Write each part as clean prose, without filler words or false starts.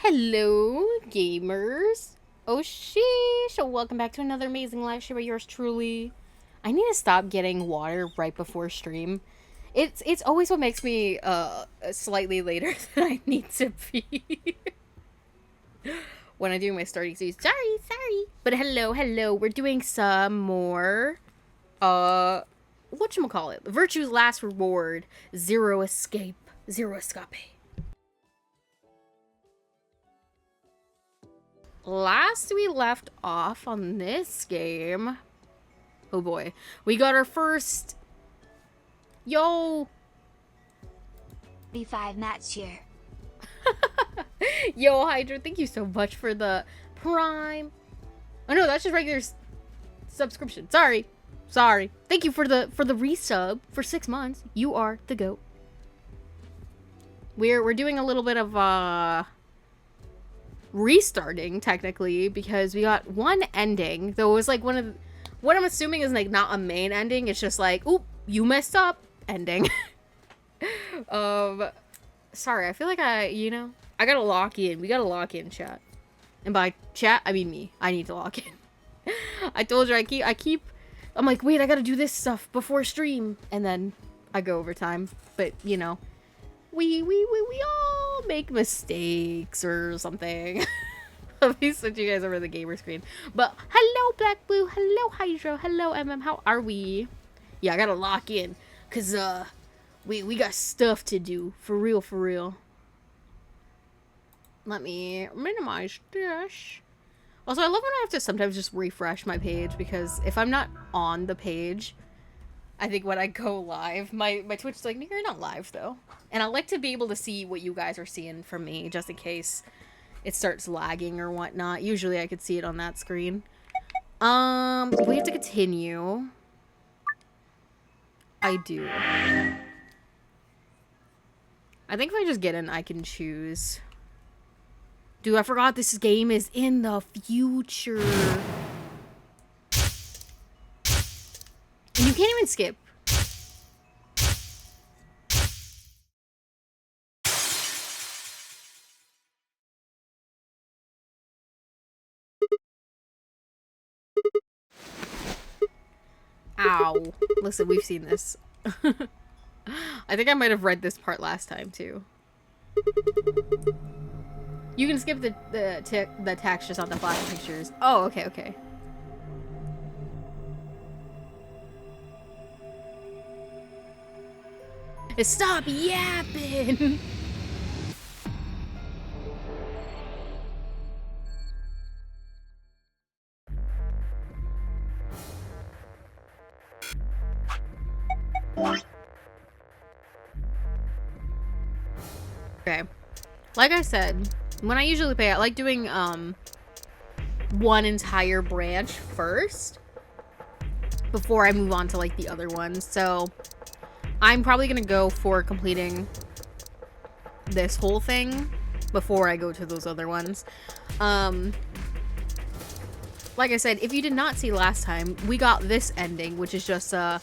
Hello, gamers. Oh, sheesh. Welcome back to another amazing live stream by yours truly. I need to stop getting water right before stream. It's always what makes me slightly later than I need to be. When I'm doing my starting series. Sorry. But hello. We're doing some more whatchamacallit? Virtue's Last Reward. Zero Escape. last we left off on this game, oh boy, we got our first, yo, B5 match here. yo, Hydra, thank you so much for the Prime. Oh no, that's just regular subscription. Sorry. Thank you for the resub for 6 months. You are the GOAT. We're doing a little bit of restarting technically because we got one ending, though it was like one of what I'm assuming is like not a main ending. It's just like, oop, you messed up ending. Sorry, I feel like I gotta lock in. We gotta lock in, chat. And by chat, I mean me. I need to lock in. I told you I'm like, wait, I gotta do this stuff before stream, and then I go overtime. But you know, we all make mistakes or something. Let me switch you guys over to the gamer screen. But hello, Black Blue. Hello, Hydro. Hello, MM. How are we? Yeah, I gotta lock in, cause we got stuff to do for real. Let me minimize this. Also, I love when I have to sometimes just refresh my page, because if I'm not on the page, I think when I go live, my Twitch's like, you're not live though. And I like to be able to see what you guys are seeing from me, just in case it starts lagging or whatnot. Usually I could see it on that screen. We have to continue. I do. I think if I just get in, I can choose. Dude, I forgot this game is in the future. And you can't even skip. Ow. Listen, we've seen this. I think I might have read this part last time, too. You can skip the text just on the flash pictures. Oh, okay. Stop yapping! Okay. Like I said, when I usually play, I like doing one entire branch first before I move on to like the other ones. So I'm probably gonna go for completing this whole thing before I go to those other ones. Like I said, if you did not see last time, we got this ending, which is just a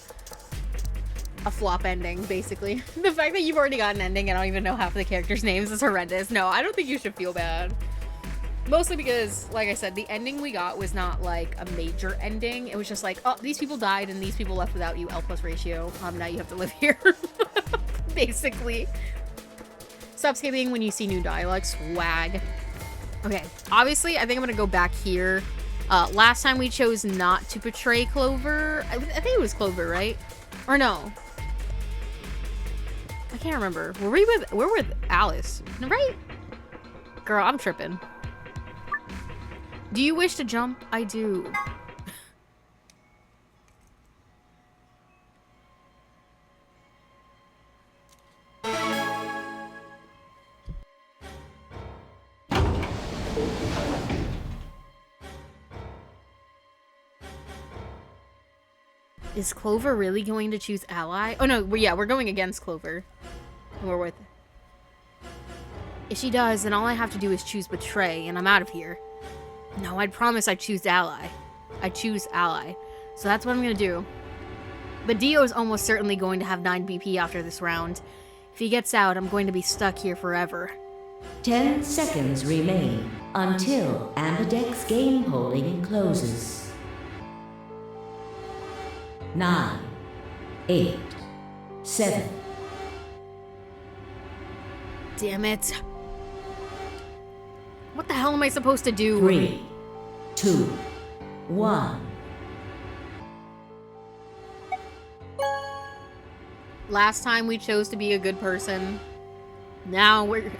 flop ending, basically. The fact that you've already got an ending and I don't even know half the characters' names is horrendous. No, I don't think you should feel bad. Mostly because, like I said, the ending we got was not like a major ending. It was just like, oh, these people died and these people left without you, L+ ratio. Now you have to live here. Basically. Stop skipping when you see new dialogue. Swag. Okay, obviously, I think I'm gonna go back here. Last time we chose not to portray Clover. I think it was Clover, right? Or no? I can't remember. We're with Alice, right? Girl, I'm tripping. Do you wish to jump? I do. Is Clover really going to choose ally? Oh no, we're going against Clover. We're with. If she does, then all I have to do is choose betray, and I'm out of here. No, I'd promise I'd choose ally. I choose ally. So that's what I'm gonna do. But Dio is almost certainly going to have 9 BP after this round. If he gets out, I'm going to be stuck here forever. 10 seconds remain until Ambidex's game polling closes. 9, 8, 7. Damn it. What the hell am I supposed to do? 3, 2, 1. Last time we chose to be a good person. Now we're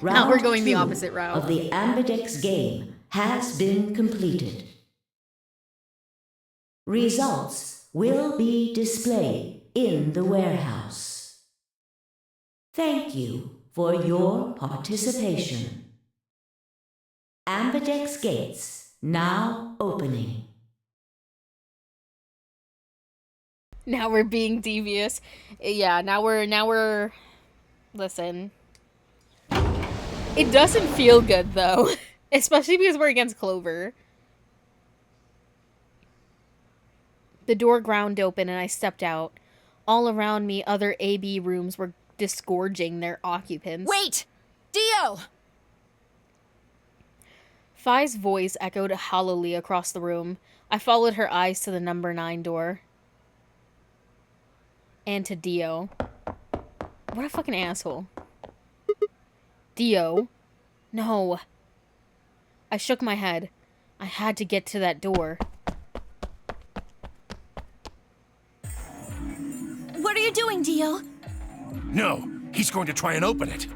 now we're going the opposite route. Of the Ambidex game has been completed. Results will be displayed in the warehouse. Thank you for your participation. Ambidex gates now opening. Now we're being devious. Yeah, now we're listen. It doesn't feel good though. Especially because we're against Clover. The door ground open and I stepped out. All around me, other AB rooms were disgorging their occupants. Wait! Dio! Phi's voice echoed hollowly across the room. I followed her eyes to the number 9 door. And to Dio. What a fucking asshole. Dio? No. I shook my head. I had to get to that door. What are you doing, Dio? No, he's going to try and open it.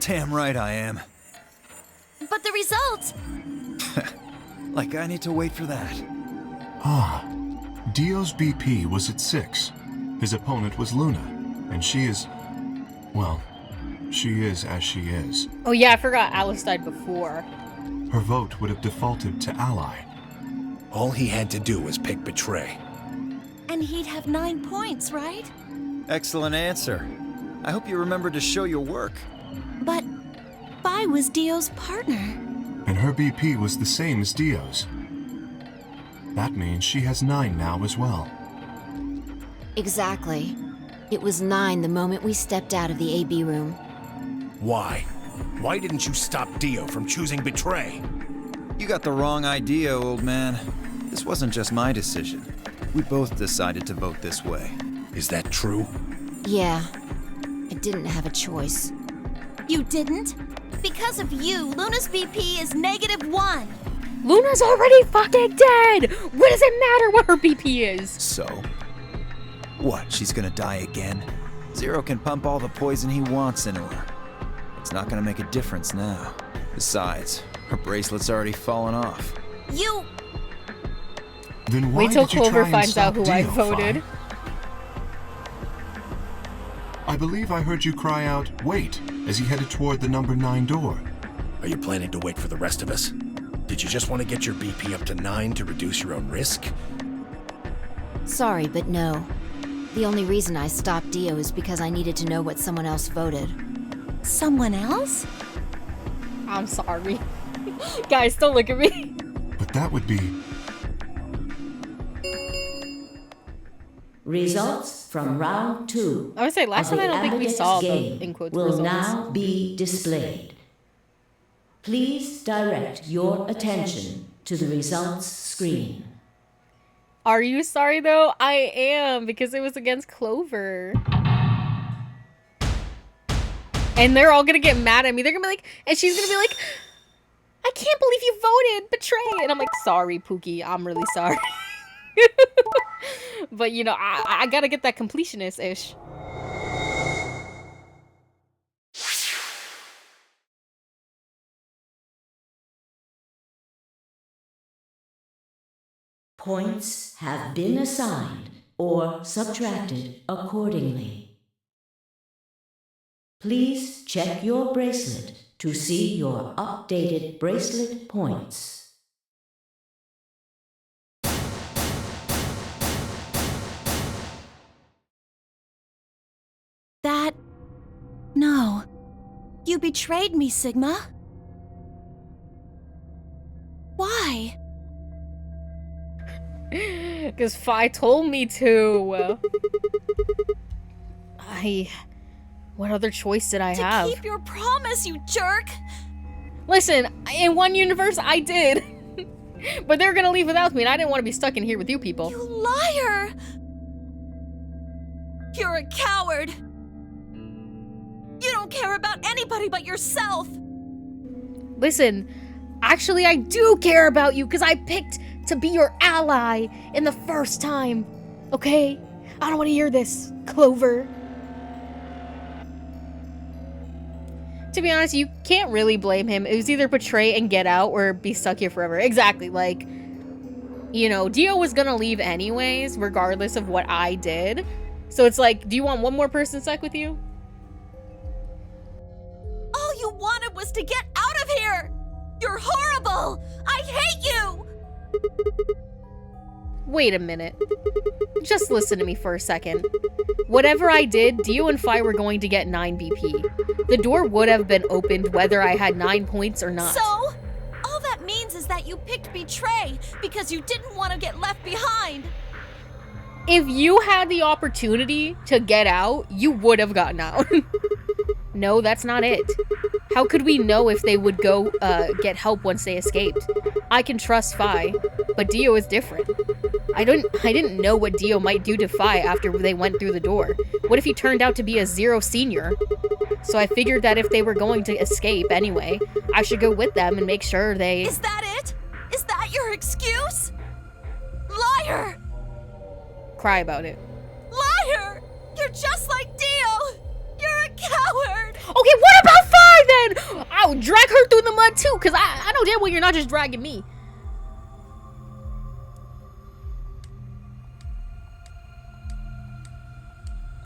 Damn right I am. But the results! Like I need to wait for that. Ah, Dio's BP was at 6. His opponent was Luna, and she is... well, she is as she is. Oh yeah, I forgot Alice died before. Her vote would have defaulted to Ally. All he had to do was pick Betray. And he'd have 9 points, right? Excellent answer. I hope you remember to show your work. But Phi was Dio's partner. And her BP was the same as Dio's. That means she has 9 now as well. Exactly. It was 9 the moment we stepped out of the AB room. Why? Why didn't you stop Dio from choosing Betray? You got the wrong idea, old man. This wasn't just my decision. We both decided to vote this way. Is that true? Yeah. I didn't have a choice. You didn't? Because of you, Luna's BP is -1. Luna's already fucking dead! What does it matter what her BP is? So? What, she's gonna die again? Zero can pump all the poison he wants into her. It's not gonna make a difference now. Besides, her bracelet's already fallen off. You... Then why Wait till did you Clover try and finds stop out who I Dio, voted. Phi? I believe I heard you cry out, "Wait," as he headed toward the number 9 door. Are you planning to wait for the rest of us? Did you just want to get your BP up to 9 to reduce your own risk? Sorry, but no. The only reason I stopped Dio is because I needed to know what someone else voted. Someone else? I'm sorry. Guys, don't look at me. But that would be... Results from round 2 I would say last of time I the don't think we Ambidex saw the game in quotes will results. now be displayed. Please direct your attention to the results screen. Are you sorry though? I am, because it was against Clover. And they're all gonna get mad at me. They're gonna be like, and she's gonna be like, I can't believe you voted Betray. And I'm like, sorry, Pookie, I'm really sorry. But you know, I gotta get that completionist-ish. Points have been assigned or subtracted accordingly. Please check your bracelet to see your updated bracelet points. That... No. You betrayed me, Sigma. Why? Because Phi told me to. What other choice did I have? To keep your promise, you jerk! Listen, in one universe, I did. But they're gonna leave without me, and I didn't want to be stuck in here with you people. You liar! You're a coward! You don't care about anybody but yourself! Listen, actually, I do care about you, because I picked to be your ally in the first time. Okay? I don't want to hear this, Clover. To be honest, you can't really blame him. It was either betray and get out or be stuck here forever. Exactly, like, you know, Dio was gonna leave anyways, regardless of what I did. So it's like, do you want one more person stuck with you? All you wanted was to get out of here! You're horrible! I hate you! Wait a minute. Just listen to me for a second. Whatever I did, Dio and Fi were going to get 9 BP. The door would have been opened whether I had 9 points or not. So, all that means is that you picked Betray because you didn't want to get left behind. If you had the opportunity to get out, you would have gotten out. No, that's not it. How could we know if they would go get help once they escaped? I can trust Fi, but Dio is different. I didn't know what Dio might do to Fi after they went through the door. What if he turned out to be a Zero senior? So I figured that if they were going to escape anyway, I should go with them and make sure they... Is that it? Is that your excuse? Liar! Cry about it. Liar! You're just like Dio! You're a coward! Okay, what about Fi then? I'll drag her through the mud too, because I know damn well you're not just dragging me.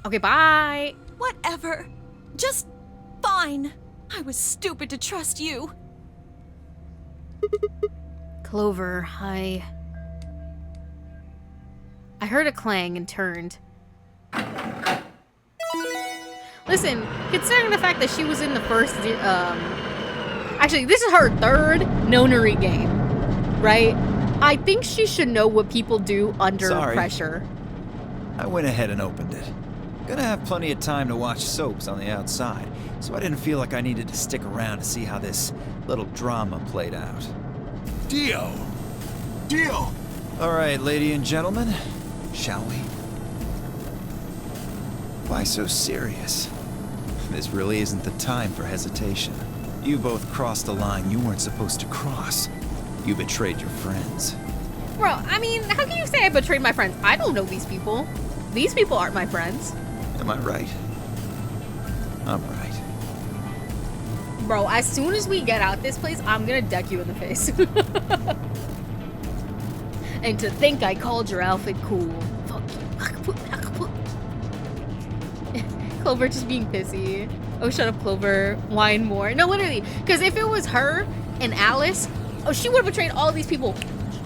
Okay, bye. Whatever. Just fine. I was stupid to trust you. Clover, I heard a clang and turned. Listen, considering the fact that she was in the first, actually, this is her third Nonary game, right? I think she should know what people do under pressure. I went ahead and opened it. Gonna have plenty of time to watch soaps on the outside, so I didn't feel like I needed to stick around to see how this little drama played out. Dio! Dio! All right, ladies and gentlemen, shall we? Why so serious? This really isn't the time for hesitation. You both crossed a line you weren't supposed to cross. You betrayed your friends. Bro, I mean, how can you say I betrayed my friends? I don't know these people. These people aren't my friends. Am I right? I'm right. Bro, as soon as we get out this place, I'm gonna deck you in the face. And to think I called your outfit cool. Fuck you. Clover just being pissy. Oh, shut up, Clover. Whine more. No, literally. Because if it was her and Alice, oh, she would have betrayed all these people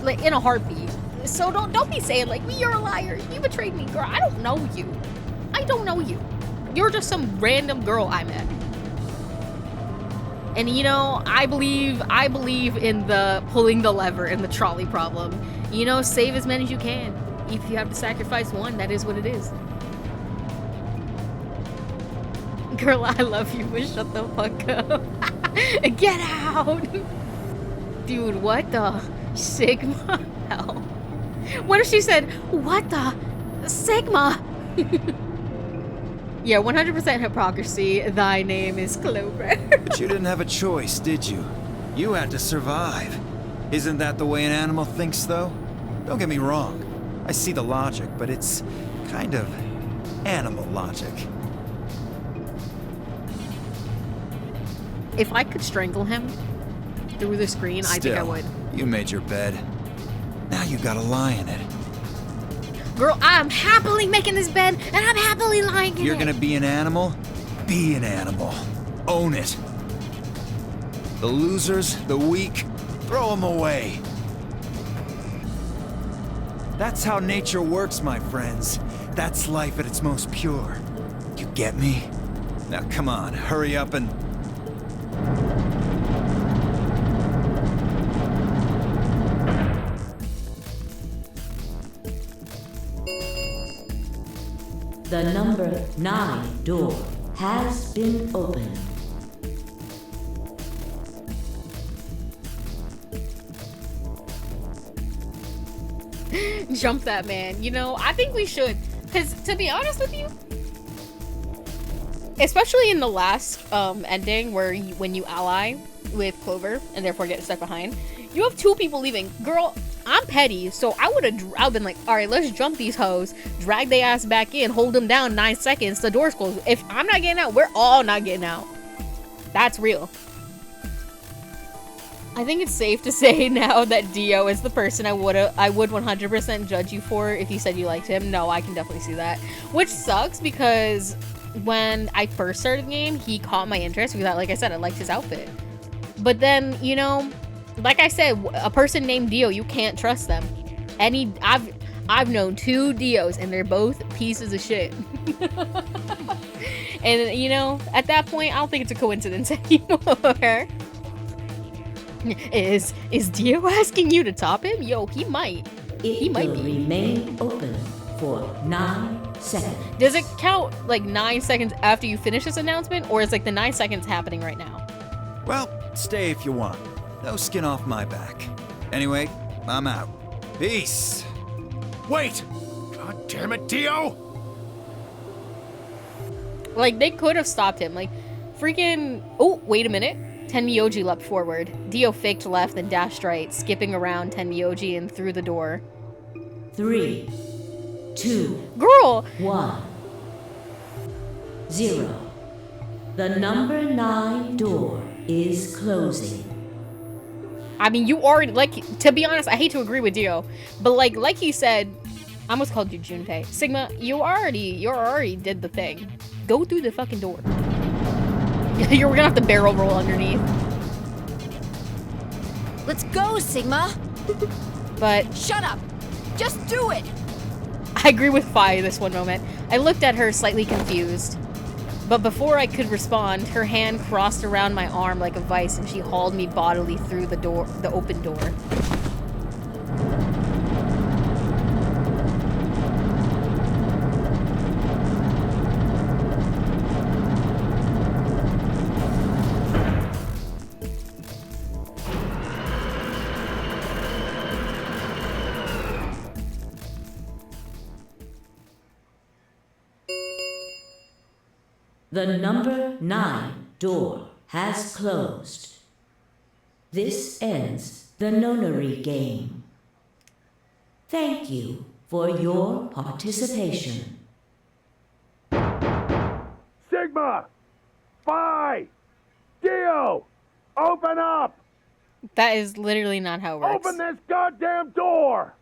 like in a heartbeat. So don't be saying like, you're a liar. You betrayed me, girl. I don't know you. I don't know you. You're just some random girl I met. And you know, I believe in the pulling the lever and the trolley problem. You know, save as many as you can. If you have to sacrifice one, that is what it is. Girl, I love you, but shut the fuck up. Get out. Dude, what the Sigma? Hell. What if she said, what the Sigma? Yeah, 100% hypocrisy. Thy name is Clover. But you didn't have a choice, did you? You had to survive. Isn't that the way an animal thinks, though? Don't get me wrong. I see the logic, but it's kind of animal logic. If I could strangle him through the screen, I think I would. You made your bed. Now you gotta lie in it. Girl, I'm happily making this bed, and I'm happily lying in it. You're gonna be an animal? Be an animal. Own it. The losers, the weak, throw them away. That's how nature works, my friends. That's life at its most pure. You get me? Now come on, hurry up and... The number 9 door has been opened. Jump that man. You know, I think we should. Because, to be honest with you, especially in the last ending where when you ally with Clover and therefore get stuck behind, you have 2 people leaving. Girl, I'm petty, so I've been like, all right, let's jump these hoes, drag their ass back in, hold them down 9 seconds, the door's closed. If I'm not getting out, we're all not getting out. That's real. I think it's safe to say now that Dio is the person I would 100% judge you for if you said you liked him. No, I can definitely see that. Which sucks because when I first started the game, he caught my interest because, like I said, I liked his outfit. But then, you know, like I said, a person named Dio, you can't trust them. I've known 2 Dios and they're both pieces of shit. And, you know, at that point, I don't think it's a coincidence anymore. Is Dio asking you to top him? Yo, he might. He might will be. Remain open for 9 seconds. Does it count like 9 seconds after you finish this announcement, or is like the 9 seconds happening right now? Well, stay if you want. No skin off my back. Anyway, I'm out. Peace. Wait! God damn it, Dio! Like, they could have stopped him. Like, freaking... Oh, wait a minute. Tenmyoji leapt forward. Dio faked left and dashed right, skipping around Tenmyoji and through the door. 3, 2, Girl! 1, 0. The number 9 door is closing. I mean, you already... Like, to be honest, I hate to agree with Dio. But, like he said... I almost called you Junpei. Sigma, you already did the thing. Go through the fucking door. You're gonna have to barrel roll underneath. Let's go, Sigma! But Shut up! Just do it! I agree with Fi this one moment. I looked at her slightly confused. But before I could respond, her hand crossed around my arm like a vice and she hauled me bodily through the open door. The number 9 door has closed. This ends the nonary game. Thank you for your participation. Sigma! Phi! Dio! Open up! That is literally not how it works. Open this goddamn door!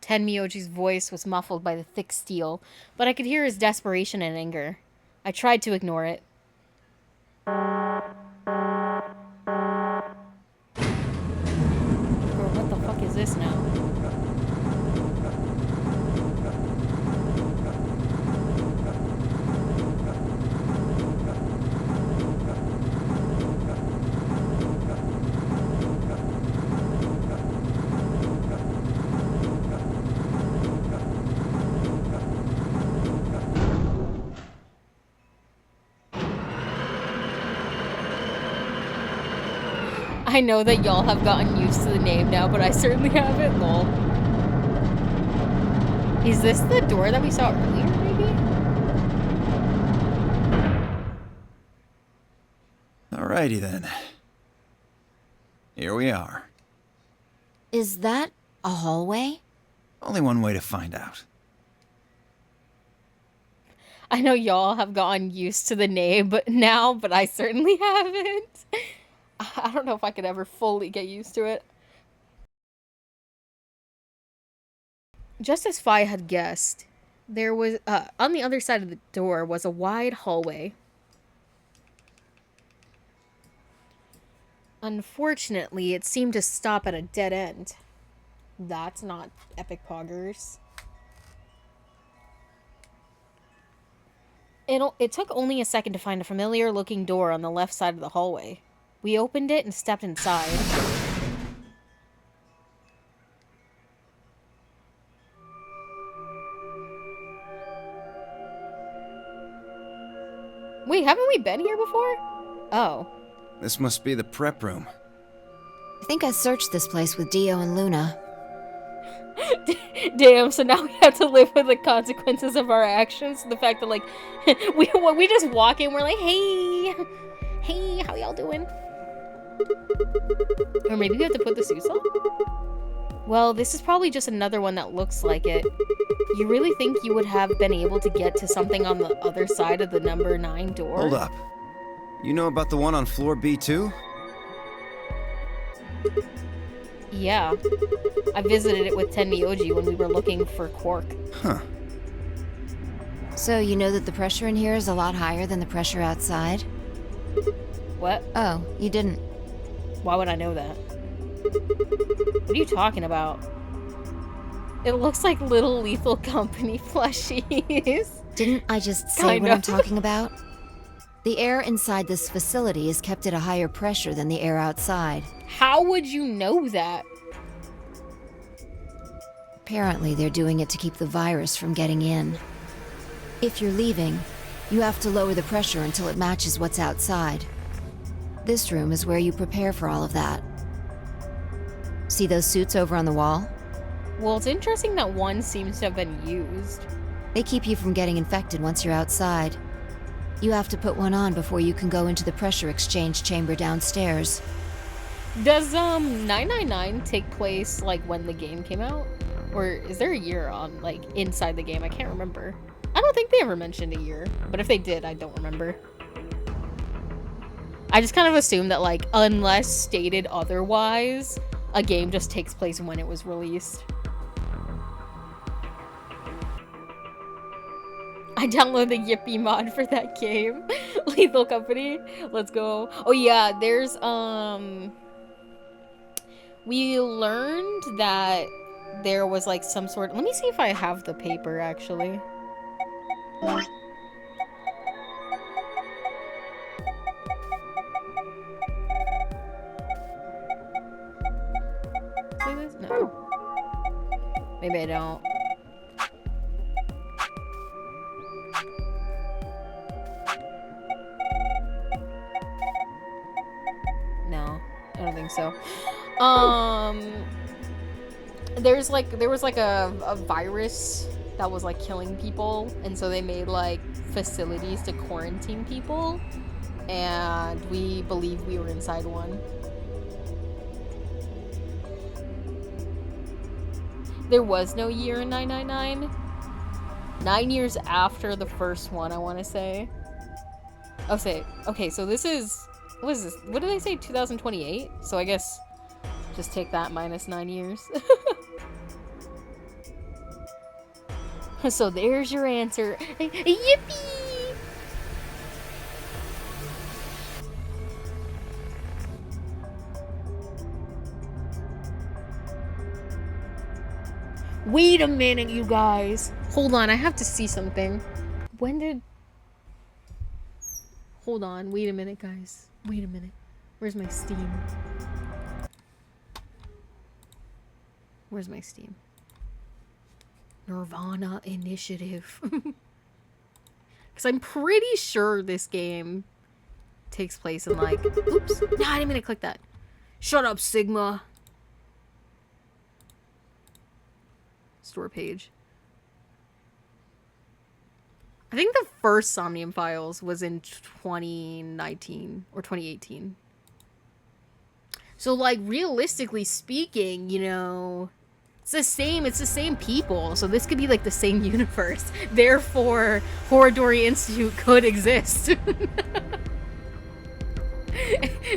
Tenmyoji's voice was muffled by the thick steel, but I could hear his desperation and anger. I tried to ignore it. Bro, what the fuck is this now? I know that y'all have gotten used to the name now, but I certainly haven't, lol. Is this the door that we saw earlier, maybe? Alrighty then. Here we are. Is that a hallway? Only one way to find out. I know y'all have gotten used to the name but I certainly haven't. I don't know if I could ever fully get used to it. Just as Fi had guessed, there was, on the other side of the door was a wide hallway. Unfortunately, it seemed to stop at a dead end. That's not epic poggers. It took only a second to find a familiar-looking door on the left side of the hallway. We opened it and stepped inside. Wait, haven't we been here before? Oh. This must be the prep room. I think I searched this place with Dio and Luna. Damn, so now we have to live with the consequences of our actions. The fact that, like, we just walk in, we're like, hey, how y'all doing? Or maybe we have to put the suits on? Well, this is probably just another one that looks like it. You really think you would have been able to get to something on the other side of the number 9 door? Hold up. You know about the one on floor B2? Yeah. I visited it with Tenmyoji when we were looking for Quark. Huh. So you know that the pressure in here is a lot higher than the pressure outside? What? Oh, you didn't. Why would I know that? What are you talking about? It looks like Little Lethal Company plushies. Didn't I just say Kind what I'm of. talking about? The air inside this facility is kept at a higher pressure than the air outside. How would you know that? Apparently, they're doing it to keep the virus from getting in. If you're leaving, you have to lower the pressure until it matches what's outside. This room is where you prepare for all of that. See those suits over on the wall? Well, it's interesting that one seems to have been used. They keep you from getting infected once you're outside. You have to put one on before you can go into the pressure exchange chamber downstairs. Does 999 take place like when the game came out? Or is there a year on like inside the game? I can't remember. I don't think they ever mentioned a year, but if they did, I don't remember. I just kind of assume that like unless stated otherwise, a game just takes place when it was released. I downloaded the Yippee mod for that game. Lethal Company. Let's go. Oh yeah, there's we learned that there was like some sort. Let me see if I have the paper actually. See this? No. Maybe I don't. No, I don't think so. There was like a virus that was like killing people, and so they made like facilities to quarantine people, and we believe we were inside one. There was no year in 999. 9 years after the first one, I want to say. Oh, okay, so this is, what is this? What did they say? 2028? So I guess just take that minus 9 years. So there's your answer. Yippee! Wait a minute, you guys. Hold on, I have to see something. When did... Hold on, wait a minute, guys. Wait a minute. Where's my Steam? Where's my Steam? Nirvana Initiative. Because I'm pretty sure this game takes place in like... Oops. No, I didn't mean to click that. Shut up, Sigma. Store page. I think the first Somnium Files was in 2019 or 2018. So like realistically speaking, you know, it's the same people. So this could be like the same universe. Therefore, Horadori Institute could exist.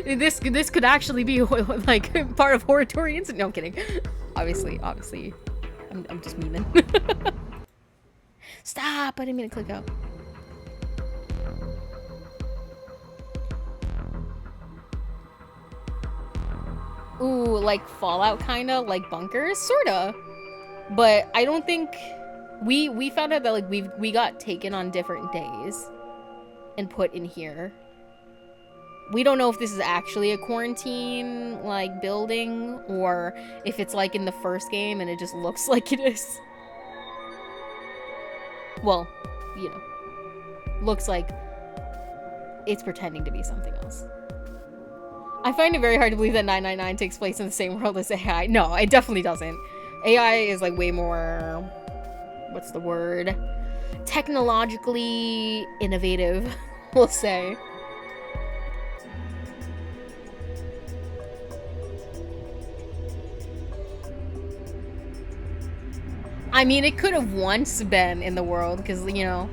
this could actually be like part of Horadori Institute. No, I'm kidding. Obviously. I'm just memeing. Stop! I didn't mean to click out. Ooh, like Fallout kinda? Like bunkers? Sorta. But I don't think... We found out that like we got taken on different days and put in here. We don't know if this is actually a quarantine like building or if it's like in the first game and it just looks like it is. Well, you know, looks like it's pretending to be something else. I find it very hard to believe that 999 takes place in the same world as AI. No, it definitely doesn't. AI is like way more, what's the word? Technologically innovative, we'll say. I mean, it could have once been in the world, because, you know,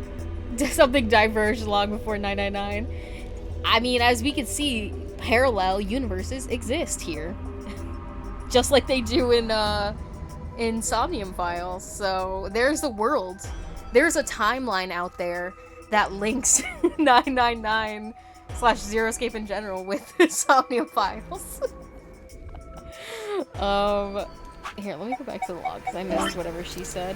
something diverged long before 999. I mean, as we can see, parallel universes exist here. Just like they do in Somnium Files. So, there's the world. There's a timeline out there that links 999 / Zero Escape in general with Somnium Files. Here, let me go back to the log, because I missed whatever she said.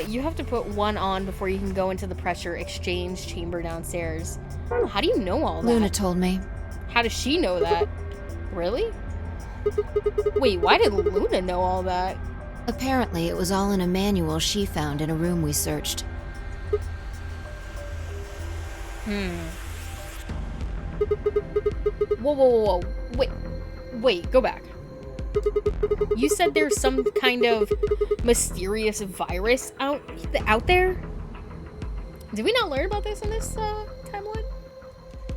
You have to put one on before you can go into the pressure exchange chamber downstairs. How do you know all that? Luna told me. How does she know that? Really? Wait, why did Luna know all that? Apparently, it was all in a manual she found in a room we searched. Whoa. Wait, go back. You said there's some kind of mysterious virus out there? Did we not learn about this in this timeline?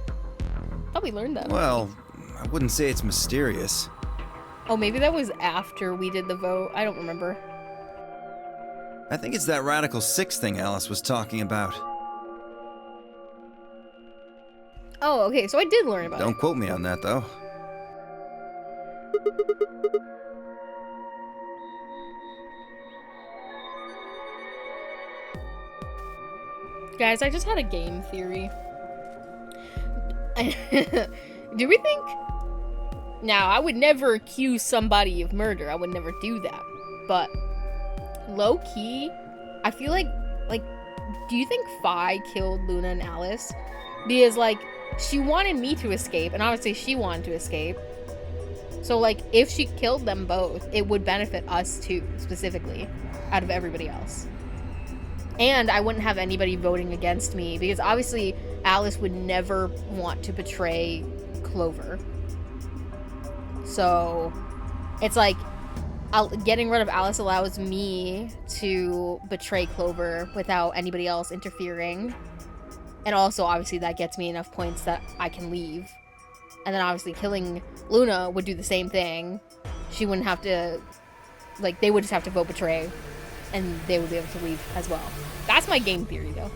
I thought we learned that. Well, I wouldn't say it's mysterious. Oh, maybe that was after we did the vote. I don't remember. I think it's that Radical 6 thing Alice was talking about. Oh, okay, so I did learn about it. Don't quote me on that, though. Guys, I just had a game theory. Do we think... Now, I would never accuse somebody of murder. I would never do that. But, low-key, I feel like, do you think Fi killed Luna and Alice? Because, she wanted me to escape, and obviously she wanted to escape. So, if she killed them both, it would benefit us too, specifically, out of everybody else. And I wouldn't have anybody voting against me, because obviously Alice would never want to betray Clover. So, it's getting rid of Alice allows me to betray Clover without anybody else interfering. And also, obviously, that gets me enough points that I can leave. And then, obviously, killing Luna would do the same thing. She wouldn't have to... they would just have to vote betray. And they would be able to leave as well. That's my game theory, though.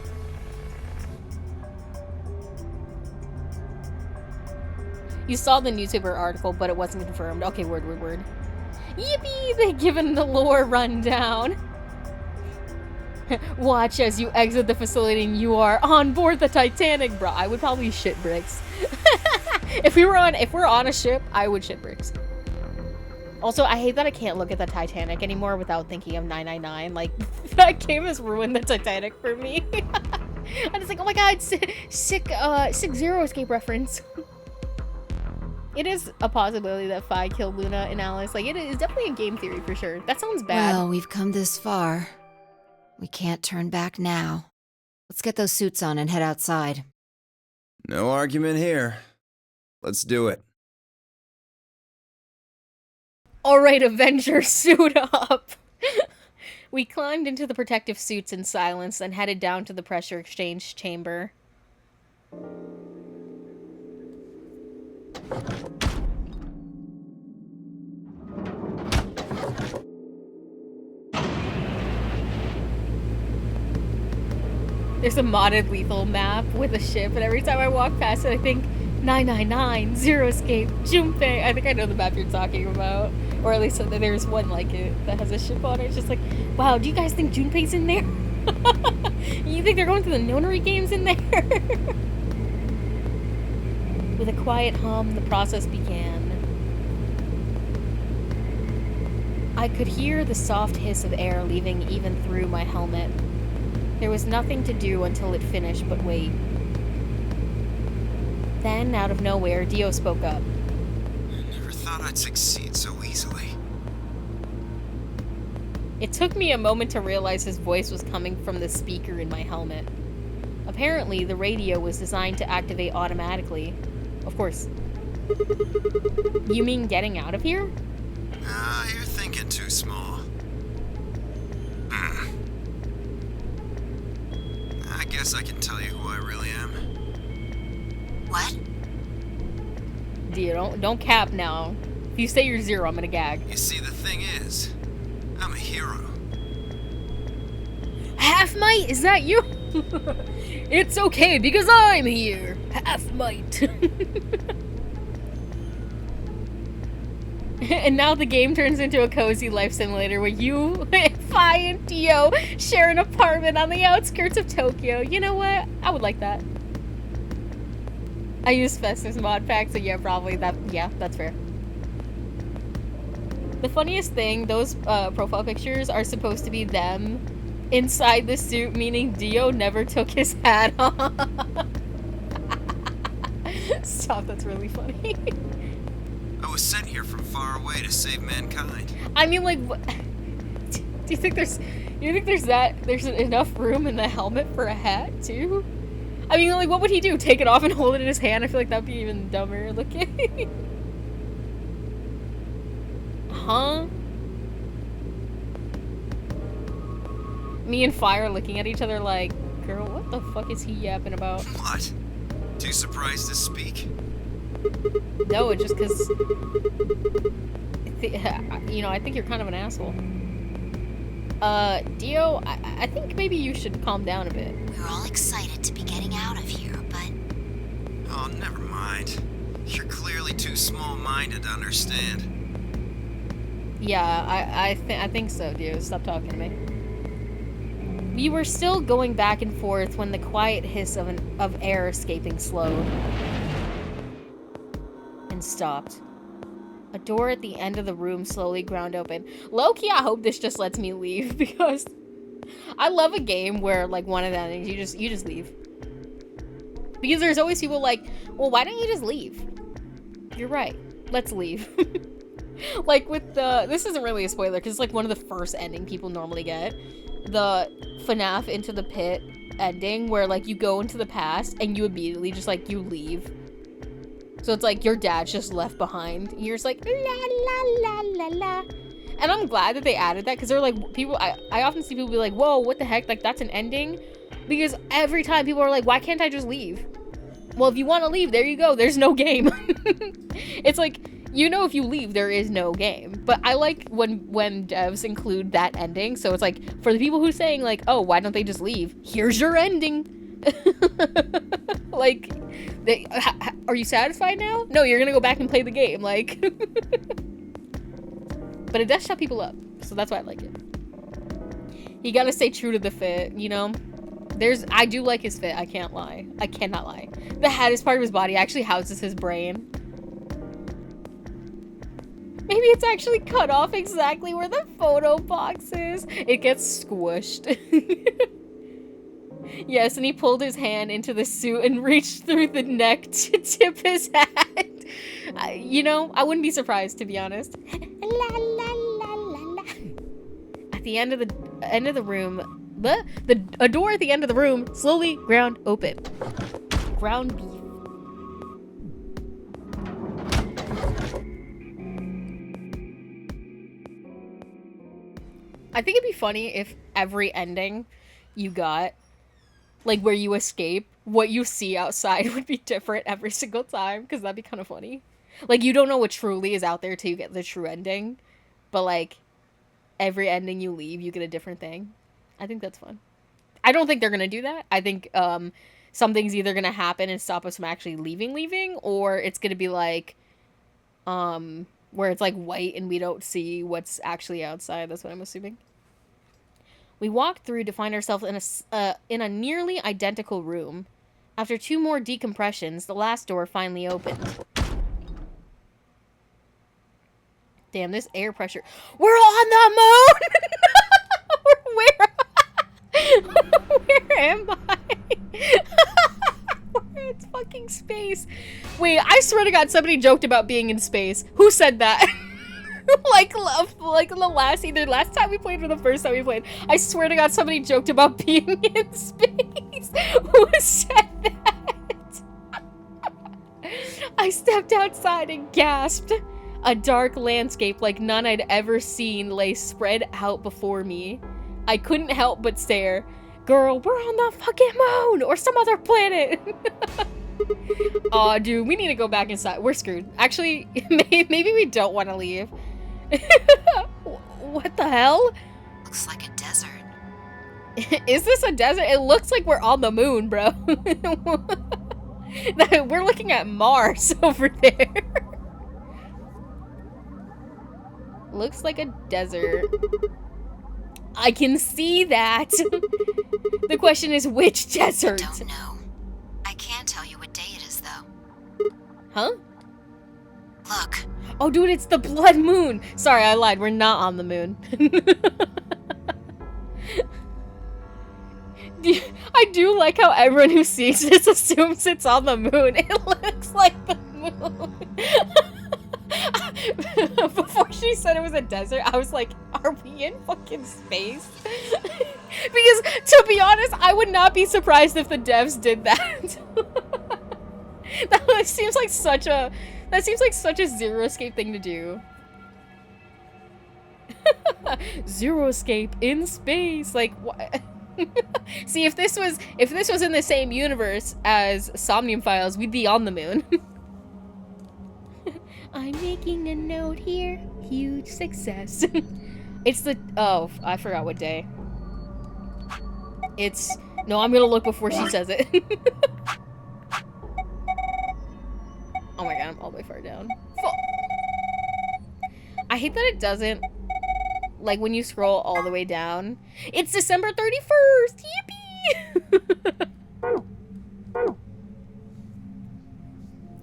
You saw the newspaper article, but it wasn't confirmed. Okay, word. Yippee! They've given the lore rundown. Watch as you exit the facility and you are on board the Titanic, bro. I would probably shit bricks. If we're on a ship, I would shit bricks. Also, I hate that I can't look at the Titanic anymore without thinking of 999. That game has ruined the Titanic for me. I'm just oh my god, sick Zero Escape reference. It is a possibility that Fi killed Luna and Alice. It is definitely a game theory for sure. That sounds bad. Well, we've come this far. We can't turn back now. Let's get those suits on and head outside. No argument here. Let's do it. Alright, Avengers, suit up! We climbed into the protective suits in silence and headed down to the pressure exchange chamber. There's a modded lethal map with a ship, and every time I walk past it, I think 999, Zero Escape, Junpei. I think I know the map you're talking about. Or at least there's one like it that has a ship on it. It's just wow, do you guys think Junpei's in there? You think they're going through the nonary games in there? With a quiet hum, the process began. I could hear the soft hiss of air leaving even through my helmet. There was nothing to do until it finished but wait. Then, out of nowhere, Dio spoke up. I never thought I'd succeed so easily. It took me a moment to realize his voice was coming from the speaker in my helmet. Apparently, the radio was designed to activate automatically. Of course. You mean getting out of here? You're thinking too small. I guess I can tell you who I really am. What? Dio, don't cap now. If you say you're Zero, I'm gonna gag. You see, the thing is, I'm a hero. Half might? Is that you? It's okay because I'm here. Half might. And now the game turns into a cozy life simulator where you, Fi, and Dio share an apartment on the outskirts of Tokyo. You know what? I would like that. I use Festus mod pack, so yeah, probably that. Yeah, that's fair. The funniest thing, those profile pictures are supposed to be them inside the suit, meaning Dio never took his hat off. Stop, that's really funny. I was sent here from far away to save mankind. I mean, like, what? Do you think there's enough room in the helmet for a hat too? I mean, like, what would he do? Take it off and hold it in his hand? I feel like that'd be even dumber looking. Huh? Me and Fire looking at each other like, girl, what the fuck is he yapping about? What? Too surprised to speak? No, just because, you know, I think you're kind of an asshole. Dio, I think maybe you should calm down a bit. We're all excited to be getting out of here, but... Oh, never mind. You're clearly too small-minded to understand. Yeah, I think so, Dio. Stop talking to me. We were still going back and forth when the quiet hiss of air escaping slowed and stopped. A door at the end of the room slowly ground open. Low-key, I hope this just lets me leave because I love a game where, like, one of the endings you just leave. Because there's always people like, well, why don't you just leave? You're right. Let's leave. Like with this isn't really a spoiler because it's like one of the first ending people normally get. The FNAF Into the Pit ending where like you go into the past and you immediately just like you leave. So it's like your dad's just left behind. And you're just like la la la la la. And I'm glad that they added that because they're like people I often see people be like, whoa, what the heck? Like that's an ending? Because every time people are like, why can't I just leave? Well, if you want to leave, there you go. There's no game. It's like, you know, if you leave, there is no game. But I like when devs include that ending. So it's like, for the people who saying like, oh, why don't they just leave? Here's your ending. Like, are you satisfied now? No, you're gonna go back and play the game. Like, but it does shut people up. So that's why I like it. You gotta stay true to the fit, you know? I do like his fit, I can't lie. I cannot lie. The hat is part of his body, actually houses his brain. Maybe it's actually cut off exactly where the photo box is. It gets squished. Yes, and he pulled his hand into the suit and reached through the neck to tip his hat. You know, I wouldn't be surprised, to be honest. La, la, la, la, la. At the end of the room, a door at the end of the room slowly ground open. Ground beef. I think it'd be funny if every ending you got, like where you escape, what you see outside would be different every single time, because that'd be kind of funny. Like, you don't know what truly is out there till you get the true ending, but like, every ending you leave, you get a different thing. I think that's fun. I don't think they're gonna do that. I think something's either gonna happen and stop us from actually leaving, or it's gonna be like, where it's like white and we don't see what's actually outside. That's what I'm assuming. We walked through to find ourselves in a nearly identical room. After 2 more decompressions, the last door finally opened. Damn, this air pressure. We're on the moon! Where am I? It's fucking space. Wait, I swear to God, somebody joked about being in space. Who said that? like the last time we played or the first time we played. I swear to God, somebody joked about being in space. Who said that? I stepped outside and gasped. A dark landscape like none I'd ever seen lay spread out before me. I couldn't help but stare. Girl, we're on the fucking moon or some other planet. Aw, dude, we need to go back inside. We're screwed. Actually, maybe we don't want to leave. What the hell? Looks like a desert. Is this a desert? It looks like we're on the moon, bro. We're looking at Mars over there. Looks like a desert. I can see that. The question is, which desert? I don't know. I can tell you what day it is, though. Huh? Look. Oh, dude, it's the blood moon. Sorry, I lied. We're not on the moon. I do like how everyone who sees this assumes it's on the moon. It looks like the moon. Before she said it was a desert, I was like, are we in fucking space? Because, to be honest, I would not be surprised if the devs did that. That seems like such a Zero Escape thing to do. Zero Escape in space, like what? See, if this was in the same universe as Somnium Files, we'd be on the moon. I'm making a note here. Huge success. It's the I forgot what day. No, I'm gonna look before she says it. Oh my god, I'm all the way far down. I hate that it doesn't, like, when you scroll all the way down. It's December 31st! Yippee!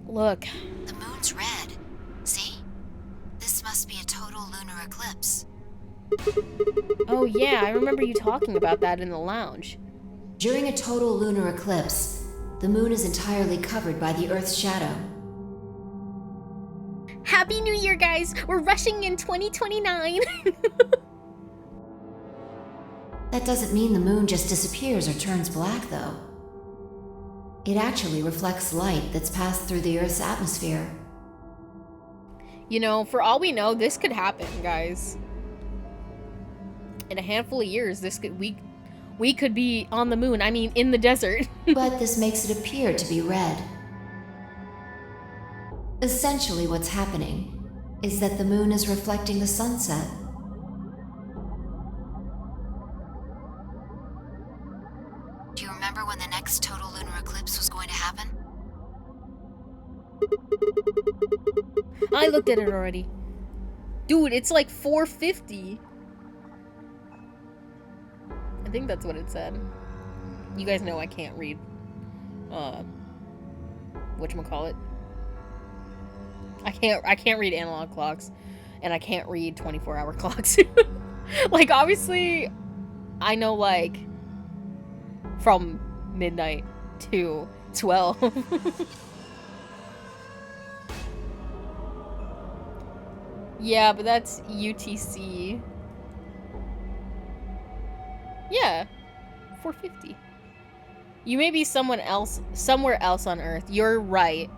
Look. The moon's red. See? This must be a total lunar eclipse. Oh yeah, I remember you talking about that in the lounge. During a total lunar eclipse, the moon is entirely covered by the Earth's shadow. Happy New Year, guys! We're rushing in 2029! That doesn't mean the moon just disappears or turns black, though. It actually reflects light that's passed through the Earth's atmosphere. You know, for all we know, this could happen, guys. In a handful of years, we could be on the moon. I mean, in the desert. But this makes it appear to be red. Essentially, what's happening is that the moon is reflecting the sunset. Do you remember when the next total lunar eclipse was going to happen? I looked at it already. Dude, it's like 4:50. I think that's what it said. You guys know I can't read. Whatchamacallit? I can't read analog clocks, and I can't read 24-hour clocks. Like, obviously, I know, like, from midnight to 12. Yeah, but that's UTC. Yeah, 4:50. You may be somewhere else on Earth. You're right.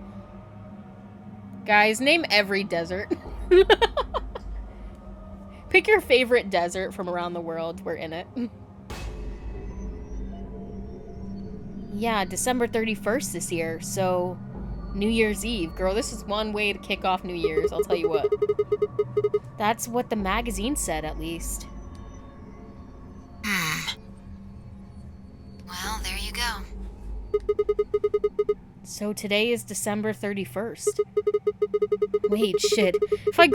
Guys, name every desert. Pick your favorite desert from around the world. We're in it. Yeah, December 31st this year, so New Year's Eve. Girl, this is one way to kick off New Year's, I'll tell you what. That's what the magazine said, at least. Well, there you go. So today is December 31st. Wait, shit. If I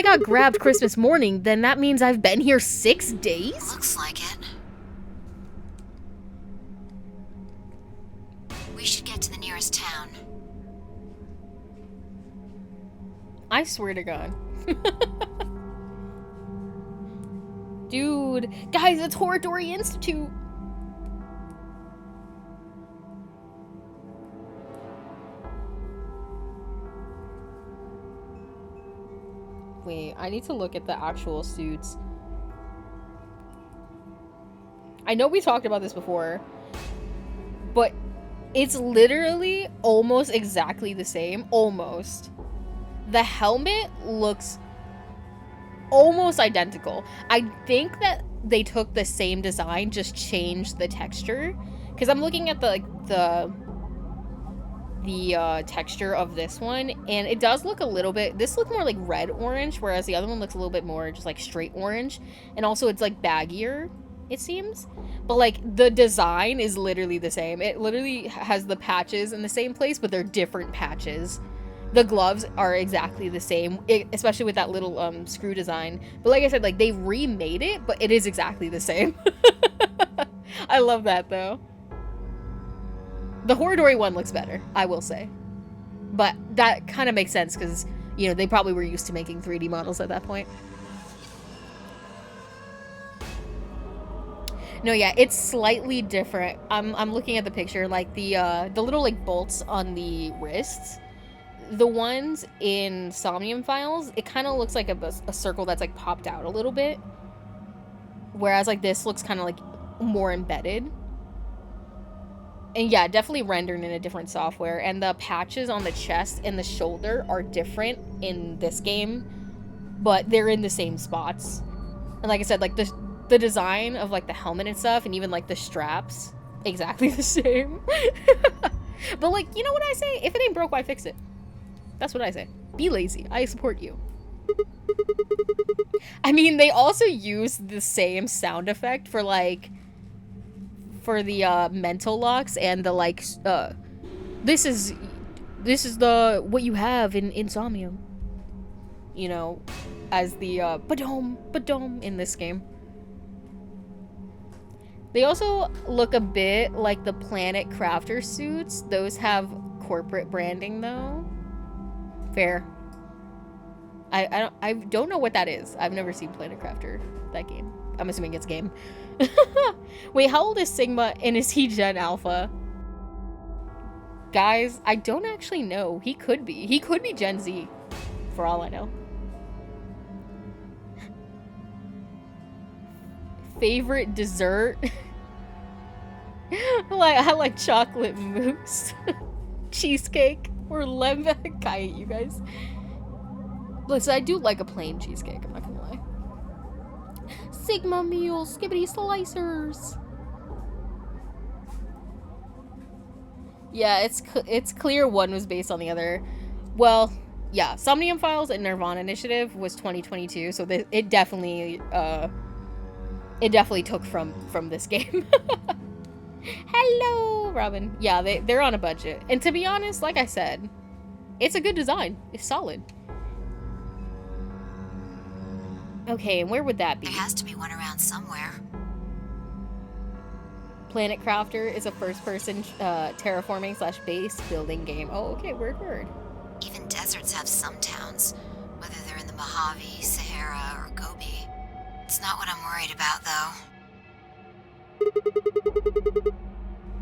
got grabbed Christmas morning, then that means I've been here 6 days? Looks like it. We should get to the nearest town. I swear to God. Dude, guys, it's Horridori Institute. Wait, I need to look at the actual suits. I know we talked about this before, but it's literally almost exactly the same. Almost. The helmet looks almost identical. I think that they took the same design, just changed the texture. Because I'm looking at the the texture of this one, and it does look a little bit, this looks more like red orange, whereas the other one looks a little bit more just like straight orange, and also it's like baggier, it seems, but like the design is literally the same. It literally has the patches in the same place, but they're different patches. The gloves are exactly the same, especially with that little screw design, but like I said, like they remade it, but it is exactly the same. I love that though. The Horridori one looks better, I will say. But that kind of makes sense because, you know, they probably were used to making 3D models at that point. No, yeah, it's slightly different. I'm looking at the picture, like the little like bolts on the wrists. The ones in Somnium Files, it kind of looks like a circle that's like popped out a little bit. Whereas like this looks kind of like more embedded. And yeah, definitely rendered in a different software. And the patches on the chest and the shoulder are different in this game, but they're in the same spots. And like I said, like the design of like the helmet and stuff, and even like the straps, exactly the same. But like, you know what I say? If it ain't broke, why fix it? That's what I say. Be lazy. I support you. I mean, they also use the same sound effect for like, for the mental locks and the like this is the what you have in Insomnium, you know, as the badom in this game. They also look a bit like the Planet Crafter suits. Those have corporate branding though. Fair. I don't know what that is. I've never seen Planet Crafter, that game. I'm assuming it's game. Wait, how old is Sigma, and is he Gen Alpha? Guys, I don't actually know. He could be. He could be Gen Z, for all I know. Favorite dessert? I like chocolate mousse. Cheesecake. Or lemon. I hate you guys. Listen, I do like a plain cheesecake, I'm not gonna lie. Sigma meals, skibbity slicers. Yeah, it's clear one was based on the other. Well, yeah, Somnium Files and Nirvana Initiative was 2022, so it definitely took from this game. Hello, Robin. Yeah, they're on a budget, and to be honest, like I said, it's a good design. It's solid. Okay, and where would that be? There has to be one around somewhere. Planet Crafter is a first-person terraforming / base building game. Oh, okay, word. Even deserts have some towns, whether they're in the Mojave, Sahara, or Gobi. It's not what I'm worried about, though.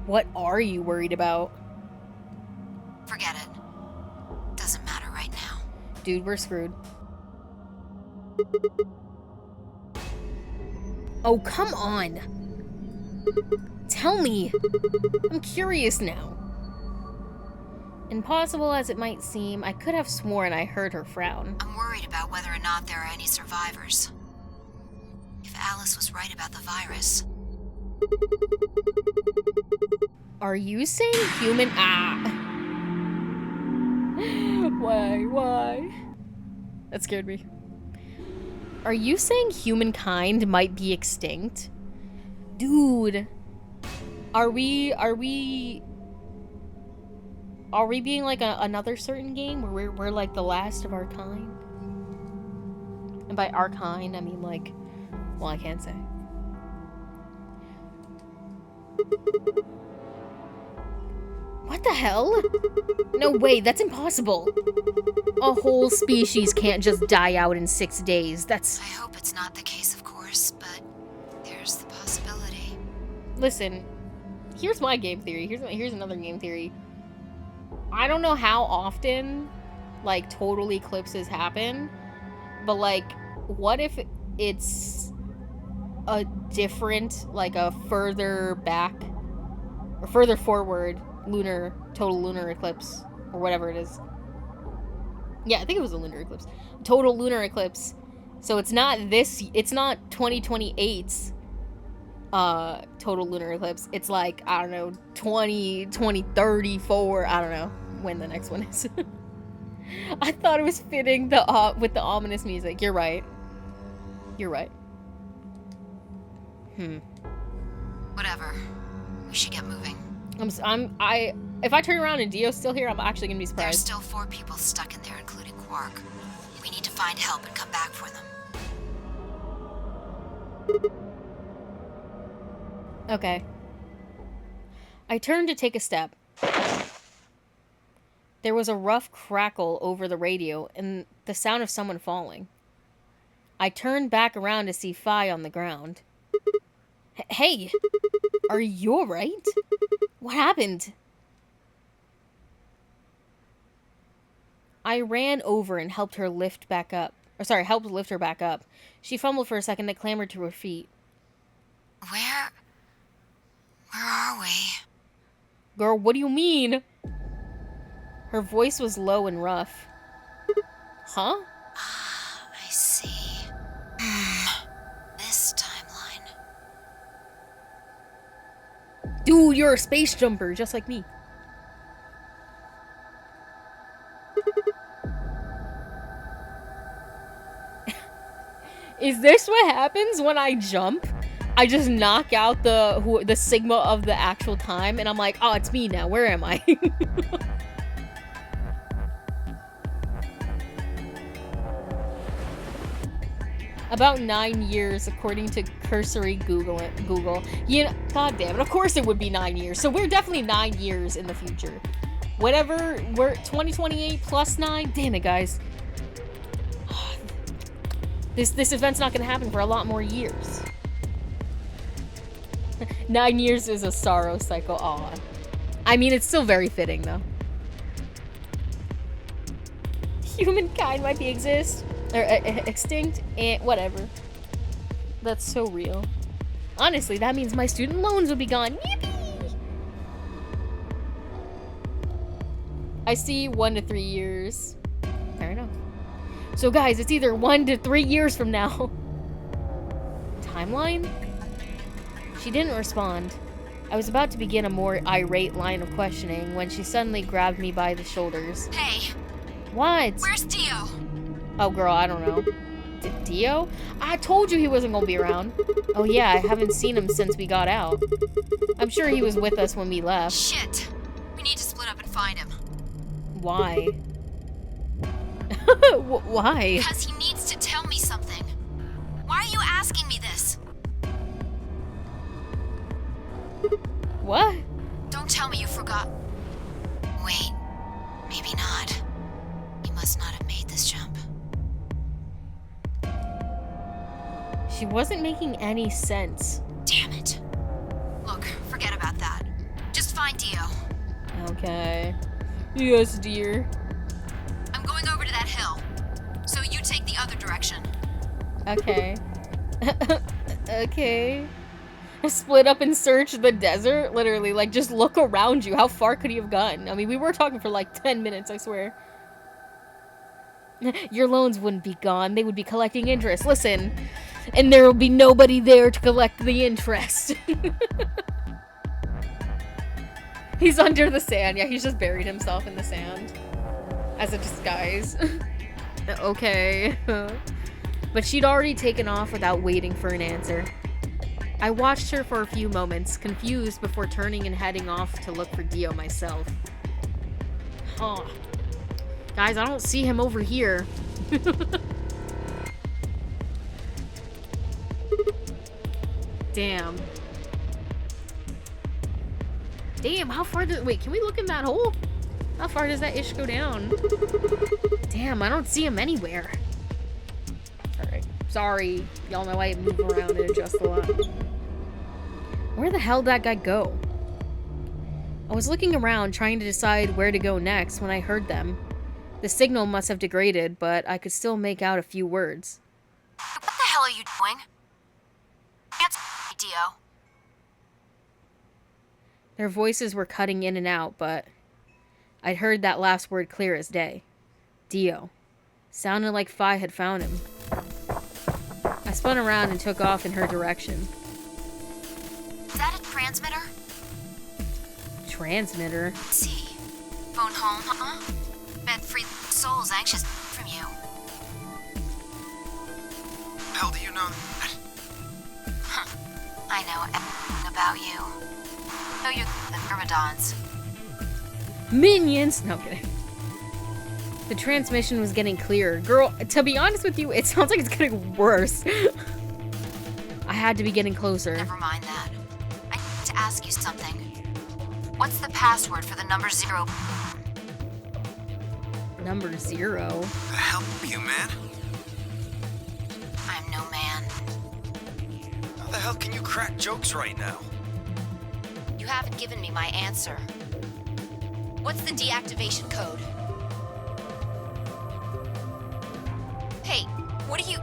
What are you worried about? Forget it. Doesn't matter right now. Dude, we're screwed. Oh, come on. Tell me. I'm curious now. Impossible as it might seem, I could have sworn I heard her frown. I'm worried about whether or not there are any survivors. If Alice was right about the virus. Are you saying human? Why? That scared me. Are you saying humankind might be extinct? Dude. Are we being like another certain game where we're like the last of our kind? And by our kind, I mean like, well, I can't say. What the hell? No way, that's impossible. A whole species can't just die out in 6 days. That's... I hope it's not the case, of course, but there's the possibility. Listen, here's my game theory. Here's another game theory. I don't know how often, like, total eclipses happen, but, like, what if it's a different, like, a further back, or further forward total lunar eclipse, or whatever it is. Yeah, I think it was a lunar eclipse. Total lunar eclipse. So it's not 2028's total lunar eclipse. It's like, I don't know, 2034, I don't know. when the next one is. I thought it was fitting with the ominous music. You're right. You're right. Whatever. We should get moving. If I turn around and Dio's still here, I'm actually gonna be surprised. There's still 4 people stuck in there, including Quark. We need to find help and come back for them. Okay. I turned to take a step. There was a rough crackle over the radio and the sound of someone falling. I turned back around to see Fi on the ground. Hey! Are you alright? What happened? I ran over and helped her lift back up. Helped lift her back up. She fumbled for a second and clambered to her feet. Where are we? Girl, what do you mean? Her voice was low and rough. Huh? I see. This timeline. Dude, you're a space jumper, just like me. Is this what happens when I jump? I just knock out the sigma of the actual time, and I'm like, oh, it's me now. Where am I? About 9 years, according to cursory Google. You know, god damn it. Of course it would be 9 years. So we're definitely 9 years in the future. Whatever, we're 2028 plus 9. Damn it, guys. This event's not gonna happen for a lot more years. 9 years is a sorrow cycle. Aw. I mean, it's still very fitting, though. Humankind might be extinct, and whatever. That's so real. Honestly, that means my student loans will be gone. Yippee! I see 1 to 3 years. Fair enough. So guys, it's either 1 to 3 years from now. Timeline? She didn't respond. I was about to begin a more irate line of questioning when she suddenly grabbed me by the shoulders. Hey! What? Where's Dio? Oh, girl, I don't know. Dio? I told you he wasn't gonna be around. Oh yeah, I haven't seen him since we got out. I'm sure he was with us when we left. Shit! We need to split up and find him. Why? Why? Because he needs to tell me something. Why are you asking me this? What? Don't tell me you forgot. Wait, maybe not. He must not have made this jump. She wasn't making any sense. Damn it. Look, forget about that. Just find Dio. Okay. Yes, dear. I'm going over to that hill. So you take the other direction. Okay. Okay. Split up and search the desert? Literally, like, just look around you. How far could he have gone? I mean, we were talking for like 10 minutes, I swear. Your loans wouldn't be gone. They would be collecting interest. Listen. And there will be nobody there to collect the interest. He's under the sand. Yeah, he's just buried himself in the sand. As a disguise. Okay. But she'd already taken off without waiting for an answer. I watched her for a few moments, confused before turning and heading off to look for Dio myself. Huh. Guys, I don't see him over here. Damn. Damn, how far does... Wait, can we look in that hole? How far does that ish go down? Damn, I don't see him anywhere. Alright. Sorry. Y'all know I move around and adjust a lot. Where the hell did that guy go? I was looking around trying to decide where to go next when I heard them. The signal must have degraded, but I could still make out a few words. What the hell are you doing? Answer me, Dio. Their voices were cutting in and out, but I'd heard that last word clear as day. Dio. Sounded like Fi had found him. I spun around and took off in her direction. Is that a transmitter? Transmitter? Let's see. phone home, huh? Bet free soul's anxious from you. How do you know that? I know everything about you. Know you're the Myrmidons. Minions! No, I'm kidding. The transmission was getting clearer. Girl, to be honest with you, it sounds like it's getting worse. I had to be getting closer. Never mind that. I need to ask you something. What's the password for the number 0? Number 0? Help you, man? I'm no man. How the hell can you crack jokes right now? You haven't given me my answer. What's the deactivation code? Hey, what are you...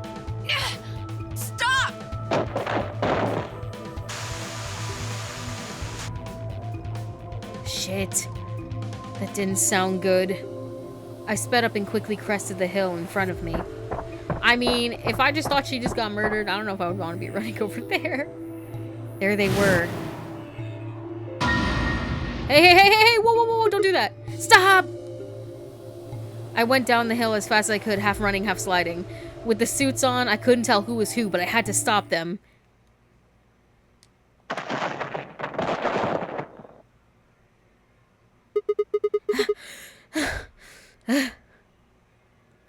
Stop! Shit. That didn't sound good. I sped up and quickly crested the hill in front of me. I mean, if I just thought she just got murdered, I don't know if I would want to be running over there. There they were. Hey, whoa, don't do that. Stop! I went down the hill as fast as I could, half running, half sliding. With the suits on, I couldn't tell who was who, but I had to stop them.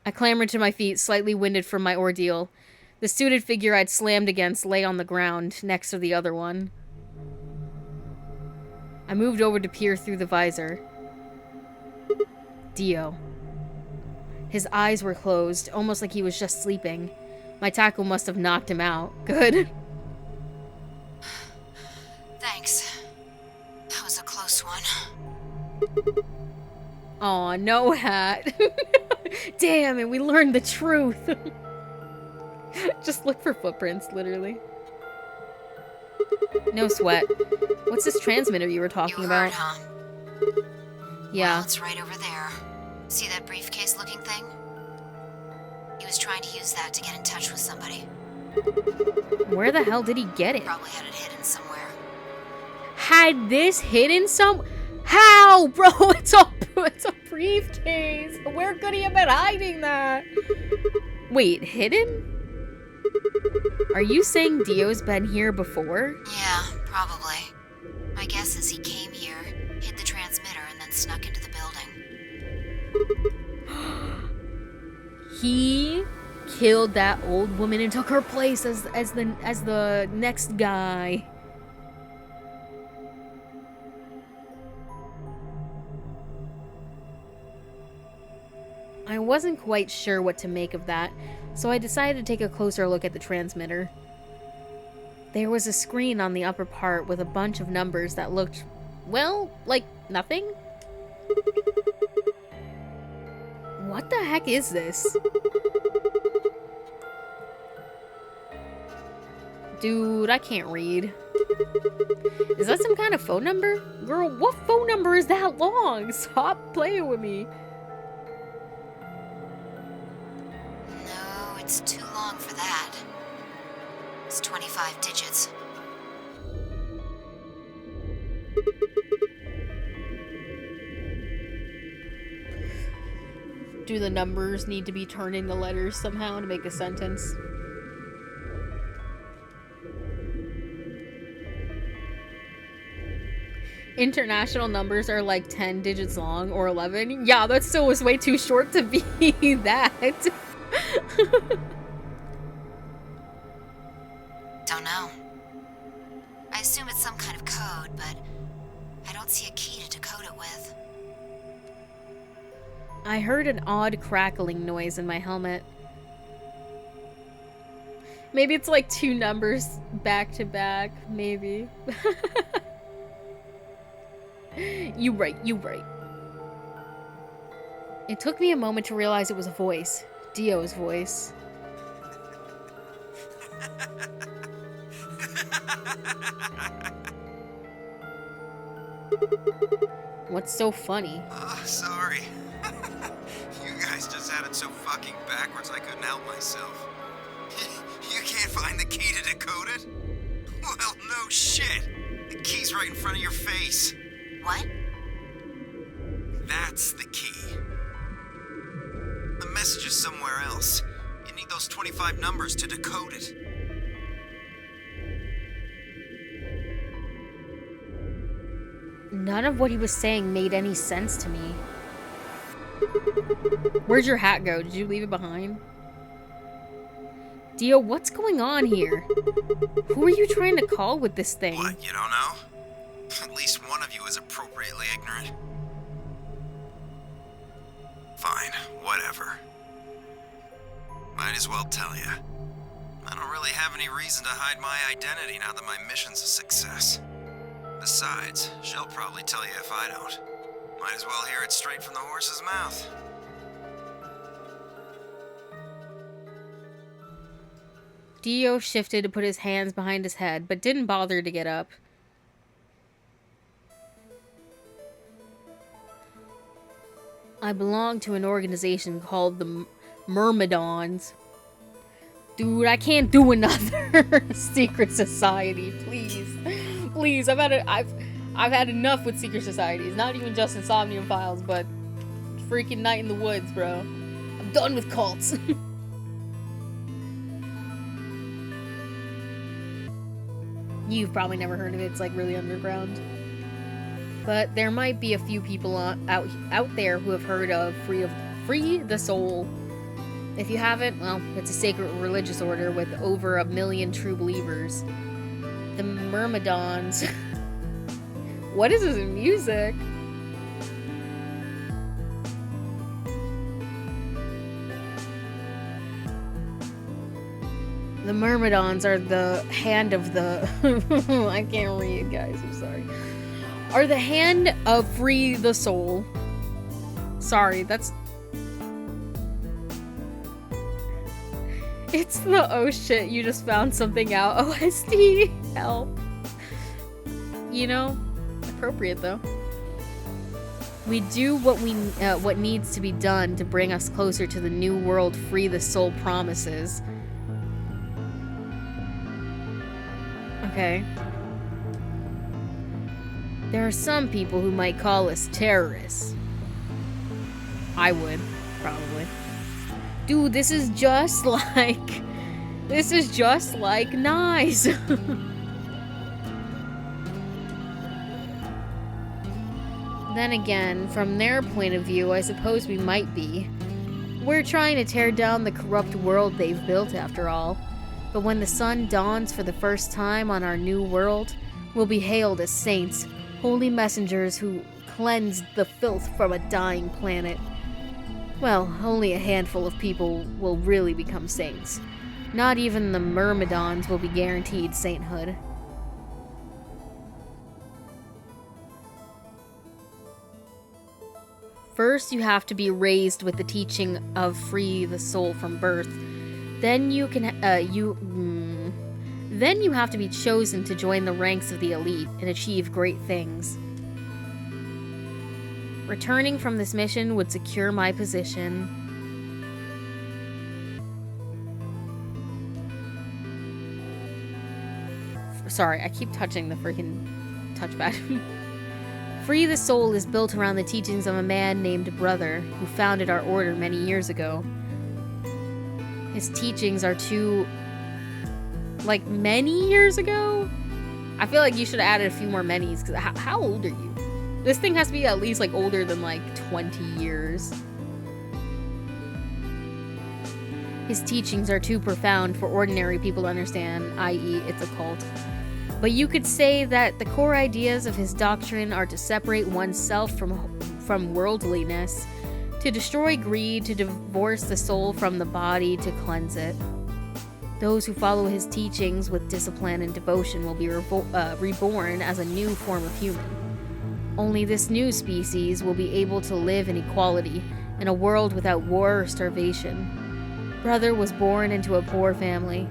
I clambered to my feet, slightly winded from my ordeal. The suited figure I'd slammed against lay on the ground, next to the other one. I moved over to peer through the visor. Dio. His eyes were closed, almost like he was just sleeping. My tackle must have knocked him out. Good. Thanks. That was a close one. Aw, no hat. Damn it, we learned the truth. Just look for footprints, literally. No sweat. What's this transmitter you were talking about? Huh? Yeah. Well, it's right over there. See that briefcase-looking thing? He was trying to use that to get in touch with somebody. Where the hell did he get it? Probably had it hidden somewhere. Had this hidden some... How, bro? It's a briefcase. Where could he have been hiding that? Wait, hidden? Are you saying Dio's been here before? Yeah, probably. My guess is he came here, hid the transmitter, and then snuck into the building. He killed that old woman and took her place as the next guy. I wasn't quite sure what to make of that, so I decided to take a closer look at the transmitter. There was a screen on the upper part with a bunch of numbers that looked, well, like nothing. What the heck is this? Dude, I can't read. Is that some kind of phone number? Girl, what phone number is that long? Stop playing with me. No, it's too long for that. It's 25 digits. Do the numbers need to be turned into letters somehow to make a sentence? International numbers are like 10 digits long or 11. Yeah, that still was way too short to be that. Don't know. I assume it's some kind of code, but I don't see a key to decode it with. I heard an odd crackling noise in my helmet. Maybe it's like two numbers back to back, maybe. You right. It took me a moment to realize it was a voice. Dio's voice. What's so funny? Sorry. You guys just had it so fucking backwards I couldn't help myself. You can't find the key to decode it? Well, no shit. The key's right in front of your face. What? That That's the key. The message is somewhere else. You need those 25 numbers to decode it. None of what he was saying made any sense to me. Where'd your hat go? Did you leave it behind? Dio, what's going on here? Who are you trying to call with this thing? What, you don't know? At least one of you is appropriately ignorant. Fine, whatever. Might as well tell you. I don't really have any reason to hide my identity now that my mission's a success. Besides, she'll probably tell you if I don't. Might as well hear it straight from the horse's mouth. Dio shifted to put his hands behind his head, but didn't bother to get up. I belong to an organization called the Myrmidons. Dude, I can't do another secret society, please. Please, I've had enough with secret societies. Not even just Insomnium Files, but freaking Night in the Woods, bro. I'm done with cults. You've probably never heard of it. It's like really underground. But there might be a few people out there who have heard of Free the Soul. If you haven't, well, it's a sacred religious order with over 1 million true believers. The Myrmidons. What is this music? The Myrmidons are the hand of the... I can't read, guys. I'm sorry. Are the hand of Free the Soul. Sorry, that's... It's the oh shit, you just found something out. OSD. Help. You know, appropriate though. We do what needs to be done to bring us closer to the new world Free the Soul promises. Okay. There are some people who might call us terrorists. I would, probably. Dude, this is just like... This is just like Nice. Then again, from their point of view, I suppose we might be. We're trying to tear down the corrupt world they've built, after all. But when the sun dawns for the first time on our new world, we'll be hailed as saints, holy messengers who cleansed the filth from a dying planet. Well, only a handful of people will really become saints. Not even the Myrmidons will be guaranteed sainthood. First, you have to be raised with the teaching of Free the Soul from birth. Then you can, then you have to be chosen to join the ranks of the elite and achieve great things. Returning from this mission would secure my position. Sorry, I keep touching the freaking touchpad. Free the Soul is built around the teachings of a man named Brother, who founded our order many years ago. His teachings are too... like, many years ago? I feel like you should have added a few more manys, because how old are you? This thing has to be at least, like, older than, like, 20 years. His teachings are too profound for ordinary people to understand, i.e. it's a cult. But you could say that the core ideas of his doctrine are to separate oneself from worldliness, to destroy greed, to divorce the soul from the body, to cleanse it. Those who follow his teachings with discipline and devotion will be reborn as a new form of human. Only this new species will be able to live in equality in a world without war or starvation. Brother was born into a poor family,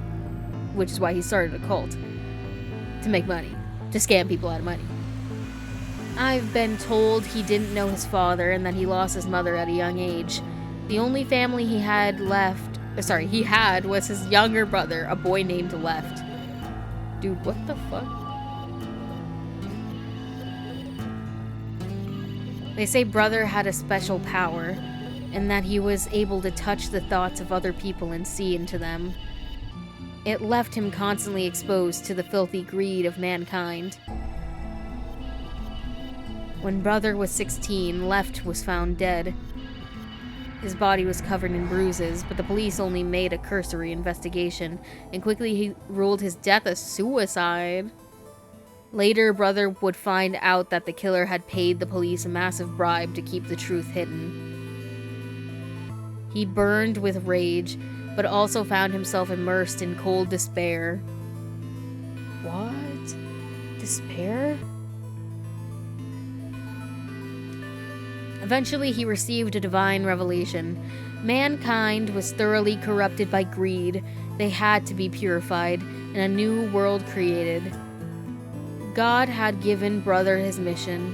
which is why he started a cult. To make money. To scam people out of money. I've been told he didn't know his father and that he lost his mother at a young age. The only family he had was his younger brother, a boy named Left. Dude, what the fuck? They say brother had a special power, and that he was able to touch the thoughts of other people and see into them. It left him constantly exposed to the filthy greed of mankind. When brother was 16, Left was found dead. His body was covered in bruises, but the police only made a cursory investigation, and quickly he ruled his death a suicide. Later, brother would find out that the killer had paid the police a massive bribe to keep the truth hidden. He burned with rage, but also found himself immersed in cold despair. What? Despair? Eventually, he received a divine revelation. Mankind was thoroughly corrupted by greed. They had to be purified, and a new world created. God had given brother his mission.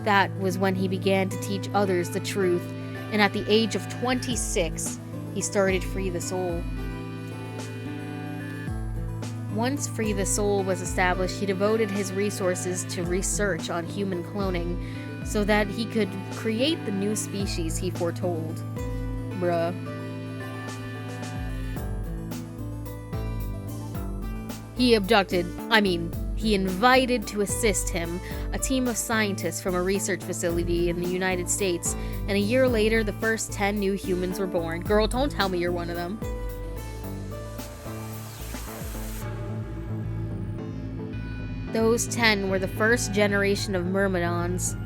That was when he began to teach others the truth, and at the age of 26, he started Free the Soul. Once Free the Soul was established, he devoted his resources to research on human cloning so that he could create the new species he foretold. Bruh. He invited to assist him a team of scientists from a research facility in the United States, and a year later, the first 10 new humans were born. Girl, don't tell me you're one of them. Those 10 were the first generation of Myrmidons.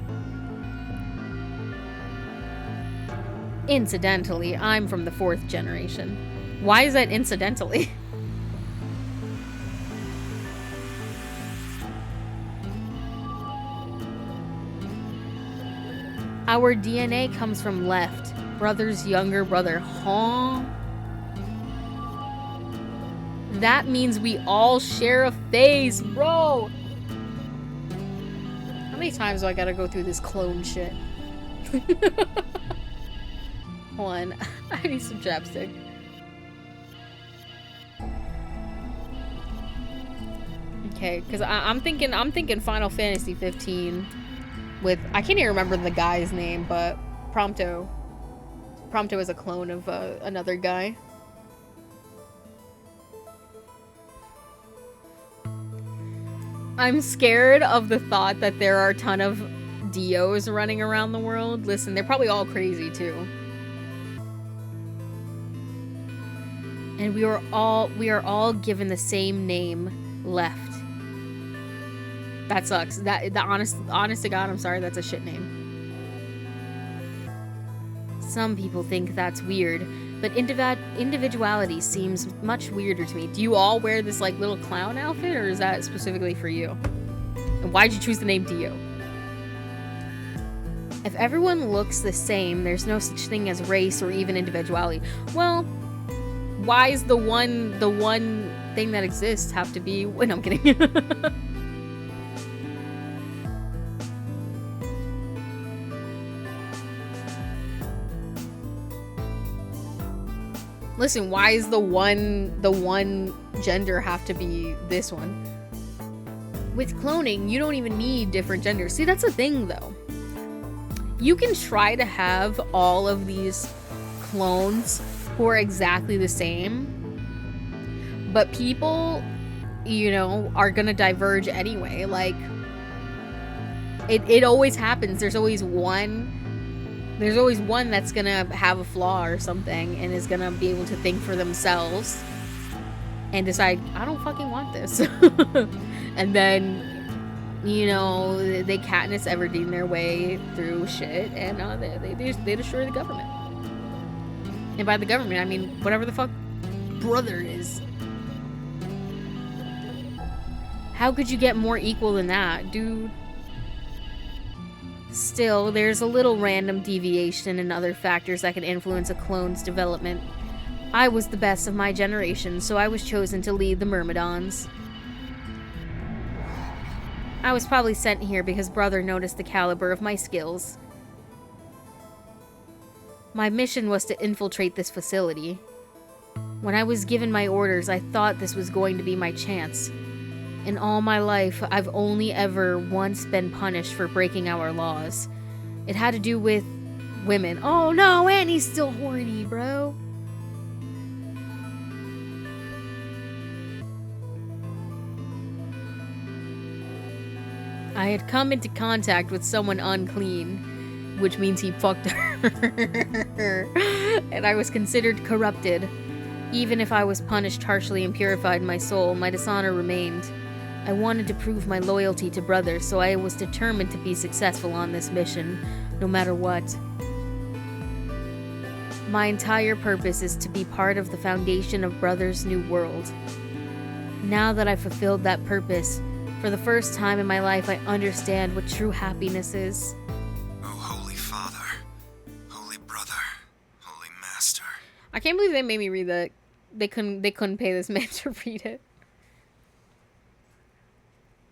Incidentally, I'm from the 4th generation. Why is that incidentally? Our DNA comes from Left, brother's younger brother. Huh? That means we all share a face, bro! How many times do I gotta go through this clone shit? Hold on, I need some chapstick. Okay, because I'm thinking Final Fantasy 15 with, I can't even remember the guy's name, but Prompto. Prompto is a clone of another guy. I'm scared of the thought that there are a ton of Dios running around the world. Listen, they're probably all crazy too. And we are all given the same name, Left. That sucks. The honest to God, I'm sorry, that's a shit name. Some people think that's weird, but individuality seems much weirder to me. Do you all wear this like little clown outfit, or is that specifically for you? And why'd you choose the name Dio? If everyone looks the same, there's no such thing as race or even individuality. Well, why is the one thing that exists have to be... Wait, no, I'm kidding. Listen, why is the one gender have to be this one? With cloning, you don't even need different genders. See, that's the thing, though. You can try to have all of these clones who are exactly the same, but people, you know, are gonna diverge anyway. Like, it always happens. There's always one that's gonna have a flaw or something and is gonna be able to think for themselves and decide, I don't fucking want this. And then, you know, they Katniss Everdeen their way through shit, and they destroy the government. And by the government, I mean whatever the fuck brother is. How could you get more equal than that, dude? Still, there's a little random deviation and other factors that can influence a clone's development. I was the best of my generation, so I was chosen to lead the Myrmidons. I was probably sent here because brother noticed the caliber of my skills. My mission was to infiltrate this facility. When I was given my orders, I thought this was going to be my chance. In all my life, I've only ever once been punished for breaking our laws. It had to do with women. Oh no, and he's still horny, bro. I had come into contact with someone unclean, which means he fucked her. And I was considered corrupted. Even if I was punished harshly and purified my soul, my dishonor remained. I wanted to prove my loyalty to brothers, so I was determined to be successful on this mission, no matter what. My entire purpose is to be part of the foundation of Brothers' New World. Now that I've fulfilled that purpose, for the first time in my life I understand what true happiness is. Oh, Holy Father, Holy Brother, Holy Master. I can't believe they made me read that. They couldn't pay this man to read it.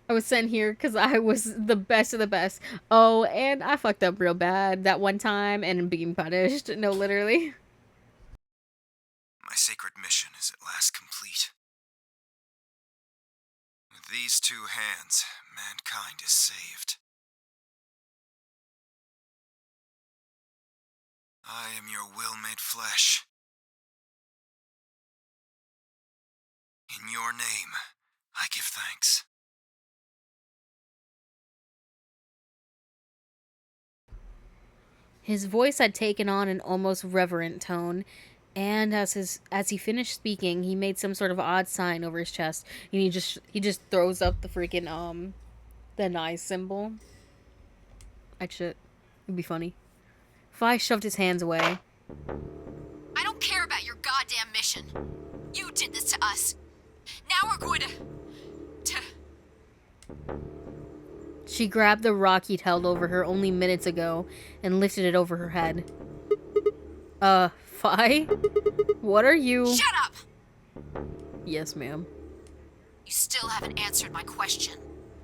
I was sent here because I was the best of the best. Oh, and I fucked up real bad that one time and I'm being punished. No, literally. My sacred mission is at last complete. With these two hands, mankind is saved. I am your will made flesh. In your name, I give thanks. His voice had taken on an almost reverent tone, and as he finished speaking, he made some sort of odd sign over his chest, and he just throws up the freaking the knife symbol. It'd be funny. Fi shoved his hands away. I don't care about your goddamn mission. You did this to us. Now we're going to... She grabbed the rock he'd held over her only minutes ago and lifted it over her head. Fi? What are you? Shut up! Yes, ma'am. You still haven't answered my question.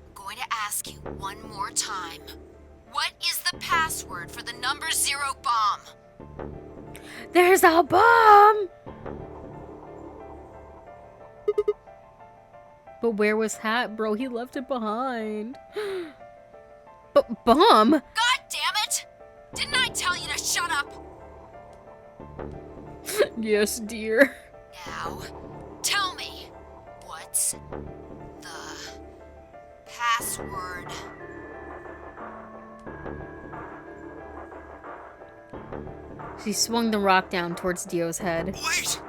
I'm going to ask you one more time. What is the password for the number 0 bomb? There's a bomb! But where was Hat, bro? He left it behind. But bomb? God damn it! Didn't I tell you to shut up? Yes, dear. Now, tell me, what's the password? She swung the rock down towards Dio's head. Wait!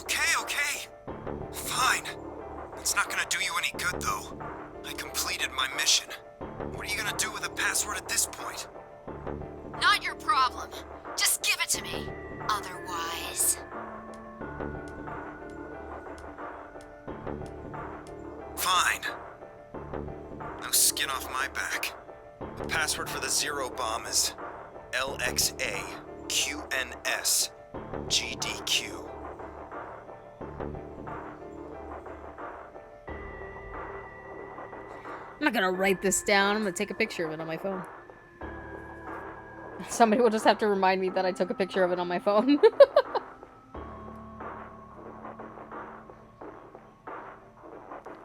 Okay. Fine. It's not gonna do you any good, though. I completed my mission. What are you gonna do with a password at this point? Not your problem. Just give it to me. Otherwise... Fine. No skin off my back. The password for the 0 bomb is LXAQNSGDQ. I'm not gonna write this down. I'm gonna take a picture of it on my phone. Somebody will just have to remind me that I took a picture of it on my phone.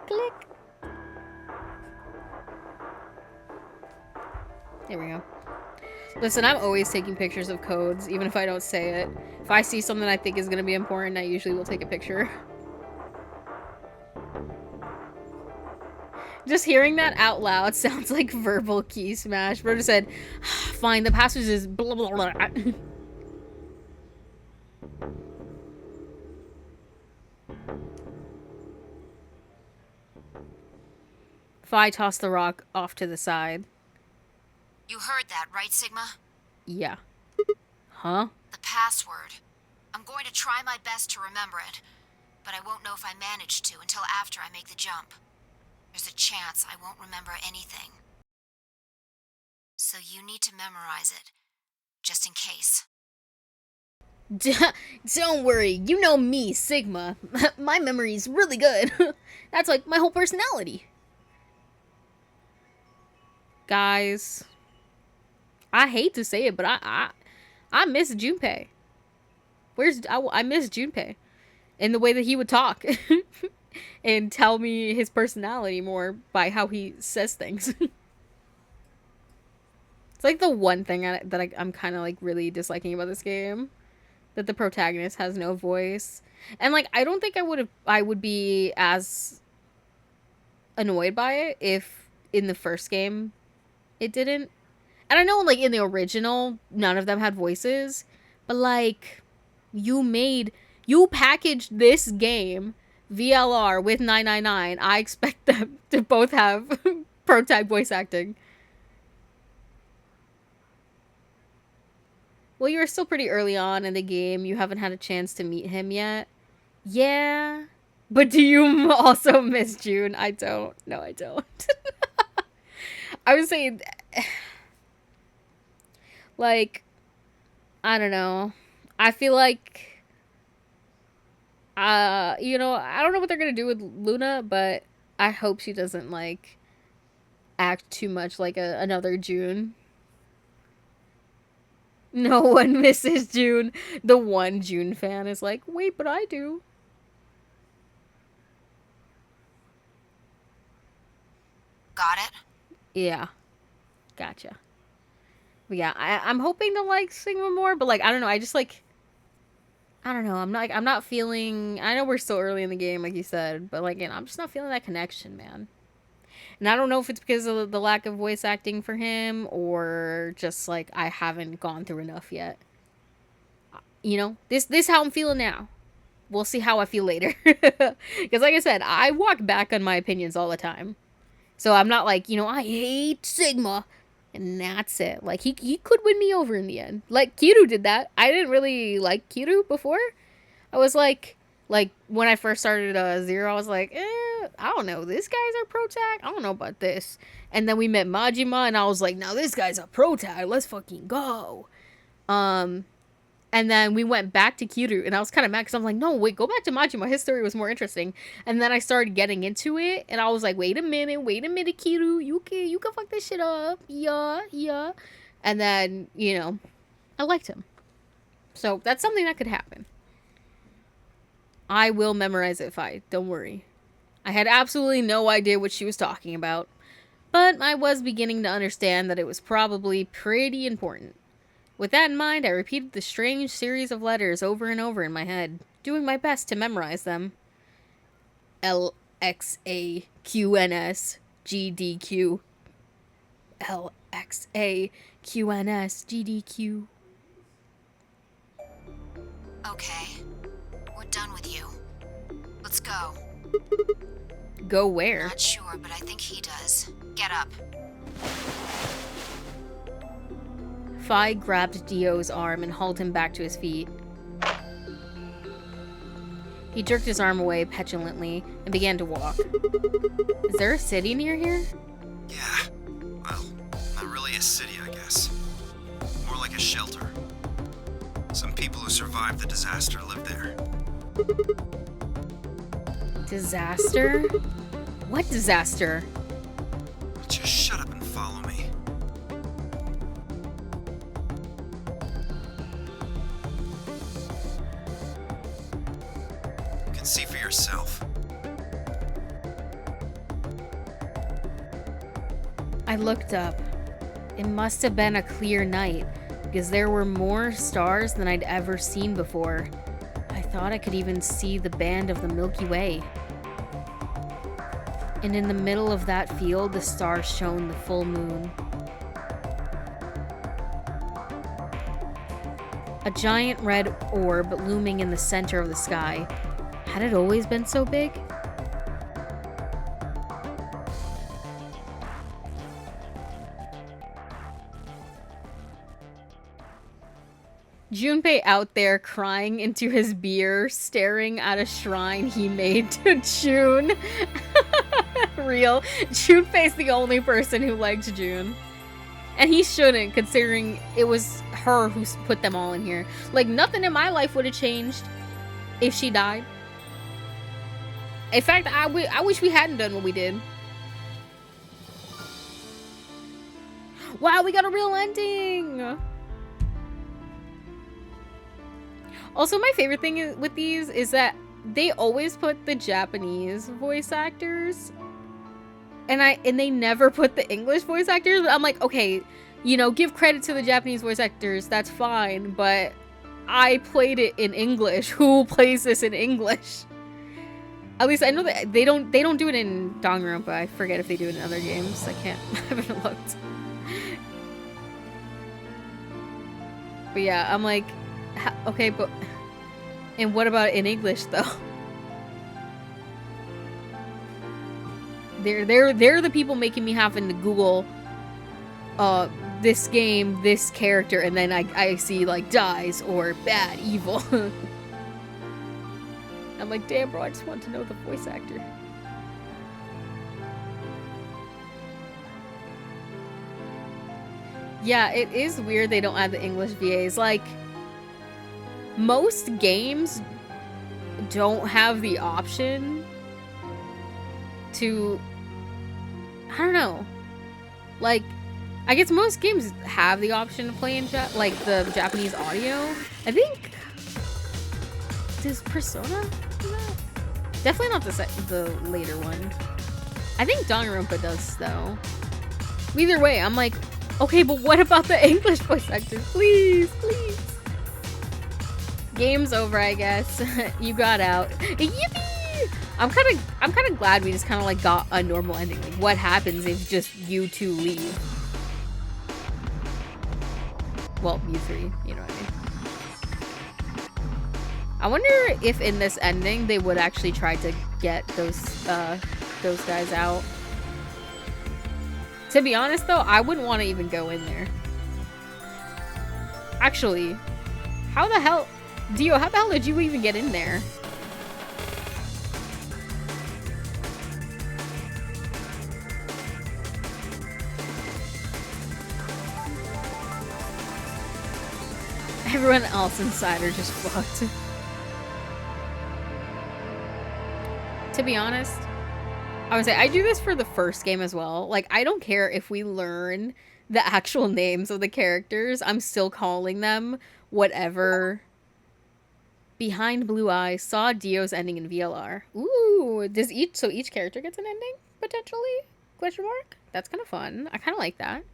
Click. There we go. Listen, I'm always taking pictures of codes, even if I don't say it. If I see something I think is gonna be important, I usually will take a picture. Just hearing that out loud sounds like verbal key smash. Bro just said, fine, the password is blah blah blah. Fi tossed the rock off to the side. You heard that, right, Sigma? Yeah. Huh? The password. I'm going to try my best to remember it, but I won't know if I manage to until after I make the jump. There's a chance I won't remember anything. So you need to memorize it, just in case. Don't worry, you know me, Sigma. My memory's really good. That's like my whole personality. Guys, I hate to say it, but I miss Junpei. I miss Junpei. And the way that he would talk. And tell me his personality more by how he says things. It's like the one thing I'm kind of like really disliking about this game, that the protagonist has no voice. And like I don't think I would be as annoyed by it if in the first game it didn't. And I know like in the original none of them had voices, but like you packaged this game VLR with 999. I expect them to both have protag voice acting. Well, you're still pretty early on in the game. You haven't had a chance to meet him yet. Yeah. But do you also miss June? I don't. No, I don't. I would say, like, I don't know. I feel like, you know, I don't know what they're going to do with Luna, but I hope she doesn't, like, act too much like another June. No one misses June. The one June fan is like, wait, but I do. Got it? Yeah. Gotcha. But yeah, I'm hoping to like sing more, but like I don't know, I just like I don't know, I'm not feeling, I know we're still early in the game, like you said, but like, you know, I'm just not feeling that connection, man. And I don't know if it's because of the lack of voice acting for him or just like I haven't gone through enough yet. You know, this how I'm feeling now. We'll see how I feel later. Because like I said, I walk back on my opinions all the time. So I'm not like, you know, I hate Sigma and that's it. Like he could win me over in the end. Like Kiru did that. I didn't really like Kiru before. I was like when I first started Zero, I was like, I don't know. These guys are pro tag. I don't know about this. And then we met Majima, and I was like, now this guy's a pro tag. Let's fucking go. And then we went back to Kiru, and I was kind of mad because I'm like, no, wait, go back to Majima. His story was more interesting. And then I started getting into it, and I was like, wait a minute, Kiru. You can fuck this shit up. Yeah. And then, you know, I liked him. So that's something that could happen. I will memorize it, Fi. Don't worry. I had absolutely no idea what she was talking about, but I was beginning to understand that it was probably pretty important. With that in mind, I repeated the strange series of letters over and over in my head, doing my best to memorize them. LXAQNS GDQ. LXAQNS GDQ. Okay. We're done with you. Let's go. Go where? Not sure, but I think he does. Get up. Fi grabbed Dio's arm and hauled him back to his feet. He jerked his arm away petulantly and began to walk. Is there a city near here? Yeah. Well, not really a city, I guess. More like a shelter. Some people who survived the disaster live there. Disaster? What disaster? Just shut up and follow me. You can see for yourself. I looked up. It must have been a clear night, because there were more stars than I'd ever seen before. I thought I could even see the band of the Milky Way. And in the middle of that field, the stars shone the full moon. A giant red orb looming in the center of the sky. Had it always been so big? Junpei out there crying into his beer, staring at a shrine he made to June. Real. Junpei's the only person who liked June. And he shouldn't, considering it was her who put them all in here. Like, nothing in my life would have changed if she died. In fact, I wish we hadn't done what we did. Wow, we got a real ending! Also, my favorite thing with these is that they always put the Japanese voice actors, and they never put the English voice actors. But I'm like, okay, you know, give credit to the Japanese voice actors, that's fine, but I played it in English. Who plays this in English? At least I know that they don't do it in Danganronpa. I forget if they do it in other games. I haven't looked. But yeah, I'm like, okay, but and what about in English though? They're the people making me having to Google this game, this character, and then I see like dies or bad, evil. I'm like, damn bro, I just want to know the voice actor. Yeah, it is weird they don't add the English VAs. Like, most games don't have the option to, I don't know, like, I guess most games have the option to play in like the Japanese audio. I think, does Persona do that? Definitely not the later one. I think Danganronpa does though. Either way, I'm like, okay, but what about the English voice actors? Please, please. Game's over, I guess. You got out. Yippee! I'm kind of glad we just kind of like got a normal ending. Like, what happens if just you two leave? Well, you three, you know what I mean. I wonder if in this ending they would actually try to get those guys out. To be honest though, I wouldn't want to even go in there. Actually, how the hell, Dio, how the hell did you even get in there? Everyone else inside are just fucked. To be honest, I would say I do this for the first game as well. Like, I don't care if we learn the actual names of the characters. I'm still calling them whatever. Behind Blue Eyes, saw Dio's ending in VLR. Ooh, so each character gets an ending potentially? Question mark? That's kind of fun. I kind of like that.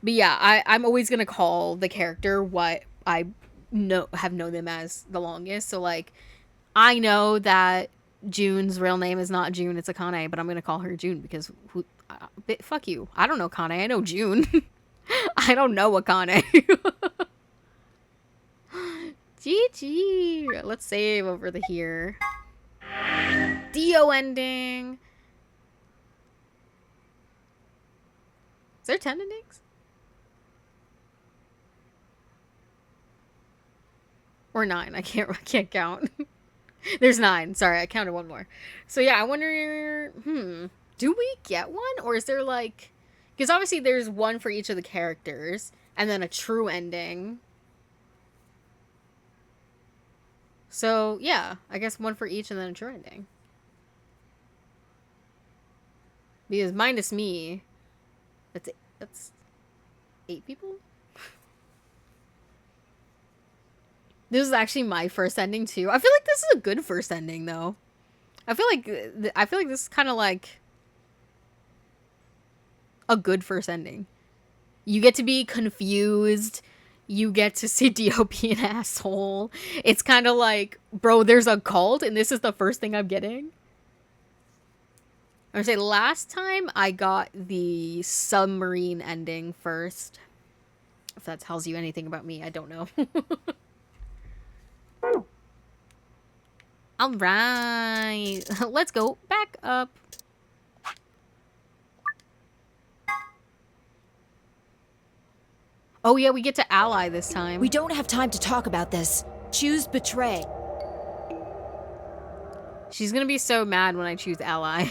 But yeah, I'm always gonna call the character what I have known them as the longest. So like, I know that June's real name is not June, it's Akane, but I'm gonna call her June because fuck you. I don't know Akane, I know June. I don't know Akane. GG. Let's save over here. Dio ending. Is there 10 endings? Or 9. I can't count. There's 9. Sorry, I counted one more. So yeah, I wonder, do we get one? Or is there like, because obviously there's one for each of the characters and then a true ending. So yeah, I guess one for each and then a true ending. Because minus me, that's 8 people? This is actually my first ending too. I feel like this is a good first ending though. I feel like this is kind of like a good first ending. You get to be confused. You get to see Dio be an asshole. It's kind of like, bro, there's a cult and this is the first thing I'm getting. I'm gonna say last time I got the submarine ending first. If that tells you anything about me, I don't know. All right, let's go back up. Oh yeah, we get to ally this time. We don't have time to talk about this. Choose betray. She's gonna be so mad when I choose ally.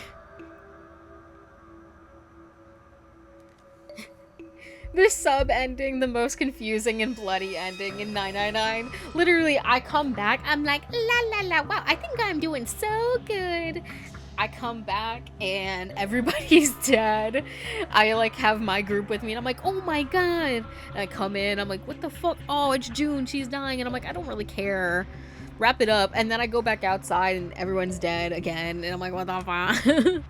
The sub ending, the most confusing and bloody ending in 999. Literally, I come back, I'm like, la la la, wow, I think I'm doing so good. I come back and everybody's dead. I like have my group with me and I'm like, oh my god. And I come in, I'm like, what the fuck? Oh, it's June, she's dying. And I'm like, I don't really care. Wrap it up. And then I go back outside and everyone's dead again. And I'm like, what the fuck?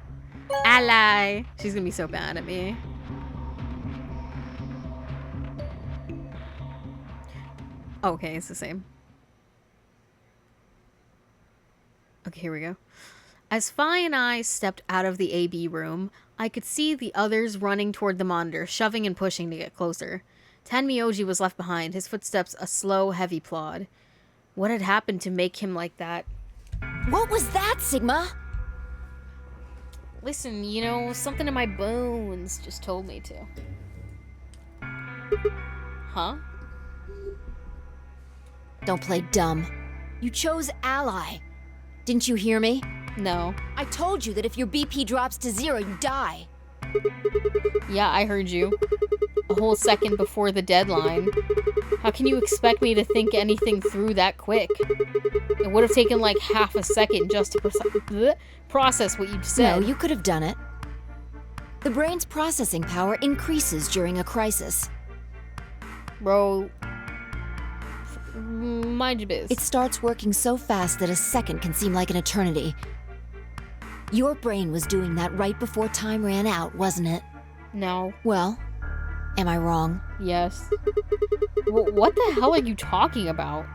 Ally. She's gonna be so bad at me. Okay, it's the same. Okay, here we go. As Fi and I stepped out of the AB room, I could see the others running toward the monitor, shoving and pushing to get closer. Tenmyoji was left behind, his footsteps a slow, heavy plod. What had happened to make him like that? What was that, Sigma? Listen, you know, something in my bones just told me to. Huh? Don't play dumb. You chose Ally. Didn't you hear me? No. I told you that if your BP drops to 0, you die. Yeah, I heard you. A whole second before the deadline. How can you expect me to think anything through that quick? It would have taken like half a second just to process what you'd said. No, you could have done it. The brain's processing power increases during a crisis. Bro, mind your biz. It starts working so fast that a second can seem like an eternity. Your brain was doing that right before time ran out, wasn't it? No. Well, am I wrong? Yes. What the hell are you talking about?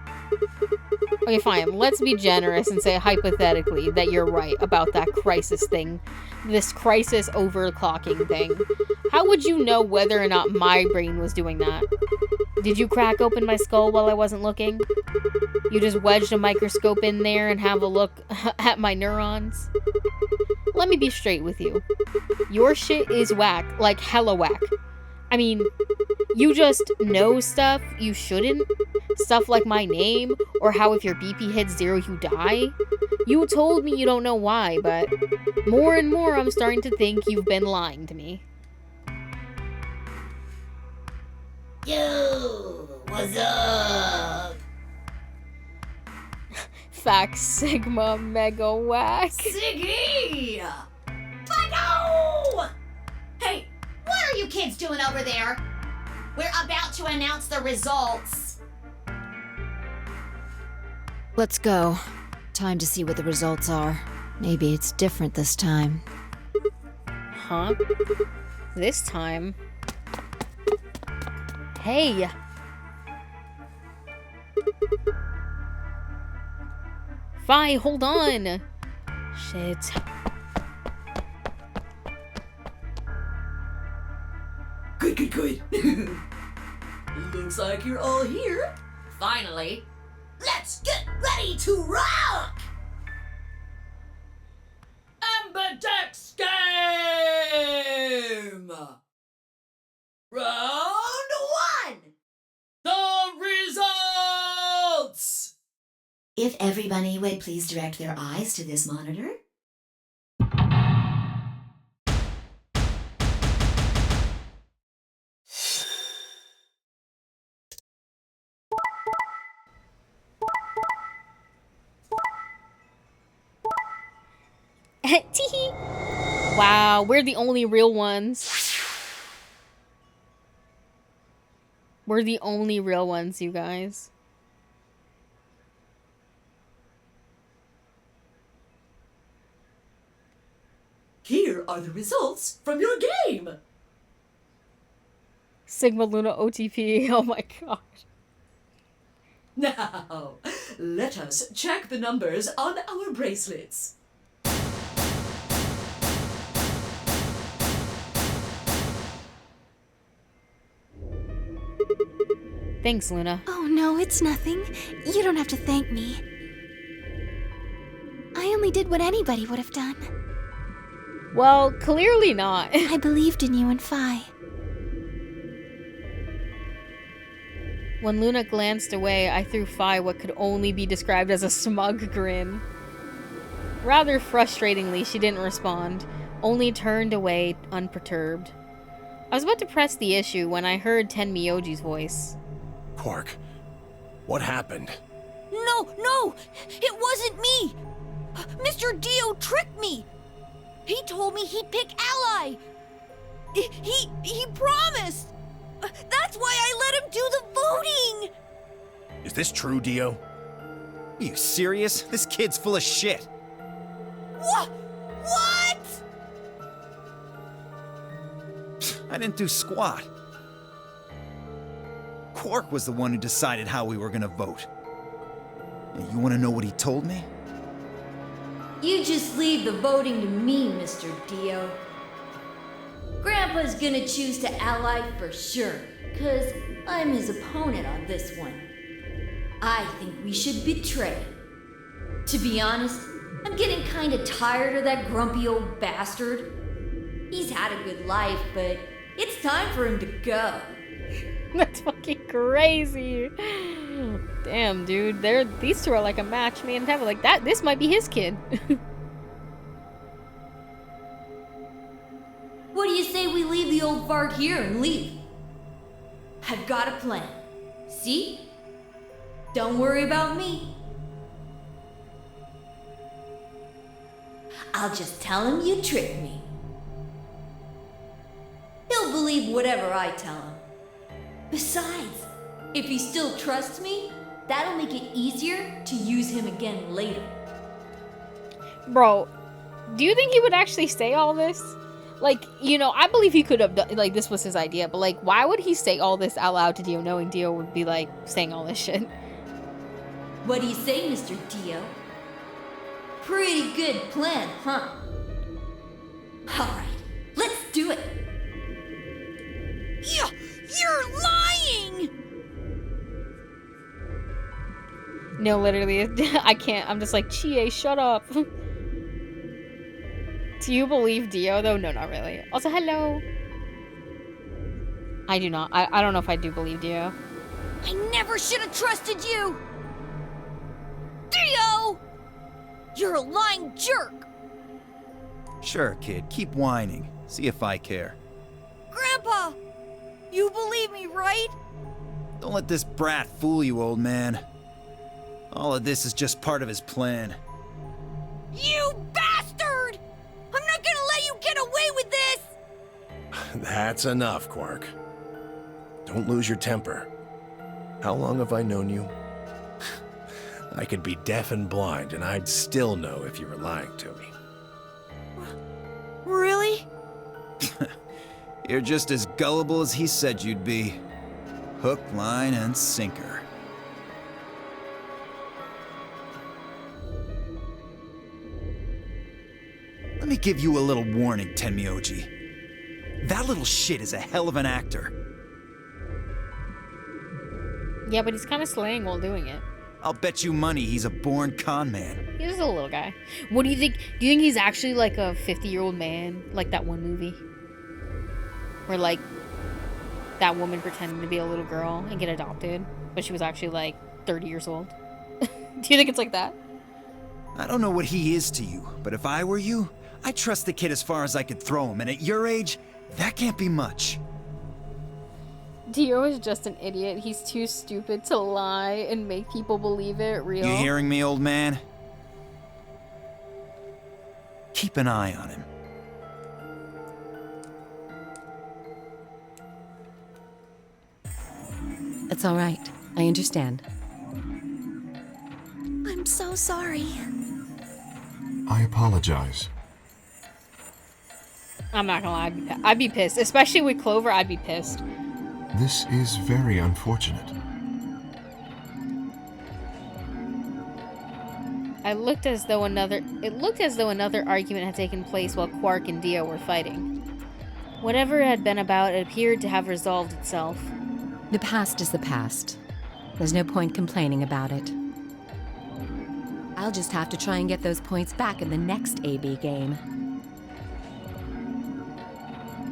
Okay, fine. Let's be generous and say hypothetically that you're right about that crisis thing. This crisis overclocking thing. How would you know whether or not my brain was doing that? Did you crack open my skull while I wasn't looking? You just wedged a microscope in there and have a look at my neurons? Let me be straight with you. Your shit is whack, like hella whack. I mean, you just know stuff you shouldn't. Stuff like my name, or how if your BP hits 0 you die. You told me you don't know why, but more and more I'm starting to think you've been lying to me. Yo, what's up? Facts, Sigma, mega whack. Siggy! Fido! Hey, what are you kids doing over there? We're about to announce the results. Let's go. Time to see what the results are. Maybe it's different this time. Huh? This time? Hey! Fi, hold on! Shit. Good. Looks like you're all here. Finally. Let's get ready to rock! Ambidex game! Round 1! The results! If everybody would please direct their eyes to this monitor. Teehee! Wow, we're the only real ones. We're the only real ones, you guys. Here are the results from your game. Sigma Luna OTP, oh my god. Now, let us check the numbers on our bracelets. Thanks, Luna. Oh no, it's nothing. You don't have to thank me. I only did what anybody would have done. Well, clearly not. I believed in you and Fi. When Luna glanced away, I threw Fi what could only be described as a smug grin. Rather frustratingly, she didn't respond, only turned away unperturbed. I was about to press the issue when I heard Tenmyoji's voice. Quark, what happened? No! It wasn't me! Mr. Dio tricked me! He told me he'd pick Ally! He promised! That's why I let him do the voting! Is this true, Dio? Are you serious? This kid's full of shit. What? I didn't do squat. Quark was the one who decided how we were gonna vote. And you wanna know what he told me? You just leave the voting to me, Mr. Dio. Grandpa's gonna choose to ally for sure, 'cause I'm his opponent on this one. I think we should betray. To be honest, I'm getting kinda tired of that grumpy old bastard. He's had a good life, but it's time for him to go. That's fucking crazy. Damn, dude. These two are like a match made in heaven. Like that. This might be his kid. What do you say we leave the old fart here and leave? I've got a plan. See? Don't worry about me. I'll just tell him you tricked me. He'll believe whatever I tell him. Besides, if he still trusts me, that'll make it easier to use him again later. Bro, do you think he would actually say all this? Like, you know, I believe he could have done, like, this was his idea, but, like, why would he say all this out loud to Dio, knowing Dio would be, like, saying all this shit? What do you say, Mr. Dio? Pretty good plan, huh? Alright, let's do it! You're lying! No, literally, I can't. I'm just like, Chie, shut up. Do you believe Dio, though? No, not really. Also, hello. I do not. I don't know if I do believe Dio. I never should have trusted you! Dio! You're a lying jerk! Sure, kid, keep whining. See if I care. Grandpa! You believe me, right? Don't let this brat fool you, old man. All of this is just part of his plan. You bastard! I'm not gonna let you get away with this! That's enough, Quark. Don't lose your temper. How long have I known you? I could be deaf and blind, and I'd still know if you were lying to me. Really? You're just as gullible as he said you'd be. Hook, line, and sinker. Let me give you a little warning, Tenmyoji. That little shit is a hell of an actor. Yeah, but he's kind of slaying while doing it. I'll bet you money he's a born con man. He's just a little guy. What do you think? Do you think he's actually like a 50-year-old man? Like that one movie? Where like that woman pretended to be a little girl and get adopted, but she was actually like 30 years old. Do you think it's like that? I don't know what he is to you, but if I were you, I'd trust the kid as far as I could throw him, and at your age, that can't be much. Dio is just an idiot. He's too stupid to lie and make people believe it real. You hearing me, old man? Keep an eye on him. It's all right. I understand. I'm so sorry. I apologize. I'm not gonna lie, I'd be pissed. Especially with Clover, I'd be pissed. This is very unfortunate. It looked as though another argument had taken place while Quark and Dio were fighting. Whatever it had been about, it appeared to have resolved itself. The past is the past. There's no point complaining about it. I'll just have to try and get those points back in the next AB game.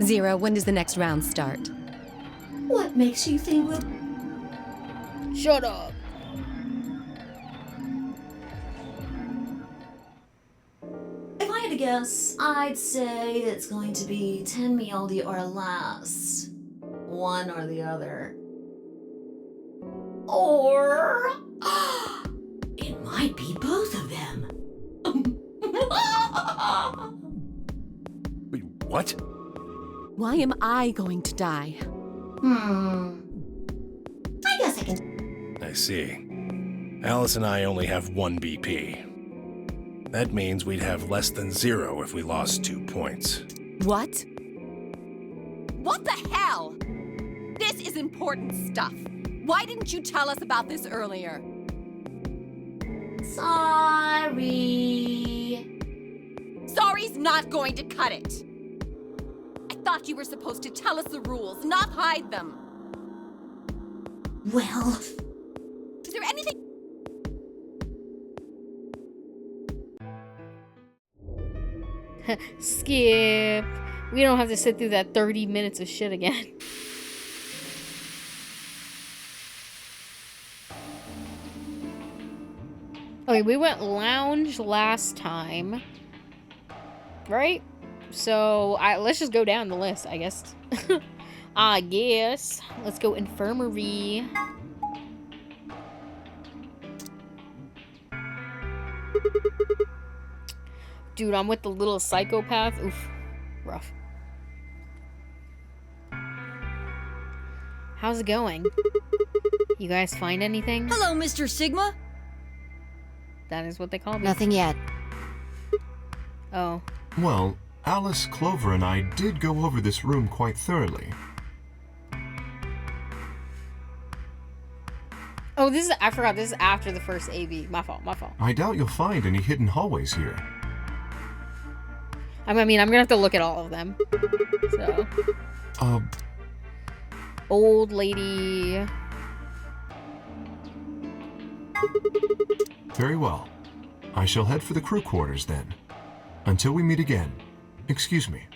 Zero, when does the next round start? What makes you think we'll... Shut up! If I had to guess, I'd say it's going to be Tenmyoji or less. One or the other. Or... it might be both of them. Wait, what? Why am I going to die? I guess I can... I see. Alice and I only have 1 BP. That means we'd have less than 0 if we lost 2 points. What? What the important stuff. Why didn't you tell us about this earlier? Sorry. Sorry's not going to cut it. I thought you were supposed to tell us the rules, not hide them. Well, Is there anything... Skip. We don't have to sit through that 30 minutes of shit again. Okay, we went lounge last time. Right? So, let's just go down the list, I guess. I guess. Let's go infirmary. Dude, I'm with the little psychopath. Oof. Rough. How's it going? You guys find anything? Hello, Mr. Sigma. That is what they call me. Nothing yet. Oh. Well, Alice, Clover, and I did go over this room quite thoroughly. Oh, this is, I forgot, this is after the first AB. My fault, my fault. I doubt you'll find any hidden hallways here. I mean, I'm gonna have to look at all of them. So. Old lady. Very well. I shall head for the crew quarters then. Until we meet again. Excuse me.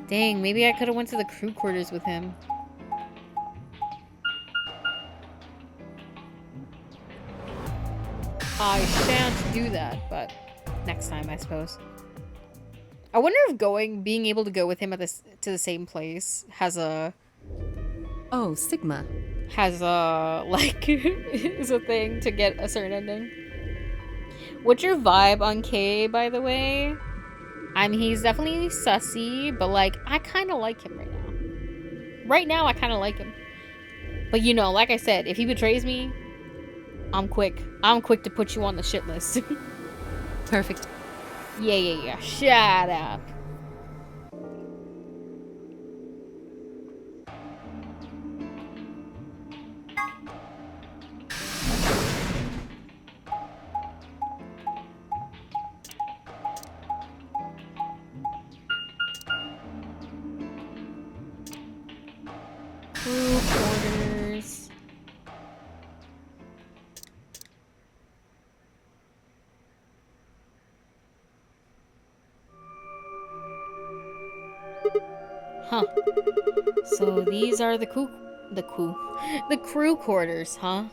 Dang, maybe I could have went to the crew quarters with him. I shan't do that, but next time, I suppose. I wonder if being able to go with him at to the same place has a... Oh, Sigma. Has a, like, is a thing to get a certain ending. What's your vibe on Kay, by the way? I mean, he's definitely sussy, but, like, I kind of like him right now. Right now, I kind of like him. But, you know, like I said, if he betrays me, I'm quick. I'm quick to put you on the shit list. Perfect. Yeah. Shut up. Crew quarters. Huh. So these are the crew quarters, huh?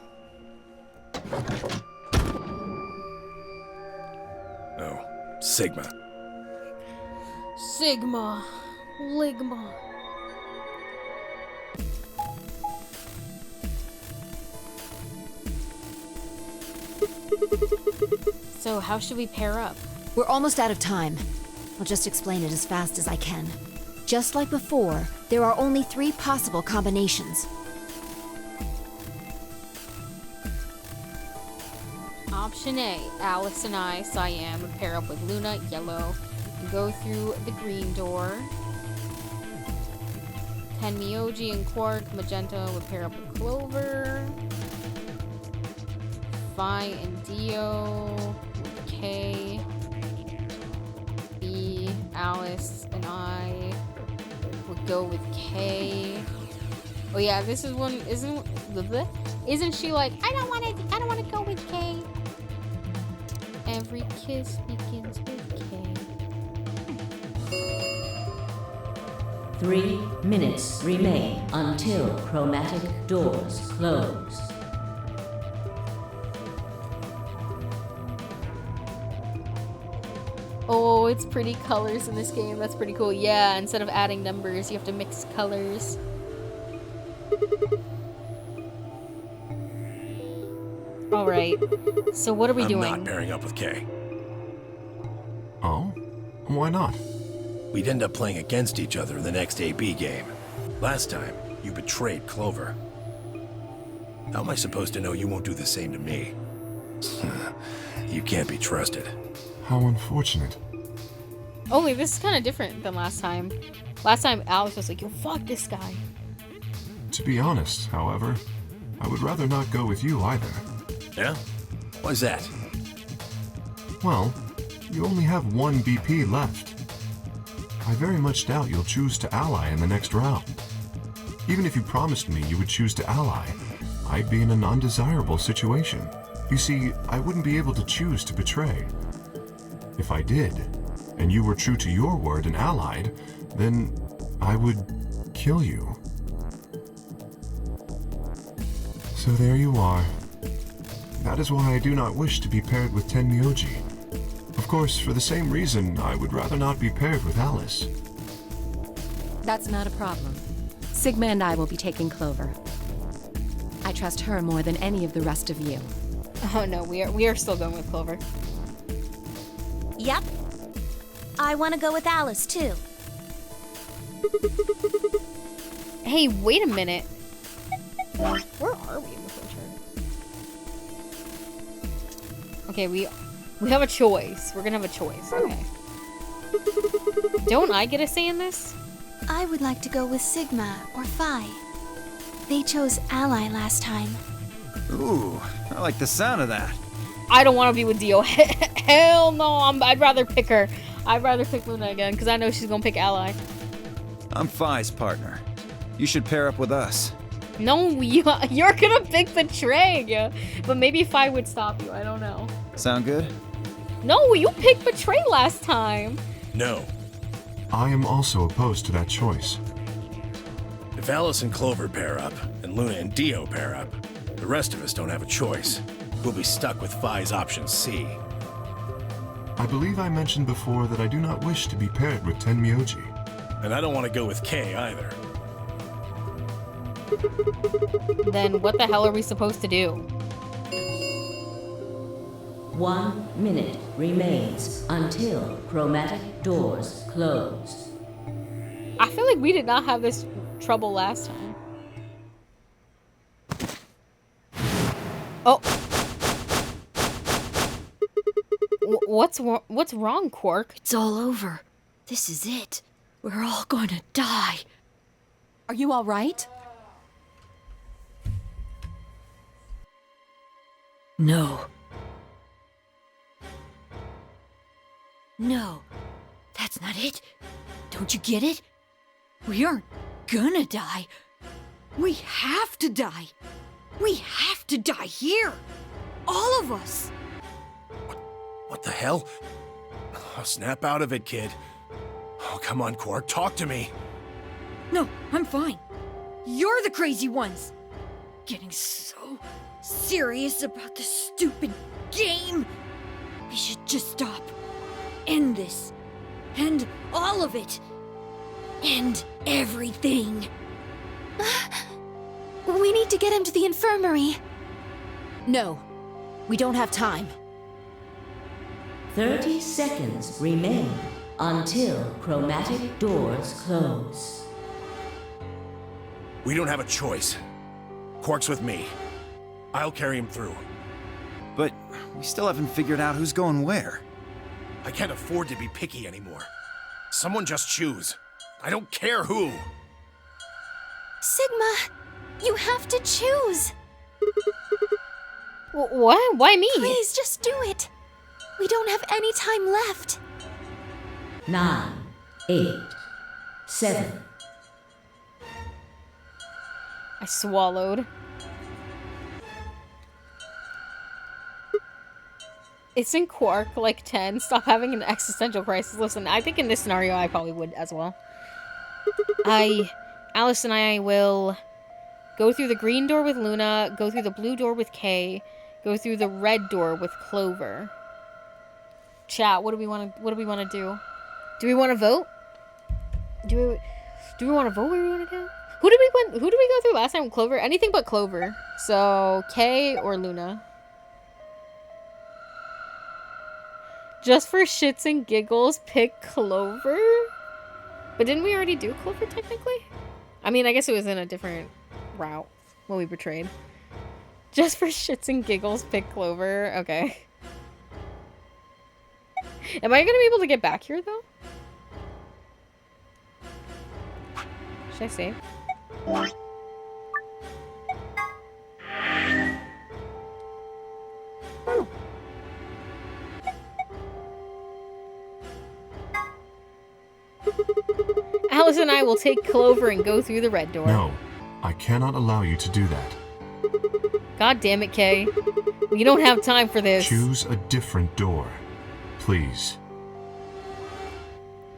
Oh, Sigma. Sigma. Ligma. So how should we pair up? We're almost out of time. I'll just explain it as fast as I can. Just like before, there are only 3 possible combinations. Option A, Alex and I, Cyan, would pair up with Luna, Yellow, and go through the green door. Tenmyoji and Quark, Magenta, would pair up with Clover. Phi and Dio with K. B, Alice and I would go with K. Oh yeah, this is one. Isn't she like, I don't want to go with K. Every kiss begins with K. 3 minutes remain until chromatic doors close. Oh, it's pretty colors in this game. That's pretty cool. Yeah, instead of adding numbers, you have to mix colors. Alright, so what are we doing? I'm not pairing up with Kay. Oh? Why not? We'd end up playing against each other in the next AB game. Last time, you betrayed Clover. How am I supposed to know you won't do the same to me? You can't be trusted. How unfortunate. Only this is kind of different than last time. Last time, Alice was like, yo, fuck this guy. To be honest, however, I would rather not go with you either. Yeah? Why's that? Well, you only have one BP left. I very much doubt you'll choose to ally in the next round. Even if you promised me you would choose to ally, I'd be in an undesirable situation. You see, I wouldn't be able to choose to betray. If I did, and you were true to your word and allied, then I would kill you. So there you are. That is why I do not wish to be paired with Tenmyoji. Of course, for the same reason, I would rather not be paired with Alice. That's not a problem. Sigma and I will be taking Clover. I trust her more than any of the rest of you. Oh no, we are still going with Clover. Yep. I want to go with Alice, too. Hey, wait a minute. Where are we in the picture? Okay, we have a choice. We're gonna have a choice. Okay. Don't I get a say in this? I would like to go with Sigma or Phi. They chose Ally last time. Ooh, I like the sound of that. I don't want to be with Dio. Hell no. I'd rather pick her. I'd rather pick Luna again because I know she's gonna pick Ally. I'm Phi's partner. You should pair up with us. No, you're gonna pick Betray. But maybe Phi would stop you. I don't know. Sound good? No, you picked Betray last time. No. I am also opposed to that choice. If Alice and Clover pair up, and Luna and Dio pair up, the rest of us don't have a choice. We'll be stuck with Phi's option C. I believe I mentioned before that I do not wish to be paired with Tenmyoji. And I don't want to go with K either. Then what the hell are we supposed to do? 1 minute remains until chromatic doors close. I feel like we did not have this trouble last time. Oh. What's wrong, Quark? It's all over. This is it. We're all gonna die. Are you all right? No. No. That's not it. Don't you get it? We aren't gonna die. We have to die. We have to die here. All of us. What the hell? Oh, snap out of it, kid. Oh, come on, Quark, talk to me. No, I'm fine. You're the crazy ones. Getting so serious about this stupid game. We should just stop. End this. End all of it. End everything. We need to get him to the infirmary. No, we don't have time. 30 seconds remain until chromatic doors close. We don't have a choice. Quark's with me. I'll carry him through. But we still haven't figured out who's going where. I can't afford to be picky anymore. Someone just choose. I don't care who. Sigma, you have to choose. What? Why me? Please, just do it. We don't have any time left. 9, 8, 7. I swallowed. Isn't Quark like 10? Stop having an existential crisis. Listen, I think in this scenario I probably would as well. Alice and I will go through the green door with Luna, go through the blue door with Kay, go through the red door with Clover. Chat, what do we want to do? Do we want to vote? Do we want to vote where we want to go? Who did we go through last time? Clover? Anything but Clover. So, Kay or Luna? Just for shits and giggles, pick Clover? But didn't we already do Clover, technically? I mean, I guess it was in a different route when we betrayed. Just for shits and giggles, pick Clover. Okay. Am I gonna be able to get back here, though? Should I save? Alice and I will take Clover and go through the red door. No, I cannot allow you to do that. God damn it, Kay. We don't have time for this. Choose a different door, please.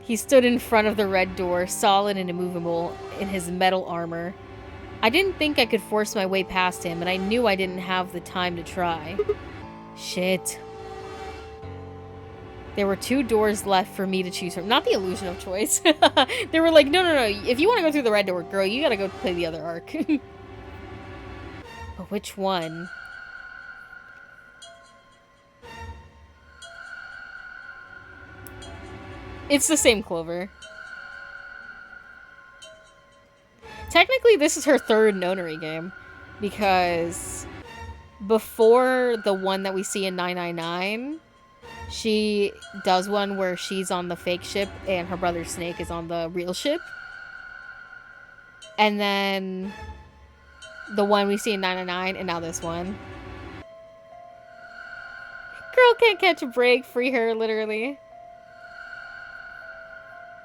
He stood in front of the red door, solid and immovable, in his metal armor. I didn't think I could force my way past him, and I knew I didn't have the time to try. Shit. There were 2 doors left for me to choose from. Not the illusion of choice. They were like, no, if you want to go through the red door, girl, you gotta go play the other arc. But which one? It's the same Clover. Technically, this is her 3rd nonary game, because before the one that we see in 999, she does one where she's on the fake ship and her brother Snake is on the real ship. And then the one we see in 999, and now this one. Girl can't catch a break. Free her, literally.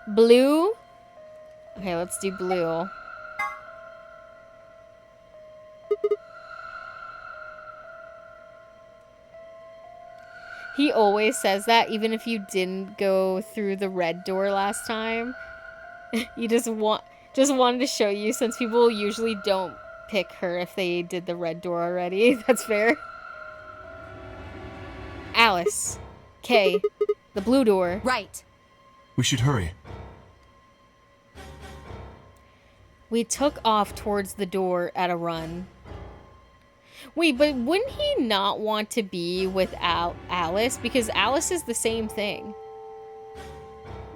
Blue? Okay, let's do blue. He always says that, even if you didn't go through the red door last time. You just wanted to show you, since people usually don't pick her if they did the red door already. That's fair. Alice. Kay. The blue door. Right. We should hurry. We took off towards the door at a run. Wait, but wouldn't he not want to be with Alice? Because Alice is the same thing.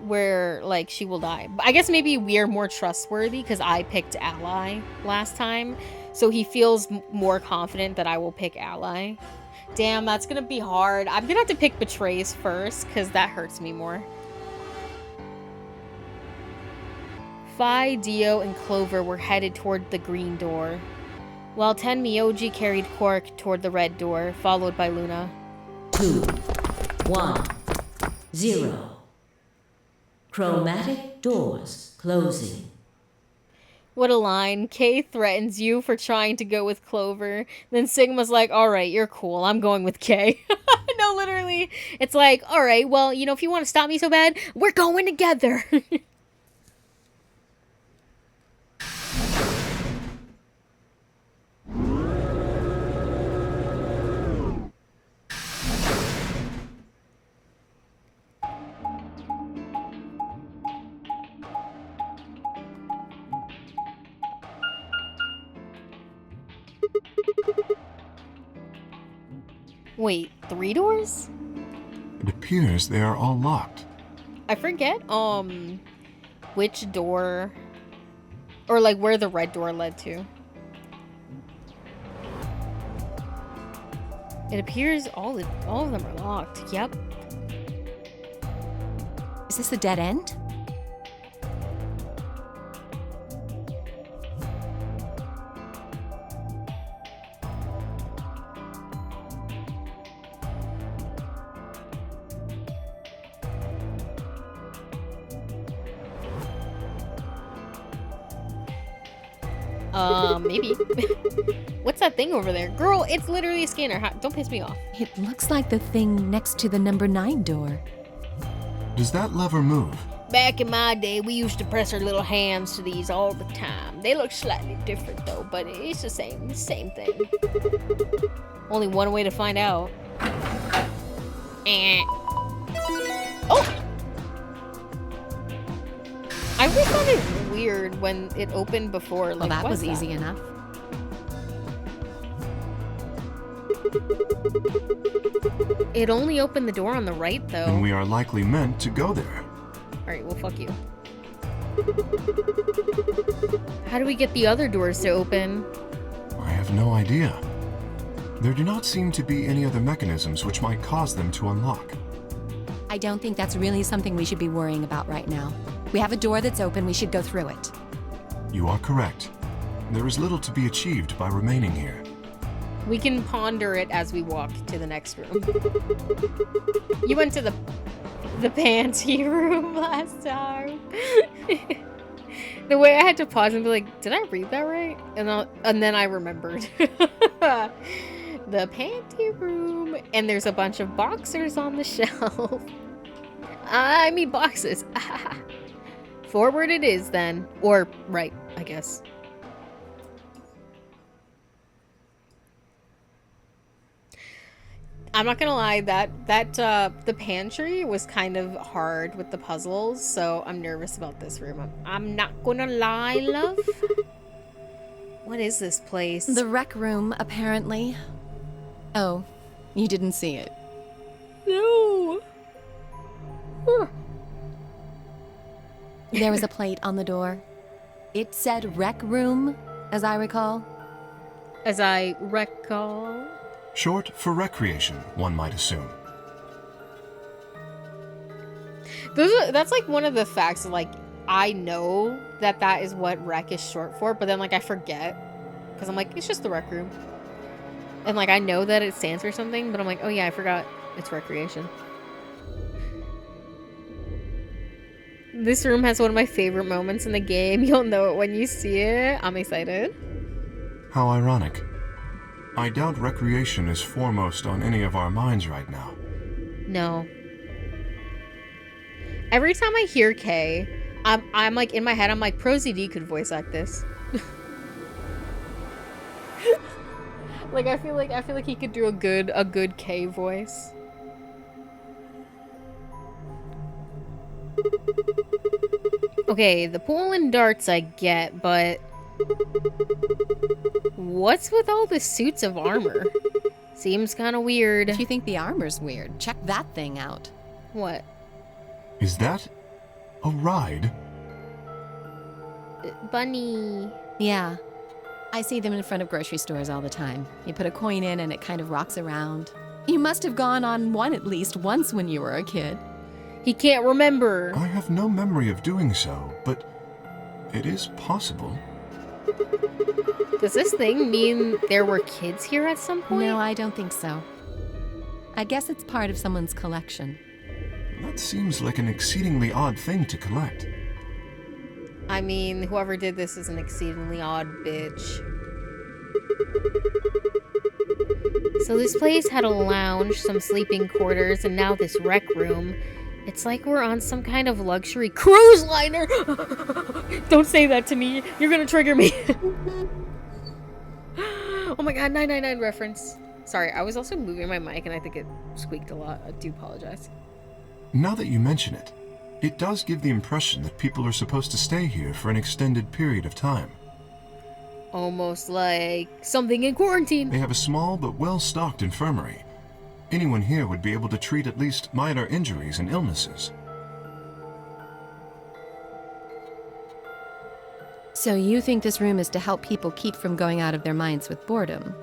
Where, like, she will die. I guess maybe we're more trustworthy because I picked Ally last time. So he feels more confident that I will pick Ally. Damn, that's gonna be hard. I'm gonna have to pick Betrays first because that hurts me more. Fi, Dio, and Clover were headed toward the green door, while Tenmyoji carried Quark toward the red door, followed by Luna. 2, 1, 0. Chromatic doors closing. What a line. Kay threatens you for trying to go with Clover. Then Sigma's like, alright, you're cool. I'm going with Kay. No, literally. It's like, alright, well, you know, if you want to stop me so bad, we're going together. Wait, 3 doors? It appears they are all locked. I forget, which door, or like where the red door led to. It appears all of them are locked. Yep. Is this a dead end? Maybe. What's that thing over there? Girl, it's literally a scanner. Don't piss me off. It looks like the thing next to the number 9 door. Does that lever move? Back in my day, we used to press our little hands to these all the time. They look slightly different though, but it's the same thing. Only one way to find out. Oh! I always found it weird when it opened before. Like, Well, that was easy enough. It only opened the door on the right, though. And we are likely meant to go there. Alright, well, fuck you. How do we get the other doors to open? I have no idea. There do not seem to be any other mechanisms which might cause them to unlock. I don't think that's really something we should be worrying about right now. We have a door that's open, we should go through it. You are correct. There is little to be achieved by remaining here. We can ponder it as we walk to the next room. You went to the panty room last time. The way I had to pause and be like, did I read that right? And then I remembered. The panty room. And there's a bunch of boxers on the shelf. I mean boxes. Forward it is then. Or right, I guess. I'm not gonna lie, the pantry was kind of hard with the puzzles, so I'm nervous about this room. I'm not gonna lie, love. What is this place? The rec room, apparently. Oh, you didn't see it. No. Huh. There was a plate on the door. It said rec room, as I recall. As I recall. Short for recreation, one might assume. That's like one of the facts, like, I know that is what rec is short for, but then, like, I forget. Because I'm like, it's just the rec room. And, like, I know that it stands for something, but I'm like, oh yeah, I forgot it's recreation. This room has one of my favorite moments in the game. You'll know it when you see it. I'm excited. How ironic. I doubt recreation is foremost on any of our minds right now. No. Every time I hear K, I'm like, in my head, I'm like, ProZD could voice act this. Like, I feel like he could do a good K voice. Okay, the pool and darts I get, but what's with all the suits of armor? Seems kind of weird. If you think the armor's weird, check that thing out. What? Is that a ride? Bunny. Yeah. I see them in front of grocery stores all the time. You put a coin in and it kind of rocks around. You must have gone on one at least once when you were a kid. He can't remember. I have no memory of doing so, but it is possible. Does this thing mean there were kids here at some point? No, I don't think so. I guess it's part of someone's collection. That seems like an exceedingly odd thing to collect. I mean, whoever did this is an exceedingly odd bitch. So this place had a lounge, some sleeping quarters, and now this rec room. It's like we're on some kind of luxury cruise liner! Don't say that to me. You're gonna trigger me. Oh my god, 999 reference. Sorry, I was also moving my mic and I think it squeaked a lot. I do apologize. Now that you mention it, it does give the impression that people are supposed to stay here for an extended period of time. Almost like something in quarantine. They have a small but well-stocked infirmary. Anyone here would be able to treat at least minor injuries and illnesses. So you think this room is to help people keep from going out of their minds with boredom?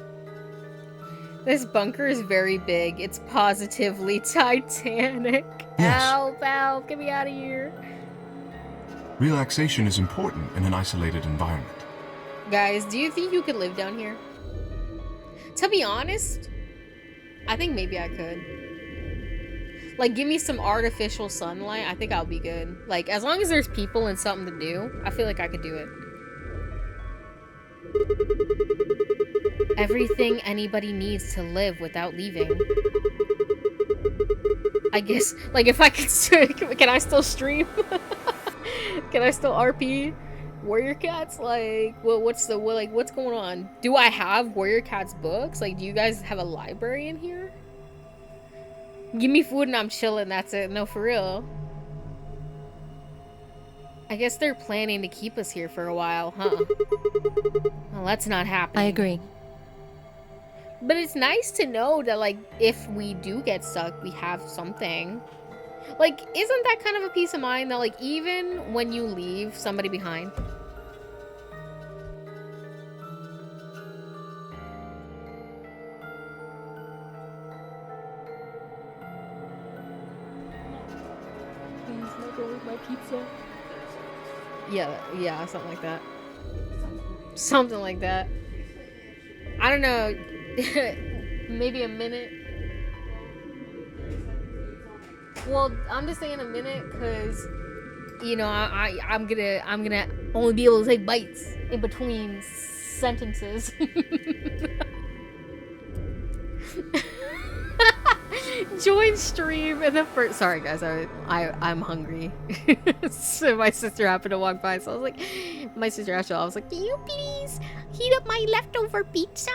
This bunker is very big. It's positively Titanic. Yes. Help, get me out of here. Relaxation is important in an isolated environment. Guys, do you think you could live down here? To be honest, I think maybe I could. Like, give me some artificial sunlight. I think I'll be good. Like, as long as there's people and something to do, I feel like I could do it. Everything anybody needs to live without leaving. I guess, like, if I could, can I still stream? Can I still RP? Warrior Cats? Like, what's going on? Do I have Warrior Cats books? Like, do you guys have a library in here? Give me food and I'm chilling, that's it. No, for real. I guess they're planning to keep us here for a while, huh? Well, that's not happening. I agree. But it's nice to know that, like, if we do get stuck, we have something. Like, isn't that kind of a peace of mind that, like, even when you leave somebody behind? Please, let go with my pizza. Yeah, something like that. Something like that. I don't know. Maybe a minute. Well, I'm just saying a minute because, you know, I'm gonna only be able to take bites in between sentences. Join stream in the first. Sorry guys, I'm hungry. So my sister happened to walk by, so I was like, my sister asked, I was like, can you please heat up my leftover pizza?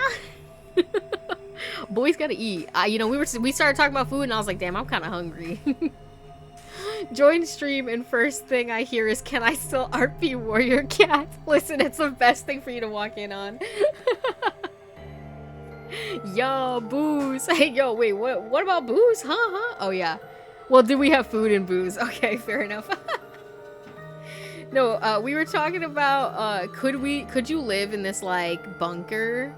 Boys gotta eat. You know, we started talking about food, and I was like, damn, I'm kind of hungry. Join stream, and first thing I hear is, can I still RP Warrior Cat? Listen, it's the best thing for you to walk in on. Yo, booze. Hey, yo, wait, what about booze? Huh? Oh, yeah. Well, do we have food and booze? Okay, fair enough. No, we were talking about, could you live in this, like, bunker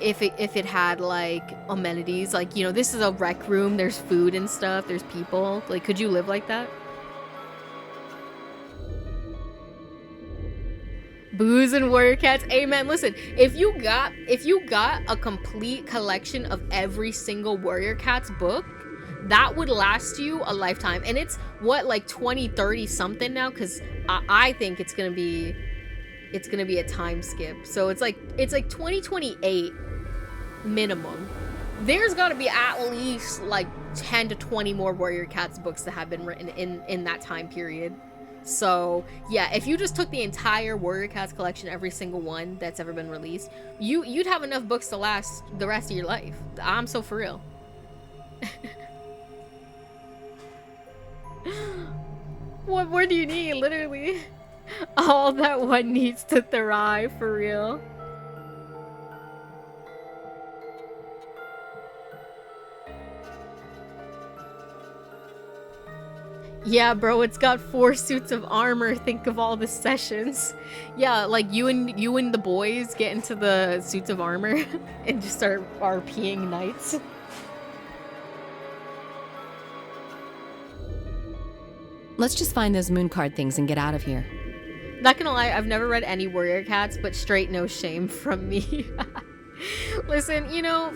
if it had, like, amenities? Like, you know, this is a rec room, there's food and stuff, there's people. Like, could you live like that? Booze and warrior cats. Amen. Listen, if you got a complete collection of every single warrior cats book, that would last you a lifetime. And it's what, like 20, 30 something now, because I think it's gonna be a time skip. So it's like 2028 minimum. There's got to be at least like 10 to 20 more warrior cats books that have been written in that time period. So yeah, if you just took the entire warrior cats collection, every single one that's ever been released, you'd have enough books to last the rest of your life. I'm so for real. What more do you need? Literally all that one needs to thrive, for real. Yeah, bro, it's got 4 suits of armor. Think of all the sessions. Yeah, like you and the boys get into the suits of armor and just start RPing knights. Let's just find those moon card things and get out of here. Not gonna lie, I've never read any warrior cats, but straight no shame from me. Listen, you know,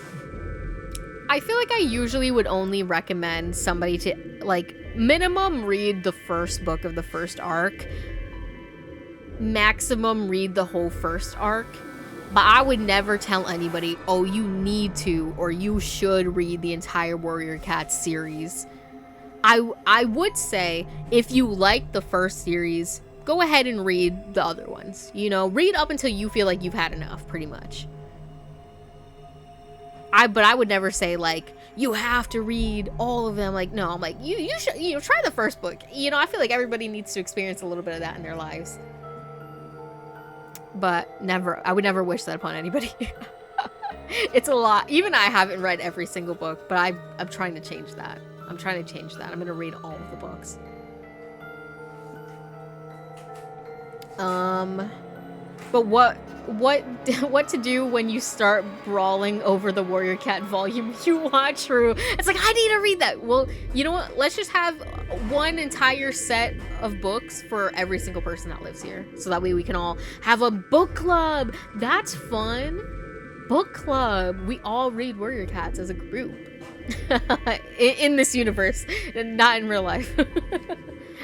I feel like I usually would only recommend somebody to, like, minimum read the first book of the first arc. Maximum read the whole first arc. But I would never tell anybody, oh, you need to or you should read the entire Warrior Cats series. I would say, if you like the first series, go ahead and read the other ones. You know, read up until you feel like you've had enough, pretty much. But I would never say, like, you have to read all of them. Like, no, I'm like, you should, you know, try the first book. You know, I feel like everybody needs to experience a little bit of that in their lives. But never, I would never wish that upon anybody. It's a lot. Even I haven't read every single book, but I'm trying to change that. I'm trying to change that. I'm gonna read all of the books. But what to do when you start brawling over the Warrior Cat volume you watch through? It's like, I need to read that. Well, you know what? Let's just have one entire set of books for every single person that lives here. So that way we can all have a book club. That's fun. Book club. We all read Warrior Cats as a group. in this universe, and not in real life.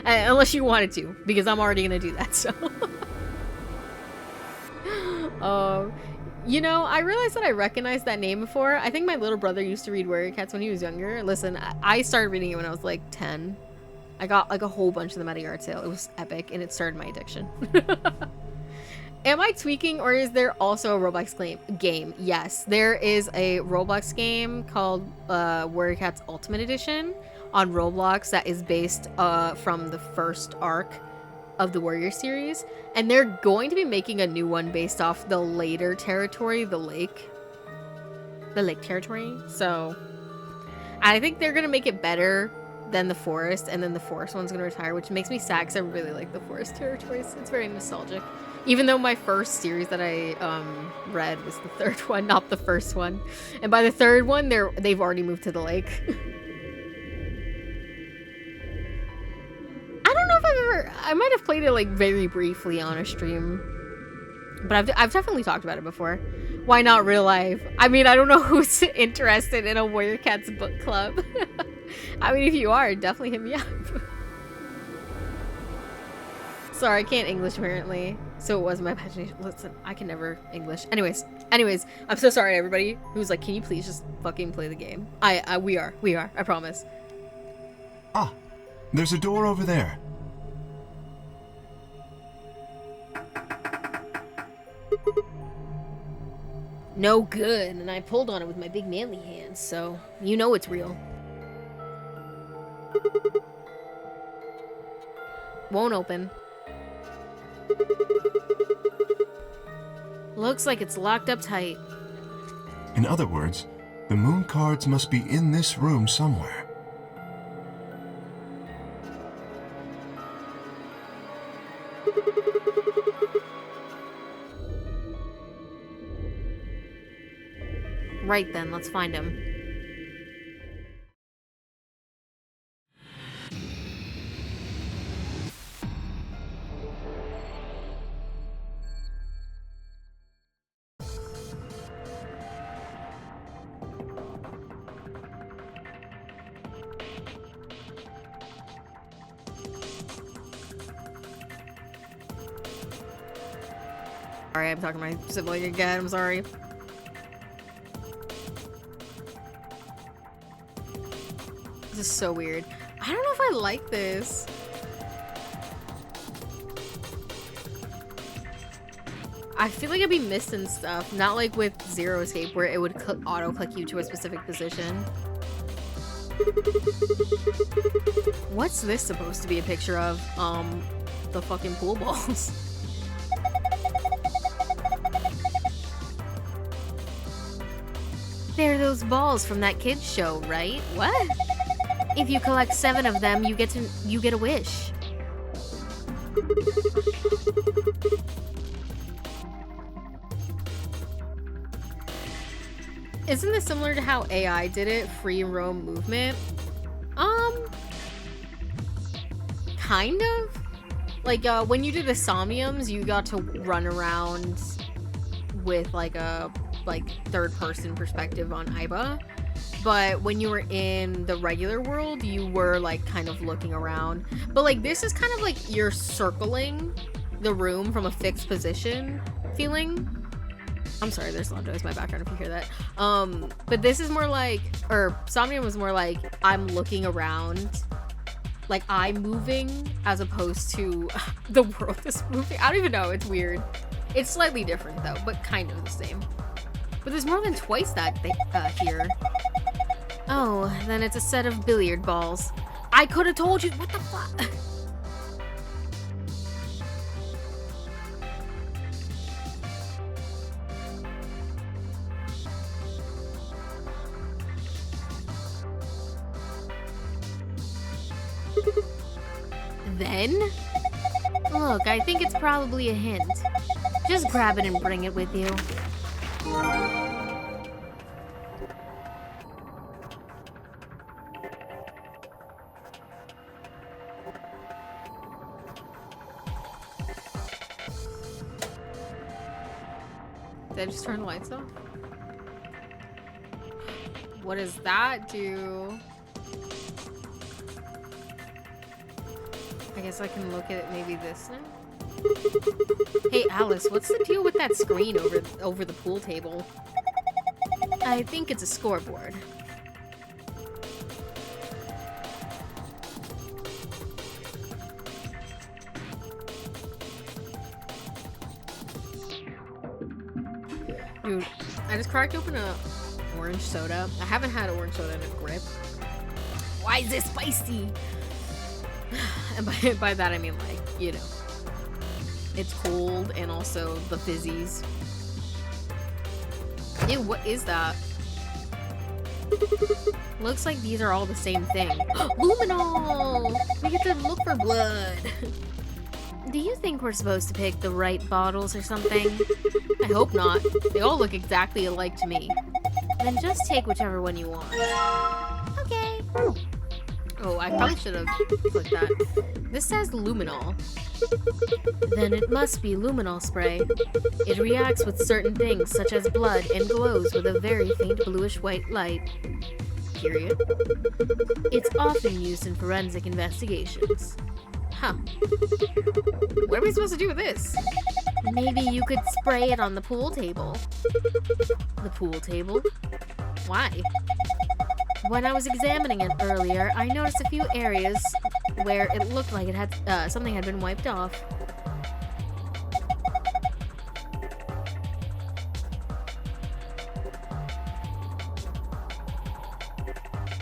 Unless you wanted to, because I'm already gonna do that, so. You know, I realized that I recognized that name before. I think my little brother used to read Warrior Cats when he was younger. Listen, I started reading it when I was like 10. I got like a whole bunch of them at a yard sale. It was epic, and it started my addiction. Am I tweaking, or is there also a Roblox game? Yes, there is a Roblox game called Warrior Cats Ultimate Edition on Roblox that is based from the first arc of the Warrior series, and they're going to be making a new one based off the later territory, the lake territory. So I think they're gonna make it better than the forest, and then the forest one's gonna retire, which makes me sad because I really like the forest territories. It's very nostalgic. Even though my first series that I read was the third one, not the first one. And by the third one, they've already moved to the lake. I don't know if I might have played it like very briefly on a stream. But I've definitely talked about it before. Why not real life? I mean, I don't know who's interested in a Warrior Cats book club. I mean, if you are, definitely hit me up. Sorry, I can't English apparently. So it was my imagination. Listen, I can never English. Anyways, I'm so sorry everybody who's like, can you please just fucking play the game? We are, I promise. Ah, there's a door over there. No good, and I pulled on it with my big manly hands, so you know it's real. Won't open. Looks like it's locked up tight. In other words, the moon cards must be in this room somewhere. Right then, let's find him. Sorry, I'm talking to my sibling again, I'm sorry. This is so weird. I don't know if I like this. I feel like I'd be missing stuff. Not like with Zero Escape where it would auto-click you to a specific position. What's this supposed to be a picture of? The fucking pool balls. They're those balls from that kid's show, right? What? If you collect 7 of them, you get a wish. Isn't this similar to how AI did it? Free roam movement? Kind of. Like, when you did the Somniums, you got to run around with, like, a third-person perspective on Aiba. But when you were in the regular world, you were, like, kind of looking around. But, like, this is kind of like you're circling the room from a fixed position feeling. I'm sorry, there's a lot of noise in my background if you hear that. But this is more like, or Somnium was more like, I'm looking around, like I'm moving, as opposed to the world is moving. I don't even know, it's weird. It's slightly different though, but kind of the same. But there's more than twice that here. Oh, then it's a set of billiard balls. I could have told you, what the fuck? Then? Look, I think it's probably a hint. Just grab it and bring it with you. Did I just turn the lights off? What does that do? I guess I can look at it maybe this now. Hey Alice, what's the deal with that screen over the pool table? I think it's a scoreboard. Dude, I just cracked open a orange soda. I haven't had orange soda in a grip. Why is it spicy? And by that I mean, like, you know, it's cold and also the fizzies. Ew, what is that? Looks like these are all the same thing. Luminol! We get to look for blood. Do you think we're supposed to pick the right bottles or something? I hope not. They all look exactly alike to me. Then just take whichever one you want. Okay. Oh, I probably should have clicked that. This says luminol. Then it must be luminol spray. It reacts with certain things, such as blood, and glows with a very faint bluish-white light. Period. It's often used in forensic investigations. Huh. What are we supposed to do with this? Maybe you could spray it on the pool table. The pool table? Why? When I was examining it earlier, I noticed a few areas where it looked like it had something had been wiped off.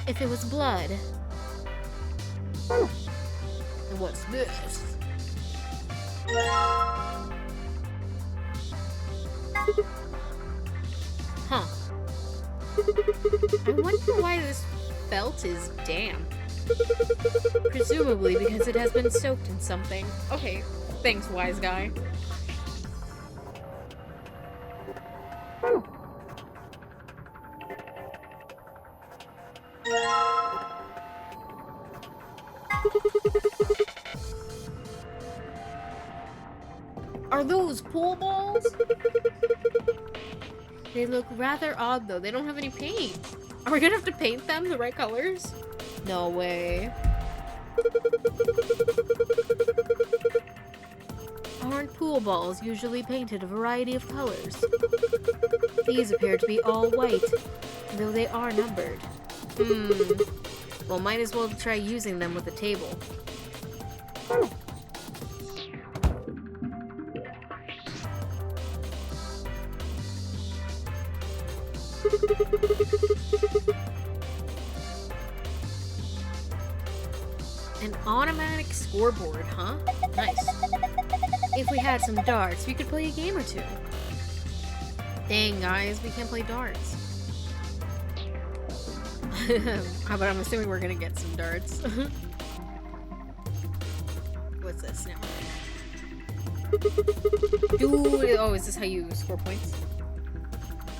If it was blood. And what's this? Huh. I wonder why this felt is damp. Presumably because it has been soaked in something. Okay, thanks, wise guy. Are those pool balls? They look rather odd though. They don't have any paint. Are we gonna have to paint them the right colors? No way. Aren't pool balls usually painted a variety of colors? These appear to be all white, though they are numbered. Well, might as well try using them with the table. An automatic scoreboard, huh? Nice. If we had some darts, we could play a game or two. Dang, guys, we can't play darts. But I'm assuming we're gonna get some darts. What's this now? Dude, oh, is this how you score points?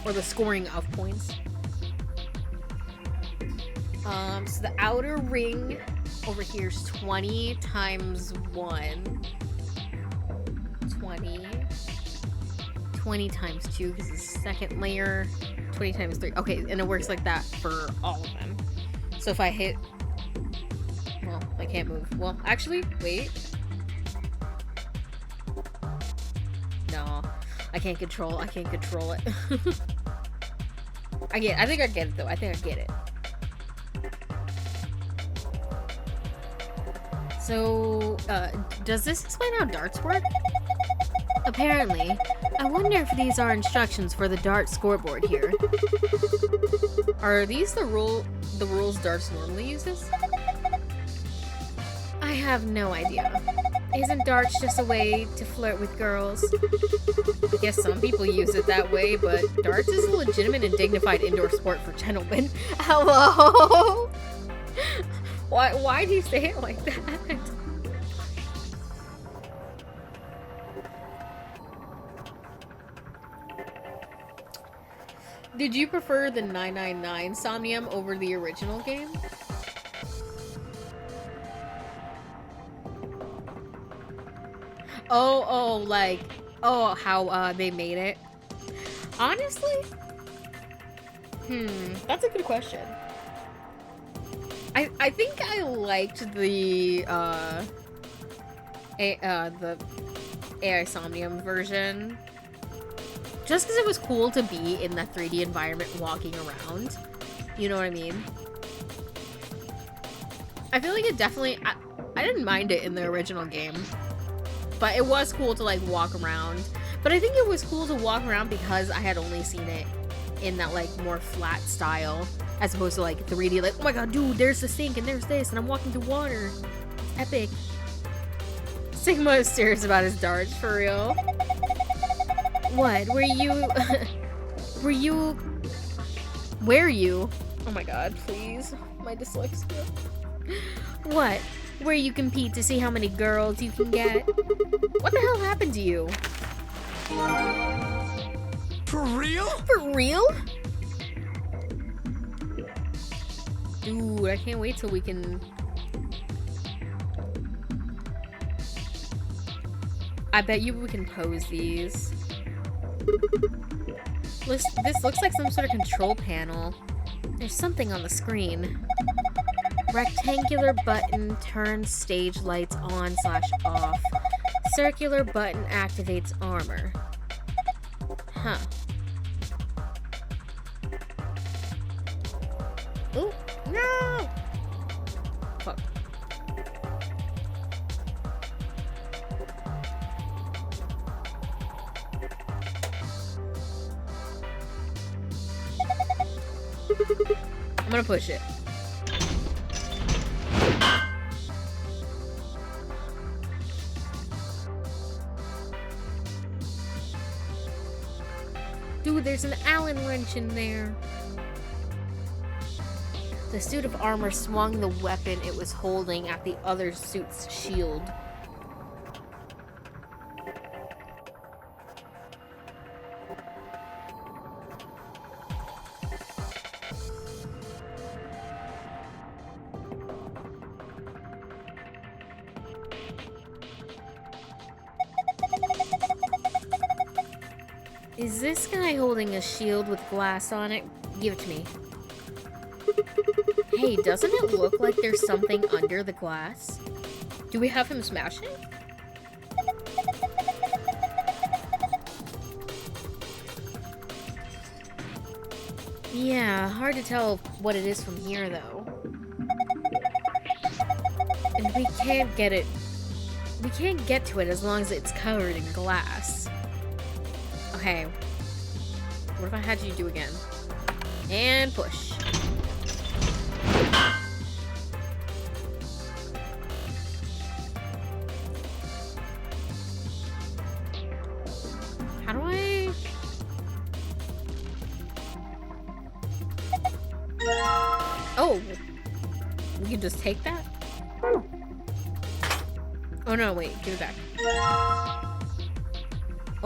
Or the scoring of points? So the outer ring over here is 20 times 1. 20 times 2 because it's the second layer. 20 times 3. Okay, and it works like that for all of them. So if I hit... Well, I can't move. Well, actually, wait. No. I can't control it. I think I get it, though. I think I get it. So, does this explain how darts work? Apparently. I wonder if these are instructions for the dart scoreboard here. Are these the rules darts normally uses? I have no idea. Isn't darts just a way to flirt with girls? I guess some people use it that way, but darts is a legitimate and dignified indoor sport for gentlemen. Hello? Why do you say it like that? Did you prefer the 999 Somnium over the original game? How they made it? Honestly? That's a good question. I think I liked the AI Somnium version. Just because it was cool to be in that 3D environment walking around. You know what I mean? I feel like it definitely... I didn't mind it in the original game. But it was cool to, like, walk around. But I think it was cool to walk around because I had only seen it in that, like, more flat style. As opposed to, like, 3D, like, oh my god, dude, there's the sink and there's this and I'm walking through water. It's epic. Sigma is serious about his darts, for real. What? Were you? Oh my god, please. My dyslexia. What? Where you compete to see how many girls you can get? What the hell happened to you? For real? For real? Dude, I can't wait till we can... I bet you we can pose these. This looks like some sort of control panel. There's something on the screen. Rectangular button turns stage lights on/off. Circular button activates armor. Huh. Ooh, no! Fuck. I'm gonna push it. Dude, there's an Allen wrench in there. The suit of armor swung the weapon it was holding at the other suit's shield. Is this guy holding a shield with glass on it? Give it to me. Hey, doesn't it look like there's something under the glass? Do we have him smash it? Yeah, hard to tell what it is from here, though. And we can't get it. We can't get to it as long as it's covered in glass. Okay. What if I had you do again? And push. How do I... Oh! We can just take that? Oh no, wait, give it back.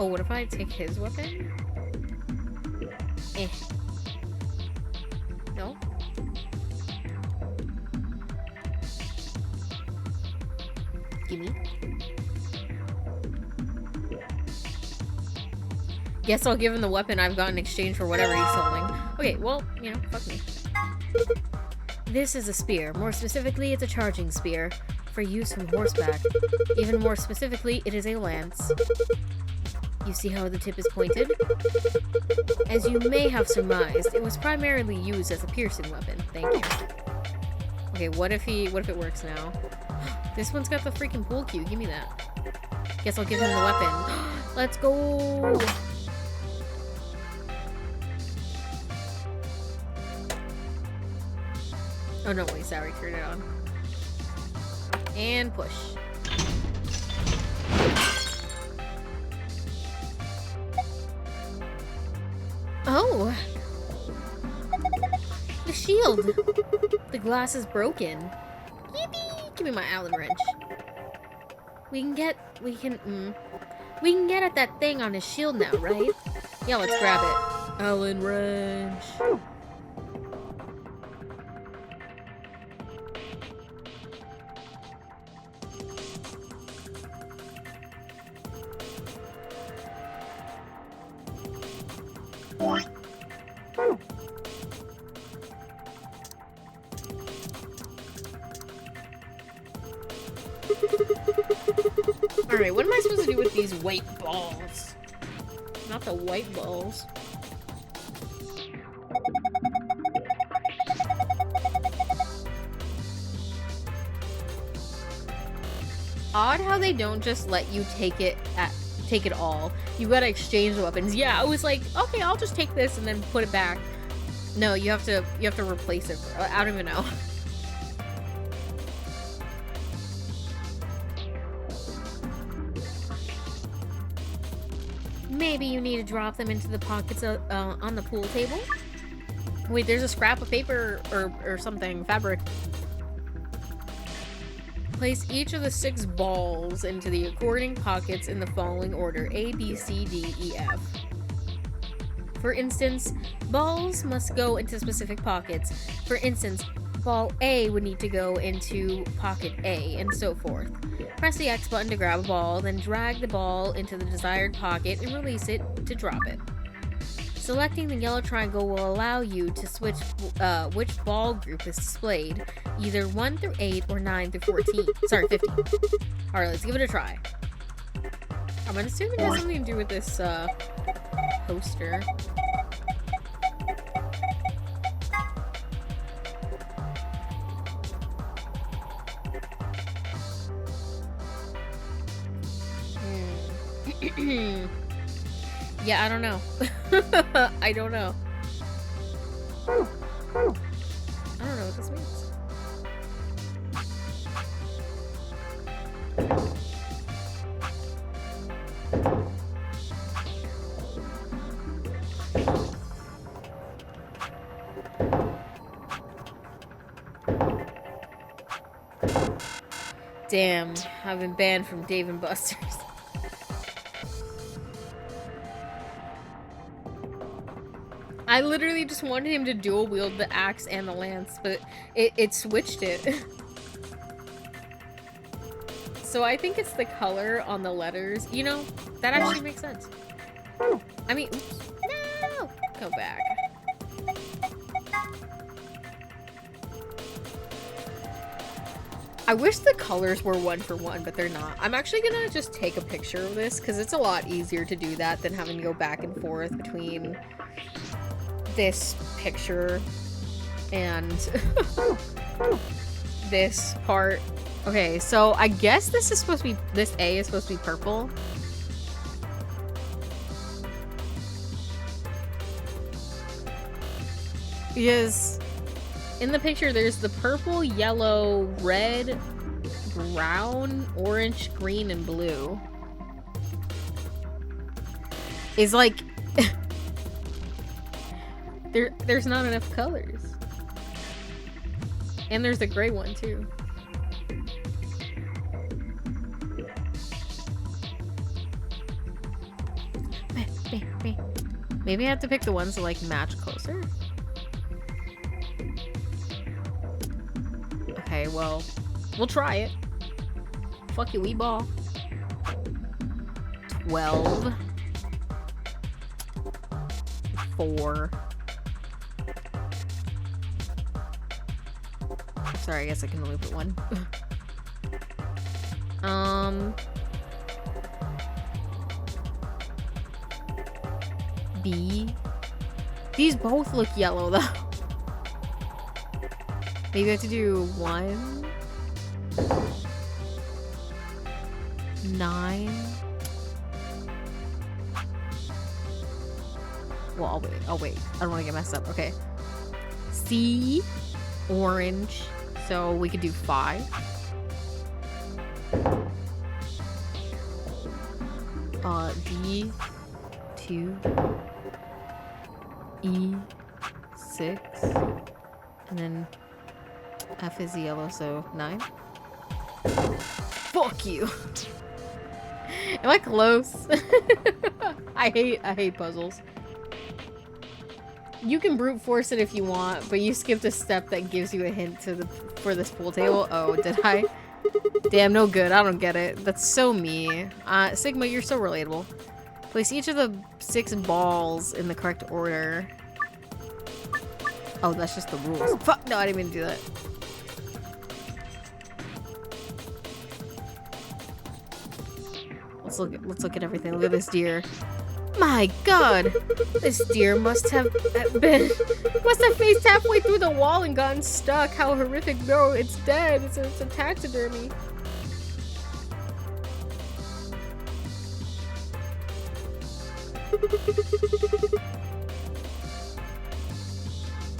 Oh, what if I take his weapon? Eh. No? Gimme. Guess I'll give him the weapon I've got in exchange for whatever he's holding. Okay, well, you know, fuck me. This is a spear. More specifically, it's a charging spear for use from horseback. Even more specifically, it is a lance. You see how the tip is pointed? As you may have surmised, it was primarily used as a piercing weapon. Thank you. Okay, what if it works now? This one's got the freaking pool cue. Give me that. Guess I'll give him the weapon. Let's go! Oh no, wait, sorry, turn it on. And push. Oh! The shield! The glass is broken. Yippee! Give me my Allen wrench. We can get at that thing on his shield now, right? Yeah, let's grab it. Allen wrench. Alright, what am I supposed to do with these white balls? Not the white balls. Odd how they don't just let you take it all. You gotta exchange the weapons. Yeah, I was like, okay, I'll just take this and then put it back. No, you have to replace it. I don't even know. Maybe you need to drop them into the pockets on the pool table. Wait, there's a scrap of paper or something, fabric. Place each of the 6 balls into the according pockets in the following order: A, B, C, D, E, F. For instance, balls must go into specific pockets. For instance, ball A would need to go into pocket A, and so forth. Press the X button to grab a ball, then drag the ball into the desired pocket and release it to drop it. Selecting the yellow triangle will allow you to switch which ball group is displayed, either 1 through 8 or 9 through 14. Sorry, 15. Alright, let's give it a try. I'm gonna assume it has something to do with this poster. Yeah, I don't know. I don't know. I don't know what this means. Damn, I've been banned from Dave and Buster's. I literally just wanted him to dual wield the axe and the lance, but it switched it. So I think it's the color on the letters. You know, that actually makes sense. I mean, oops. No! Go back. I wish the colors were 1 for 1, but they're not. I'm actually gonna just take a picture of this, because it's a lot easier to do that than having to go back and forth between this picture and this part. Okay, so I guess this is supposed to be, this A is supposed to be purple. Because in the picture there's the purple, yellow, red, brown, orange, green, and blue. Is like there's not enough colors. And there's a gray one too. Maybe I have to pick the ones that like match closer. Okay, well, we'll try it. Fuck you, wee ball. 12. 4. Sorry, I guess I can only put 1. B. These both look yellow though. Maybe I have to do 1. 9. Well, I'll wait. I don't want to get messed up. Okay. C. Orange. So we could do 5. D. 2. E. 6. And then F is yellow, so 9. Fuck you. Am I close? I hate puzzles. You can brute force it if you want, but you skipped a step that gives you a hint to for this pool table. Oh, did I? Damn, no good. I don't get it. That's so me. Sigma, you're so relatable. Place each of the 6 balls in the correct order. Oh, that's just the rules. Fuck, no, I didn't even do that. Let's look at everything. Look at this deer. My god! This deer must have faced halfway through the wall and gotten stuck. How horrific. No, it's dead. It's a taxidermy.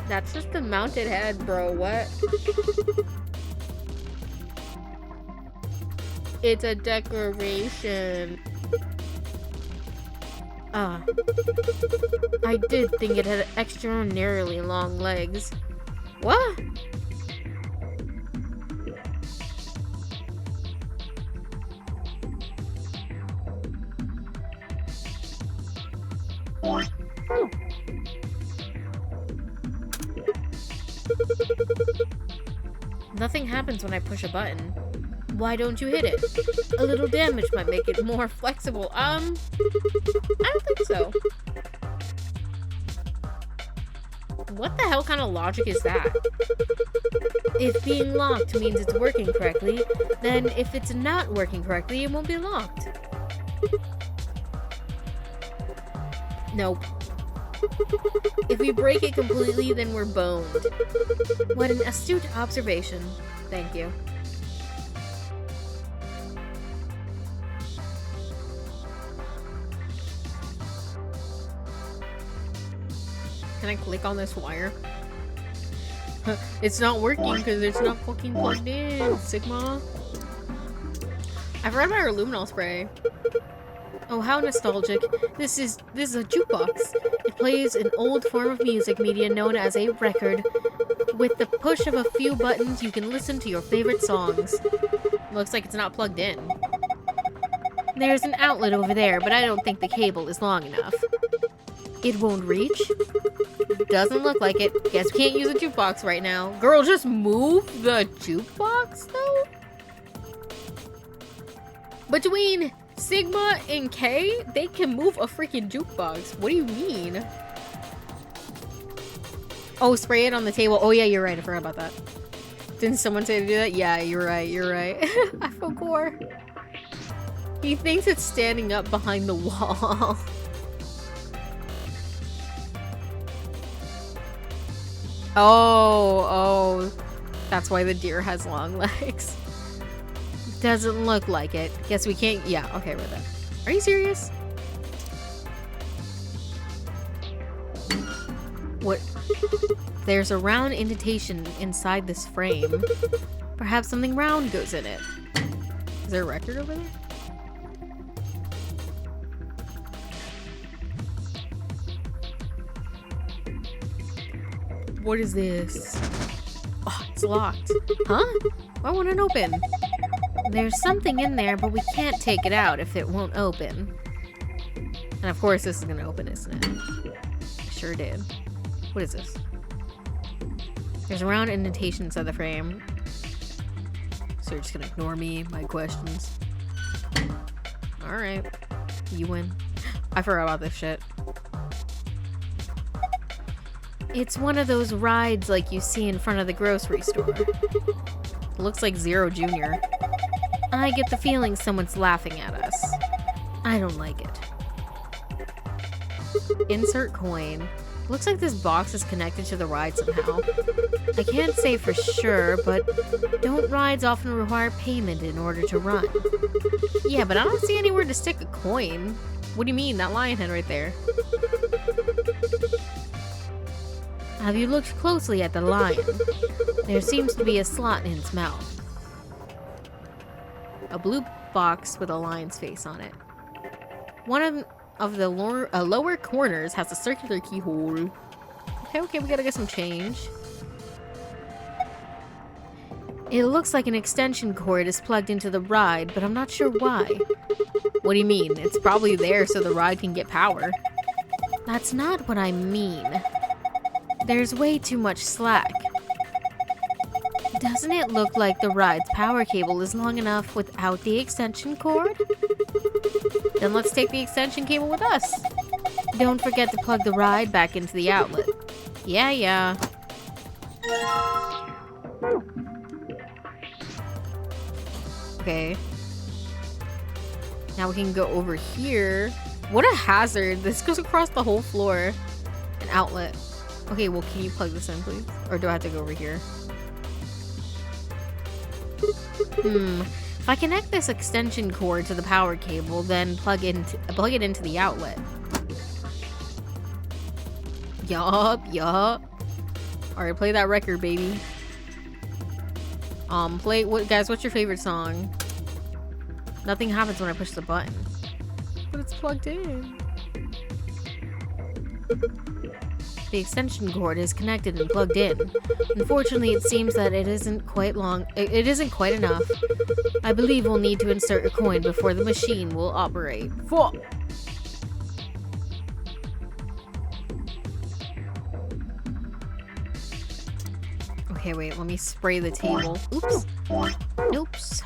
That's just the mounted head, bro. What? It's a decoration. I did think it had extraordinarily long legs. What? Nothing happens when I push a button. Why don't you hit it? A little damage might make it more flexible. I don't think so. What the hell kind of logic is that? If being locked means it's working correctly, then if it's not working correctly, it won't be locked. Nope. If we break it completely, then we're boned. What an astute observation. Thank you. Can I click on this wire? It's not working because it's not fucking plugged in, Sigma. I forgot about our luminol spray. Oh, how nostalgic. This is a jukebox. It plays an old form of music media known as a record. With the push of a few buttons, you can listen to your favorite songs. Looks like it's not plugged in. There's an outlet over there, but I don't think the cable is long enough. It won't reach? Doesn't look like it. Guess we can't use a jukebox right now. Girl, just move the jukebox, though? Between Sigma and K, they can move a freaking jukebox. What do you mean? Oh, spray it on the table. Oh yeah, you're right. I forgot about that. Didn't someone say to do that? Yeah, you're right. You're right. I forgot. He thinks it's standing up behind the wall. Oh, that's why the deer has long legs. Doesn't look like it. Guess we can't. Yeah, okay, we're there. Are you serious? What? There's a round indentation inside this frame. Perhaps something round goes in it. Is there a record over there? What is this? Oh, it's locked. Huh? Why won't it open? There's something in there, but we can't take it out if it won't open. And of course this is gonna open, isn't it? It sure did. What is this? There's a round indentation inside the frame. So you're just gonna ignore me, my questions. Alright. You win. I forgot about this shit. It's one of those rides like you see in front of the grocery store. It looks like Zero Jr. I get the feeling someone's laughing at us. I don't like it. Insert coin. Looks like this box is connected to the ride somehow. I can't say for sure, but don't rides often require payment in order to run? Yeah, but I don't see anywhere to stick a coin. What do you mean, that lion head right there? Have you looked closely at the lion? There seems to be a slot in its mouth. A blue box with a lion's face on it. One of the lower corners has a circular keyhole. Okay, we gotta get some change. It looks like an extension cord is plugged into the ride, but I'm not sure why. What do you mean? It's probably there so the ride can get power. That's not what I mean. There's way too much slack. Doesn't it look like the ride's power cable is long enough without the extension cord? Then let's take the extension cable with us. Don't forget to plug the ride back into the outlet. Yeah. Okay. Now we can go over here. What a hazard. This goes across the whole floor. An outlet. Okay, well, can you plug this in, please? Or do I have to go over here? If I connect this extension cord to the power cable, then plug it into the outlet. Yup. Alright, play that record, baby. Guys, what's your favorite song? Nothing happens when I push the button. But it's plugged in. The extension cord is connected and plugged in. Unfortunately, it seems that it isn't quite enough. I believe we'll need to insert a coin before the machine will operate. Fuck! Okay, wait, let me spray the table. Oops.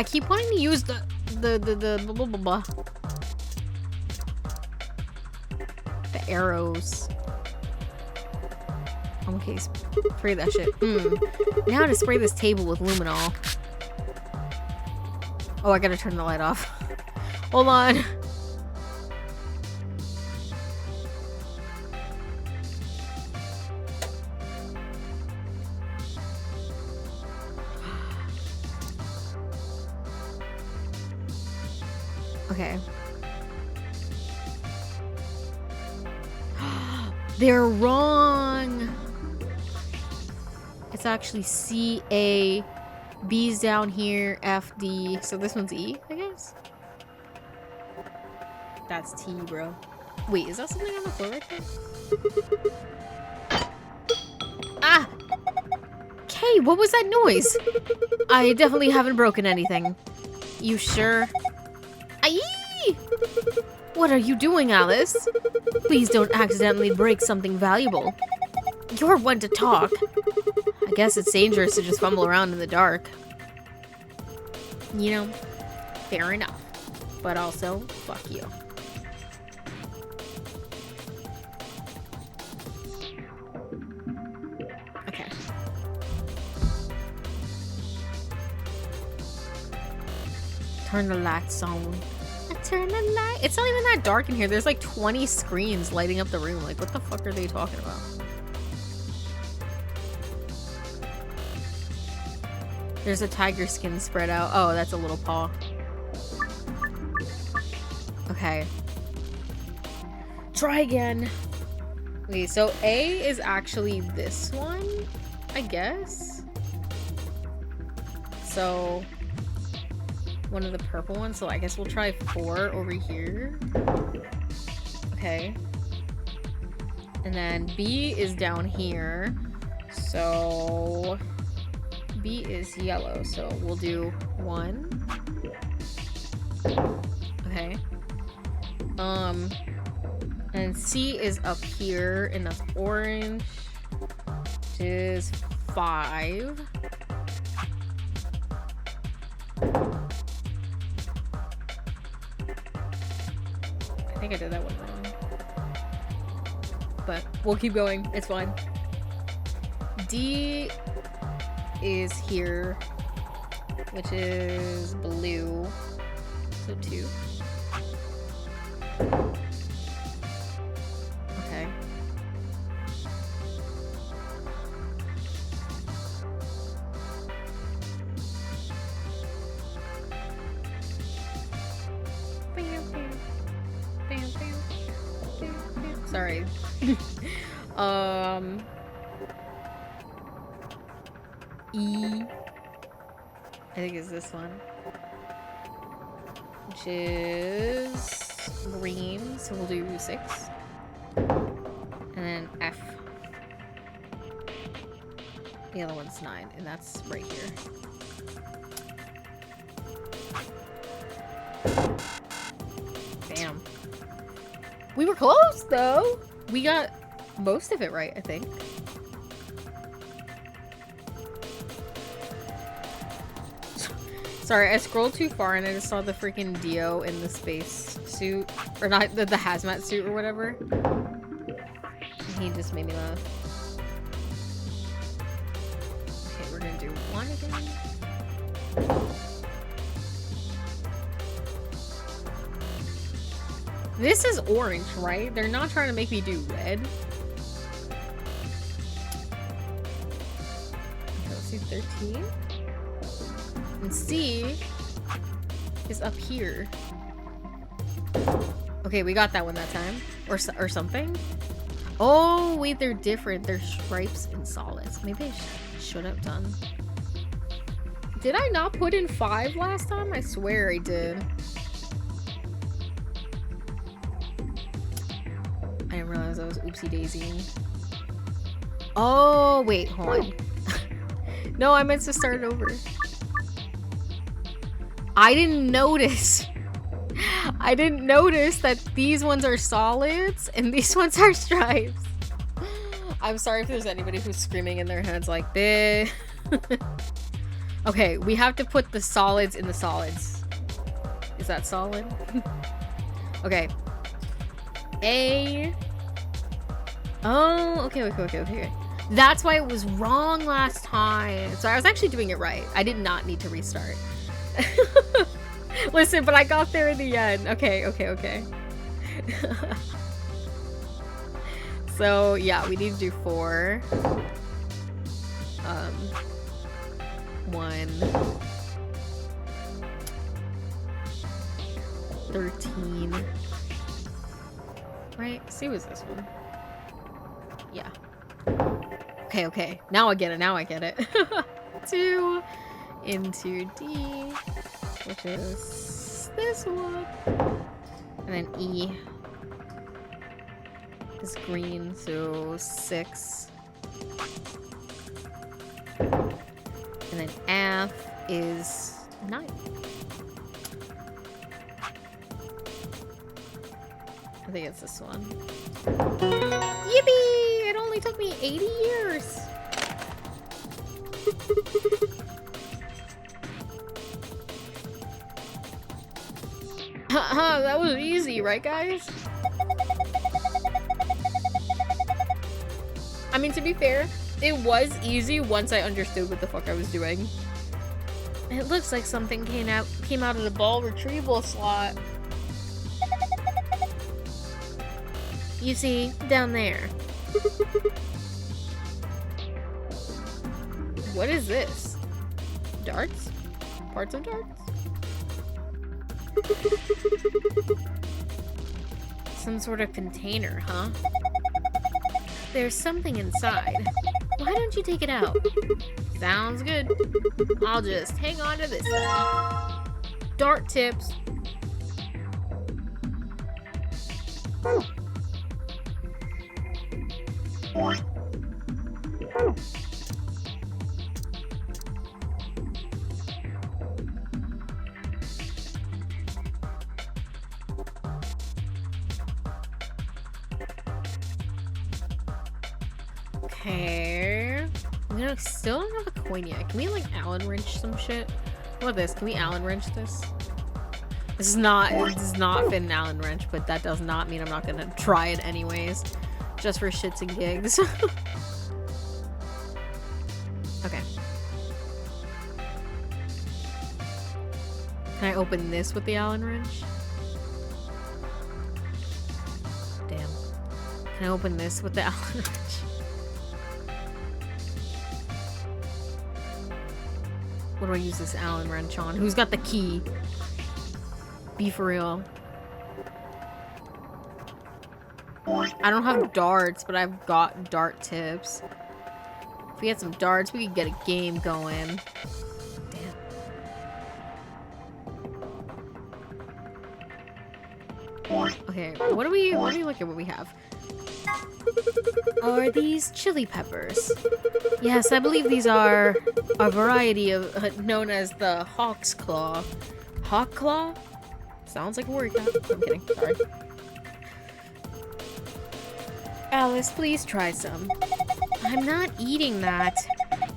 I keep wanting to use the blah, blah, blah, blah. The arrows. Okay, spray that shit. Now to spray this table with luminol. Oh, I gotta turn the light off. Hold on. Okay. They're wrong. It's actually C, A, B's down here, F, D. So this one's E, I guess? That's T, bro. Wait, is that something on the floor right there? Ah! Kay, what was that noise? I definitely haven't broken anything. You sure? Aye! What are you doing, Alice? Please don't accidentally break something valuable. You're one to talk. I guess it's dangerous to just fumble around in the dark. You know, fair enough. But also, fuck you. Okay. Turn the lights on. Turn the light. It's not even that dark in here. There's like 20 screens lighting up the room. Like, what the fuck are they talking about? There's a tiger skin spread out. Oh, that's a little paw. Okay. Try again. Okay, so A is actually this one, I guess. So one of the purple ones. So I guess we'll try 4 over here. Okay. And then B is down here. So B is yellow. So we'll do 1. Okay. And C is up here, and that's orange, which is 5. I think I did that one wrong. But we'll keep going. It's fine. D is here, which is blue. So 2. Okay. Sorry. E, I think is this one, which is green, so we'll do 6. And then F. The other one's 9, and that's right here. Damn. We were close, though. We got most of it right, I think. Sorry, I scrolled too far and I just saw the freaking Dio in the space suit. Or not, the hazmat suit or whatever. And he just made me laugh. Okay, we're gonna do 1 again. This is orange, right? They're not trying to make me do red. Okay, let's do 13. And C is up here. Okay, we got that one that time. Or something. Oh, wait, they're different. They're stripes and solids. Maybe I should have done. Did I not put in 5 last time? I swear I did. I didn't realize I was oopsie daisy. Oh, wait, hold on. No, I meant to start over. I didn't notice. I didn't notice that these ones are solids and these ones are stripes. I'm sorry if there's anybody who's screaming in their heads like this. Okay, we have to put the solids in the solids. Is that solid? Okay. A. Oh, okay. That's why it was wrong last time. So I was actually doing it right. I did not need to restart. Listen, but I got there in the end. Okay. So, yeah, we need to do 4. 1. 13. Right? See, was this one? Yeah. Okay. Now I get it. 2 into D, which is this one. And then E is green, so 6. And then F is 9. I think it's this one. Yippee! It only took me 80 years. That was easy, right, guys? I mean, to be fair, it was easy once I understood what the fuck I was doing. It looks like something came out of the ball retrieval slot. You see, down there. What is this? Darts? Parts of darts? Some sort of container, huh? There's something inside. Why don't you take it out? Sounds good. I'll just hang on to this side. Dart tips. Okay. We still don't have a coin yet. Can we like Allen wrench some shit? What about this? Can we Allen wrench this? This does not fit an Allen wrench, but that does not mean I'm not gonna try it anyways. Just for shits and gigs. Okay. Can I open this with the Allen wrench? Damn. Can I open this with the Allen wrench? What do I use this Allen wrench on? Who's got the key? Be for real. I don't have darts, but I've got dart tips. If we had some darts, we could get a game going. Damn. Okay, what do we look at what we have? Are these chili peppers? Yes, I believe these are a variety of known as the hawk's claw. Hawk claw? Sounds like a word. I'm kidding. Sorry. Alice, please try some. I'm not eating that.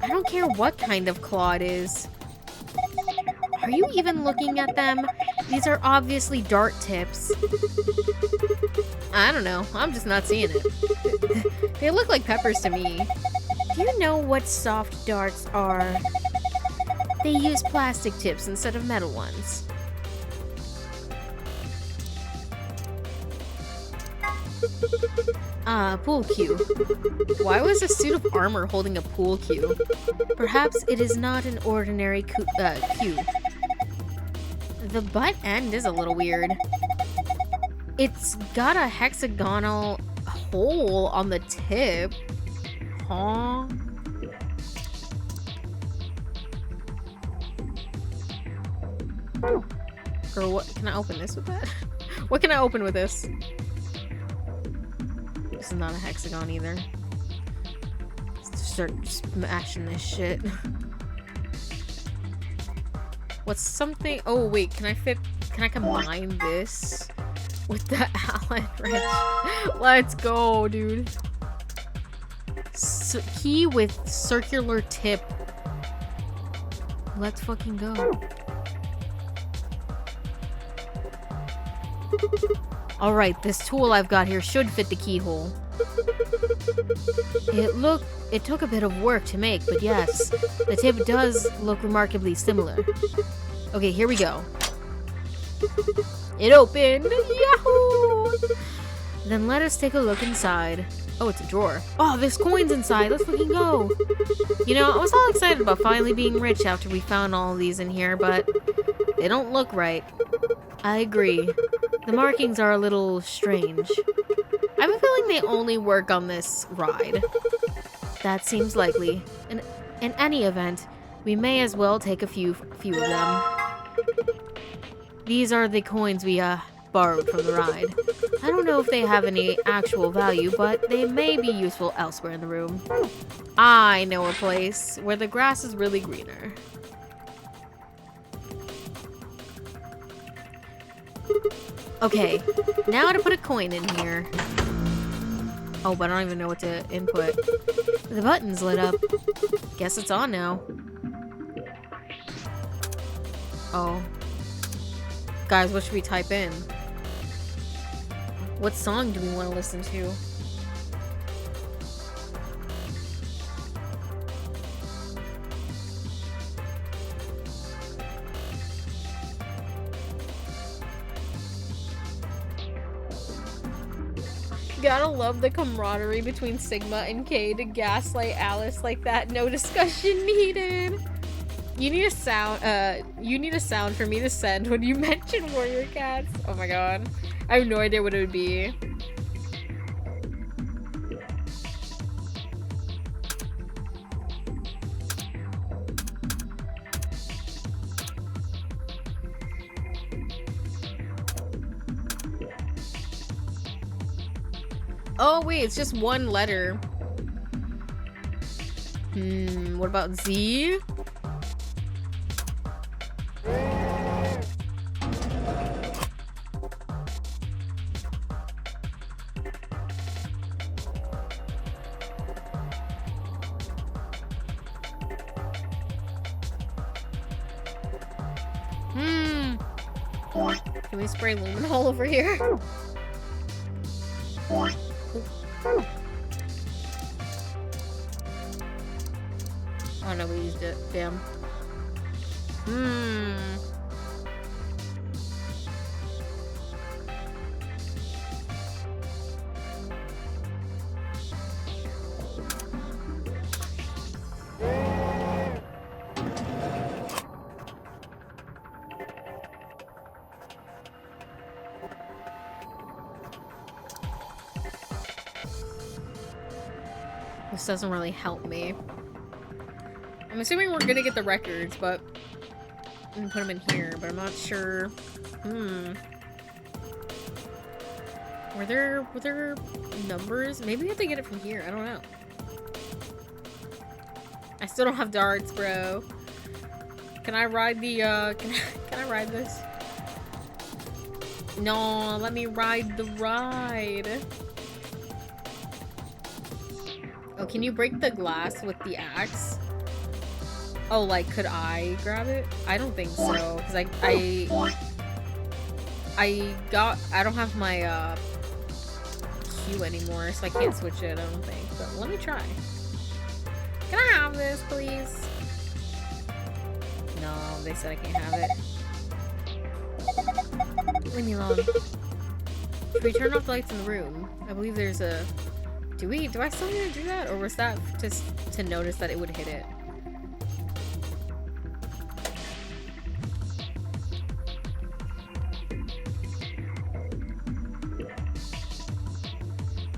I don't care what kind of claw it is. Are you even looking at them? These are obviously dart tips. I don't know. I'm just not seeing it. They look like peppers to me. Do you know what soft darts are? They use plastic tips instead of metal ones. Ah, pool cue. Why was a suit of armor holding a pool cue? Perhaps it is not an ordinary cue. The butt end is a little weird. It's got a hexagonal hole on the tip. Huh? Girl, what? Can I open this with that? What can I open with this? This is not a hexagon either. Let's start smashing this shit. What's something? Oh wait, can I combine this with the Allen wrench? Let's go, dude. Key with circular tip. Let's fucking go. Alright, this tool I've got here should fit the keyhole. It took a bit of work to make, but yes, the tip does look remarkably similar. Okay, here we go. It opened! Yahoo! Then let us take a look inside. Oh, it's a drawer. Oh, there's coins inside. Let's fucking go. You know, I was all excited about finally being rich after we found all of these in here, but they don't look right. I agree. The markings are a little strange. I have a feeling they only work on this ride. That seems likely. In any event, we may as well take a few of them. These are the coins we borrowed from the ride. I don't know if they have any actual value, but they may be useful elsewhere in the room. I know a place where the grass is really greener. Okay, now to put a coin in here. Oh, but I don't even know what to input. The button's lit up. Guess it's on now. Oh. Guys, what should we type in? What song do we want to listen to? Gotta love the camaraderie between Sigma and K to gaslight Alice like that. No discussion needed. You need a sound for me to send when you mention warrior cats. Oh my god. I have no idea what it would be. Oh wait, it's just one letter. What about Z? Can we spray luminol over here? Oh no, we used it. Damn. This doesn't really help me. I'm assuming we're gonna get the records, but I'm gonna put them in here, but I'm not sure. Were there numbers? Maybe we have to get it from here. I don't know. I still don't have darts, bro. Can I ride the can I ride this? No, let me ride the ride. Oh, can you break the glass with the axe? Oh, like, could I grab it? I don't think so, because I don't have my, Q anymore, so I can't switch it, I don't think. But let me try. Can I have this, please? No, they said I can't have it. Leave me alone. Should we turn off the lights in the room? I believe there's a... Do I still need to do that? Or was that just to notice that it would hit it?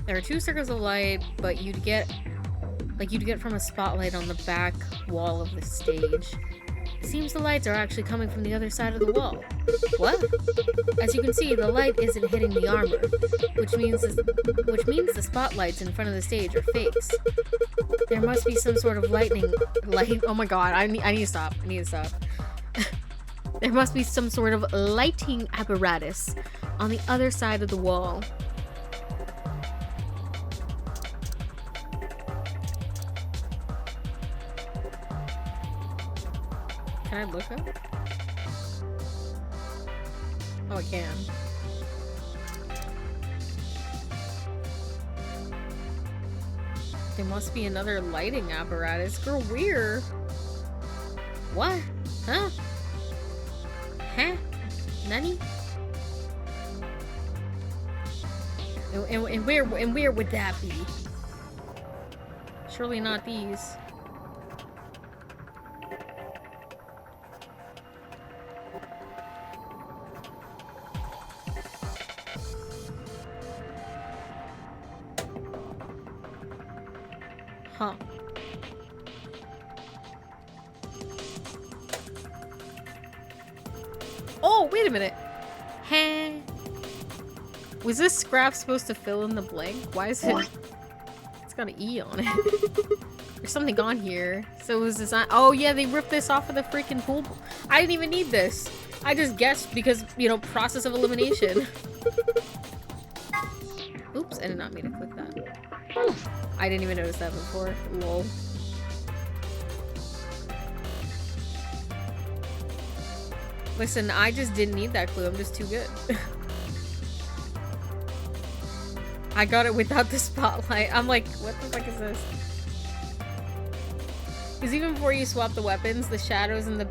There are 2 circles of light, but you'd get from a spotlight on the back wall of the stage. It seems the lights are actually coming from the other side of the wall. What? As you can see, the light isn't hitting the armor, which means the spotlights in front of the stage are fakes. There must be some sort of light. Oh my god! I need to stop. I need to stop. There must be some sort of lighting apparatus on the other side of the wall. Can Can I look up? Oh, I can. There must be another lighting apparatus. Girl, where? What? Huh? Huh? Nani? And where would that be? Surely not these. Huh. Oh, wait a minute. Huh. Was this scrap supposed to fill in the blank? Why is it... It's got an E on it. There's something on here. So it was designed... Oh, yeah, they ripped this off of the freaking pool. I didn't even need this. I just guessed because, you know, process of elimination. Oops, I did not mean to click that. I didn't even notice that before. Lol. Listen, I just didn't need that clue. I'm just too good. I got it without the spotlight. I'm like, what the fuck is this? Because even before you swap the weapons, the shadows in the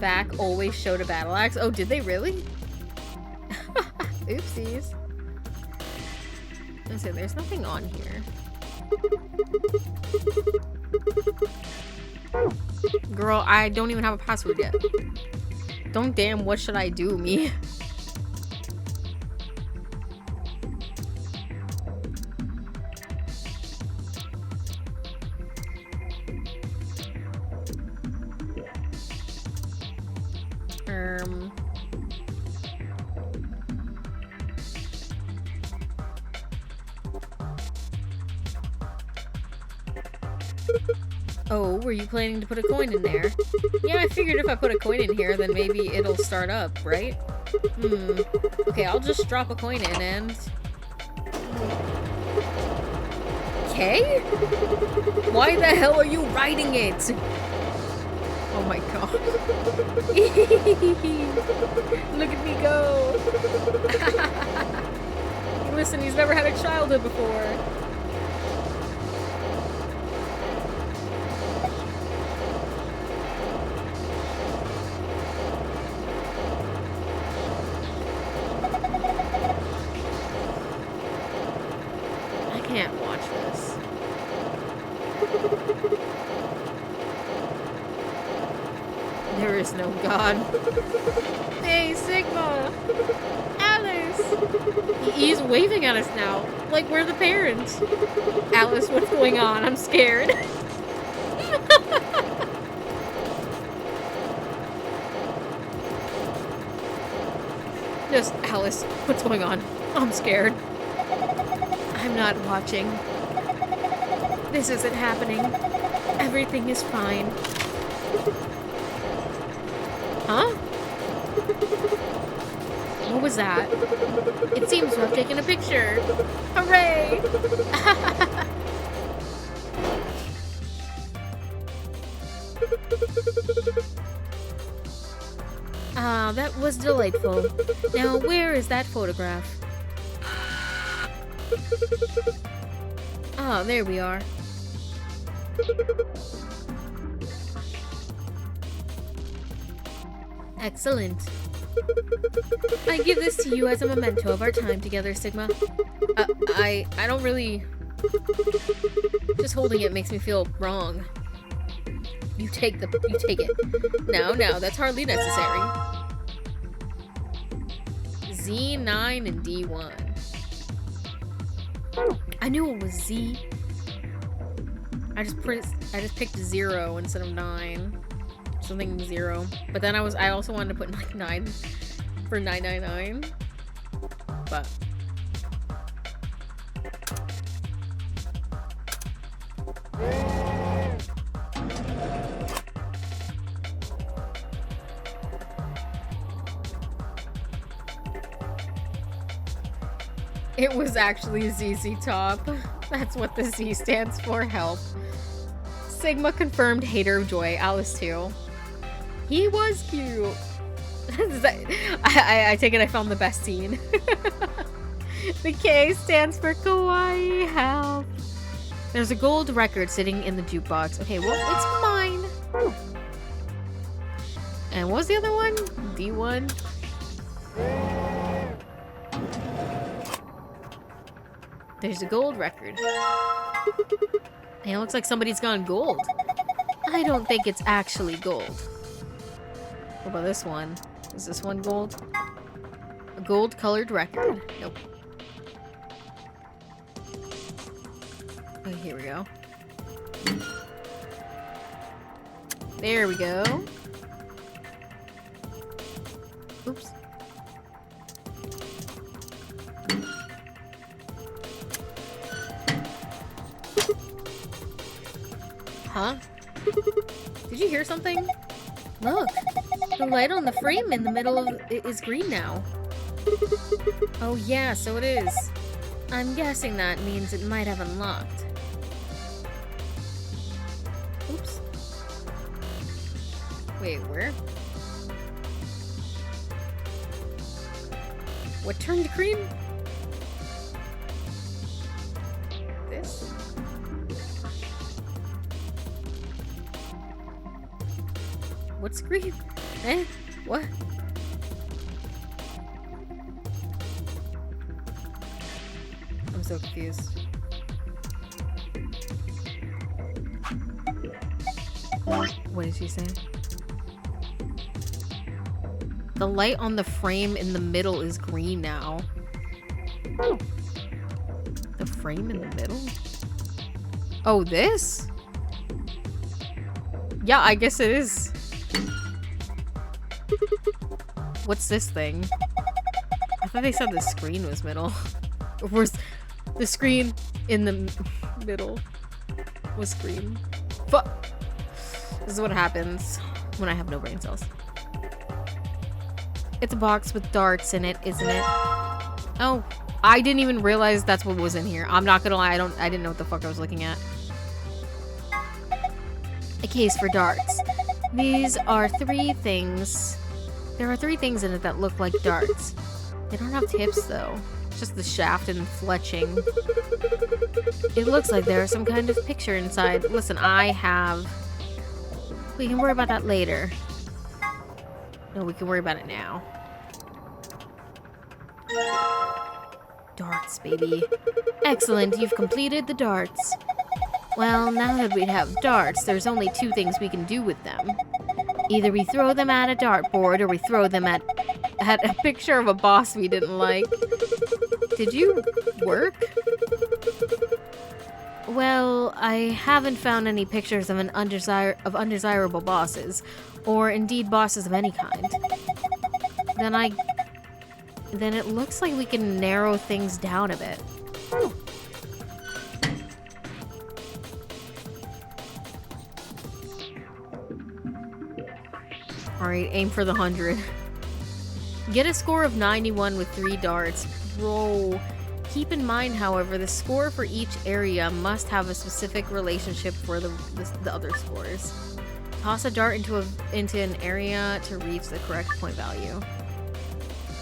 back always showed a battle axe. Oh, did they really? Oopsies. Listen, there's nothing on here. Girl, I don't even have a password yet. Don't damn what should I do, me? Oh, were you planning to put a coin in there? Yeah, I figured if I put a coin in here, then maybe it'll start up, right? Okay, I'll just drop a coin in and... Okay? Why the hell are you writing it? Oh my god. Look at me go. Listen, he's never had a childhood before. Can't watch this. There is no God. Hey, Sigma! Alice! He's waving at us now. Like we're the parents. Alice, what's going on? I'm scared. Just, Alice, what's going on? I'm scared. I'm not watching. This isn't happening. Everything is fine. Huh? What was that? It seems to have taken a picture. Hooray! Ah, that was delightful. Now, where is that photograph? Oh, there we are. Excellent. I give this to you as a memento of our time together, Sigma. I don't really... Just holding it makes me feel wrong. You take it. No, that's hardly necessary. Z9 and D1. I knew it was Z. I just picked 0 instead of 9. Something 0. But then I also wanted to put like 9 for 999. But it was actually ZZ Top. That's what the Z stands for. Help. Sigma confirmed hater of joy. Alice too. He was cute. I take it I found the best scene. The K stands for kawaii help. There's a gold record sitting in the jukebox. Okay, well, it's mine. And what was the other one? D1. There's a gold record. And it looks like somebody's gone gold. I don't think it's actually gold. What about this one? Is this one gold? A gold colored record. Nope. Oh, here we go. There we go. Oops. Huh? Did you hear something? Look, the light on the frame in the middle of it is green now. Oh yeah, so it is. I'm guessing that means it might have unlocked. Oops. Wait, where? What turned green? This? What's green? Eh? What? I'm so confused. What did she say? The light on the frame in the middle is green now. The frame in the middle? Oh, this? Yeah, I guess it is. What's this thing? I thought they said the screen was middle. Or was the screen in the middle was green? Fuck. This is what happens when I have no brain cells. It's a box with darts in it, isn't it? Oh, I didn't even realize that's what was in here. I'm not gonna lie, I didn't know what the fuck I was looking at. A case for darts. These are 3 things. There are 3 things in it that look like darts. They don't have tips though. Just the shaft and fletching. It looks like there's some kind of picture inside. Listen, we can worry about that later. No, we can worry about it now. Darts, baby. Excellent, you've completed the darts. Well, now that we have darts, there's only 2 things we can do with them. Either we throw them at a dartboard, or we throw them at a picture of a boss we didn't like. Did you work? Well, I haven't found any pictures of undesirable bosses, or indeed bosses of any kind. Then it looks like we can narrow things down a bit. Alright, aim for the 100. Get a score of 91 with 3 darts. Bro. Keep in mind, however, the score for each area must have a specific relationship for the other scores. Toss a dart into an area to reach the correct point value.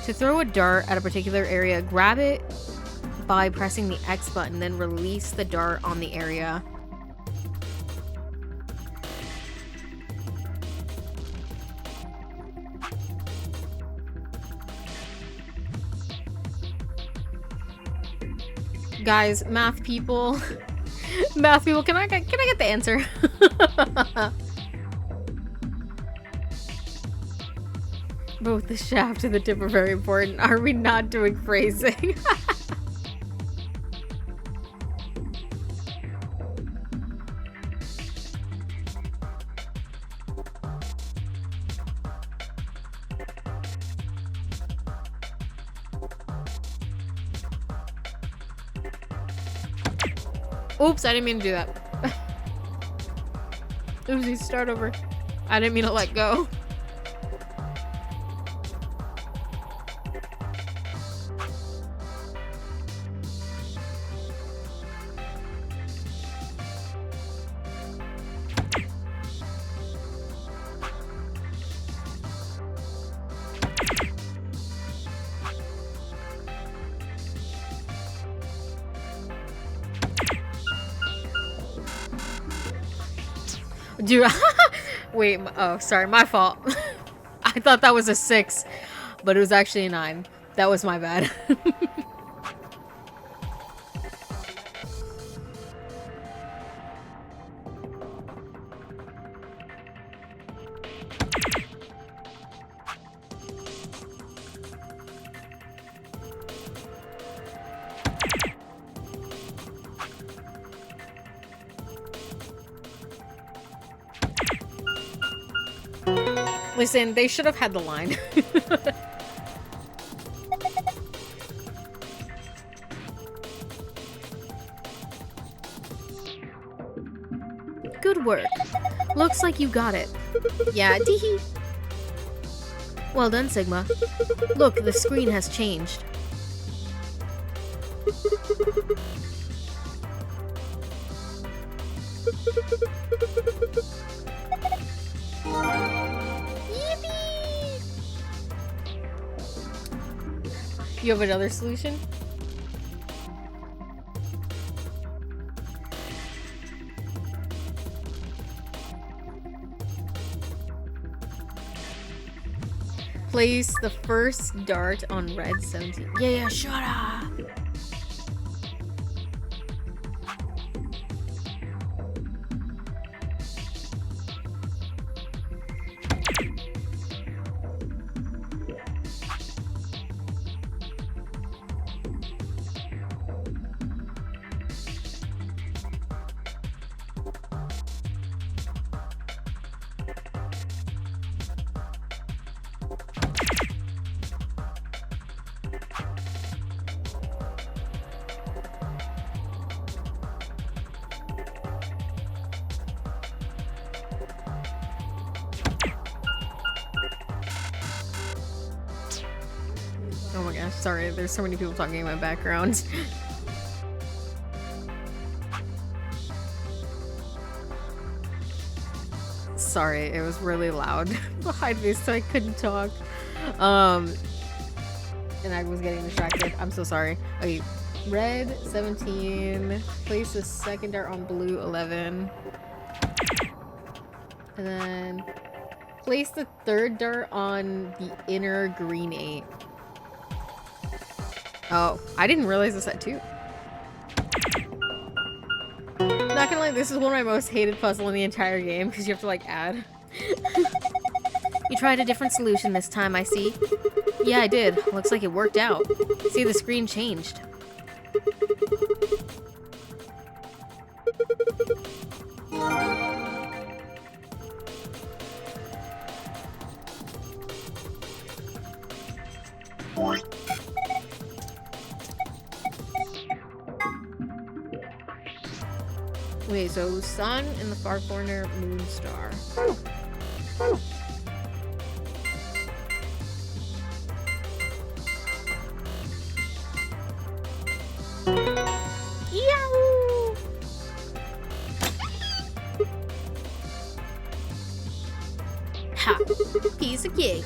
To throw a dart at a particular area, grab it by pressing the X button, then release the dart on the area. Guys, math people, can I get the answer? Both the shaft and the tip are very important. Are we not doing phrasing? Oops, I didn't mean to do that. Oopsie, start over. I didn't mean to let go. Dude, wait, oh, sorry, my fault. I thought that was a 6, but it was actually a 9. That was my bad. Listen, they should have had the line. Good work. Looks like you got it. Yeah, teehee. Well done, Sigma. Look, the screen has changed. You have another solution? Place the first dart on red 17. Yeah, shut up! Oh my gosh, sorry, there's so many people talking in my background. Sorry, it was really loud behind me, so I couldn't talk. And I was getting distracted. I'm so sorry. Okay, red 17. Place the second dart on blue 11. And then place the third dart on the inner green 8. Oh, I didn't realize this had 2. Not gonna lie, this is one of my most hated puzzles in the entire game because you have to like add. You tried a different solution this time, I see. Yeah, I did. Looks like it worked out. See, the screen changed. Wait, so sun in the far corner, moon star. Yahoo! Ha! Piece of cake.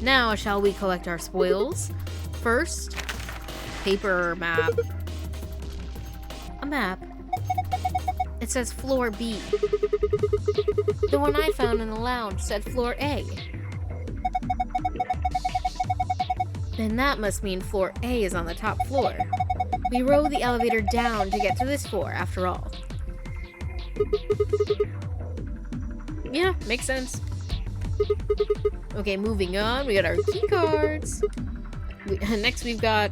Now, shall we collect our spoils? First, paper map. A map. It says floor B. The one I found in the lounge said floor A. Then that must mean floor A is on the top floor. We rode the elevator down to get to this floor, after all. Yeah, makes sense. Okay, moving on. We got our key cards. Next we've got,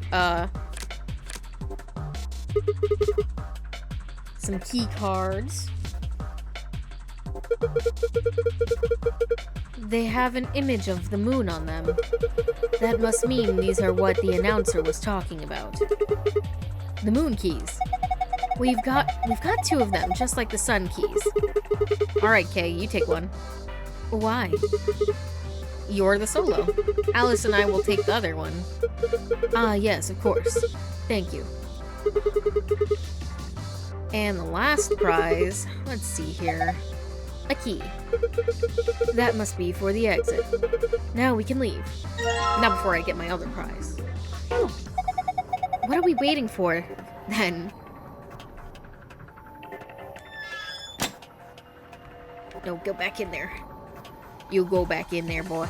some key cards. They have an image of the moon on them. That must mean these are what the announcer was talking about. The moon keys. We've got 2 of them, just like the sun keys. Alright, Kay, you take one. Why? You're the solo. Alice and I will take the other one. Ah, yes, of course. Thank you. And the last prize, let's see here. A key. That must be for the exit. Now we can leave. Not before I get my other prize. What are we waiting for, then? No, go back in there. You go back in there, boy.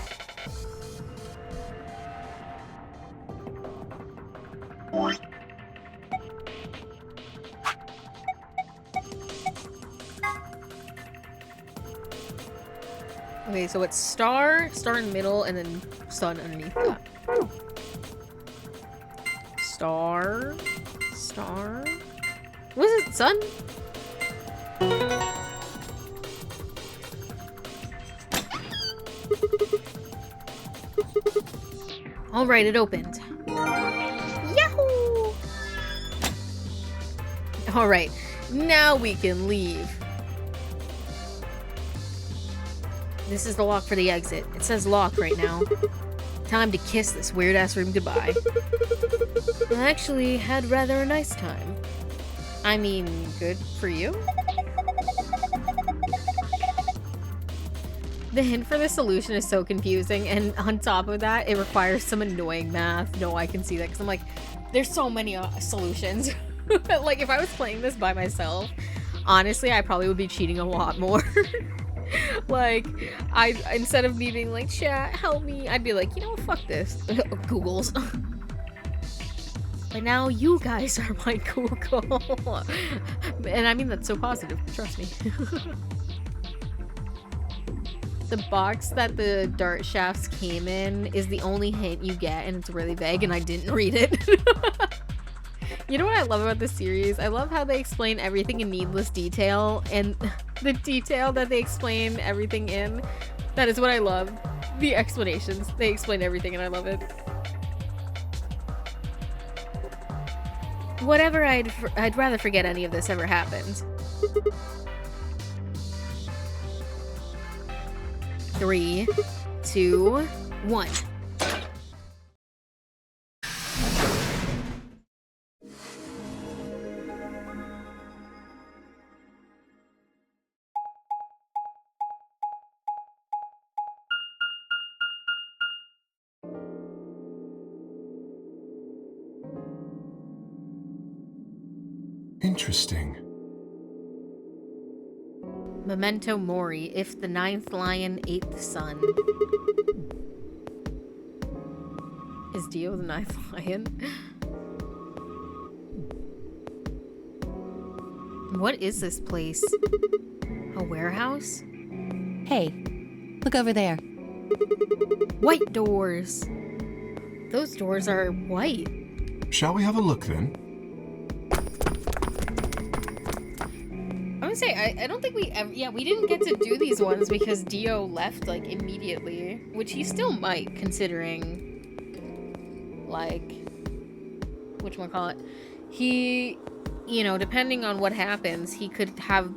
Okay, so it's star in the middle, and then sun underneath that. Star. What is it, sun? Alright, it opened. Yahoo! Alright, now we can leave. This is the lock for the exit. It says locked right now. Time to kiss this weird-ass room goodbye. I actually had rather a nice time. I mean, good for you? The hint for the solution is so confusing, and on top of that, it requires some annoying math. No, I can see that, because I'm like, there's so many solutions. Like, if I was playing this by myself, honestly, I probably would be cheating a lot more. Like, instead of me being like, chat, help me, I'd be like, you know what, fuck this. Googles. But now you guys are my Google. And I mean that so positive, trust me. The box that the dart shafts came in is the only hint you get, and it's really vague, and I didn't read it. You know what I love about this series? I love how they explain everything in needless detail, and the detail that they explain everything in, that is what I love. The explanations. They explain everything, and I love it. Whatever, I'd rather forget any of this ever happened. 3, 2, 1. Interesting. Memento mori, if the 9th lion ate the sun. Is Dio the 9th lion? What is this place? A warehouse? Hey, look over there. White doors! Those doors are white. Shall we have a look then? I would say, I don't think we ever, yeah, we didn't get to do these ones because Dio left, like, immediately. Which he still might, considering, like, whatchamacallit. He, you know, depending on what happens, he could have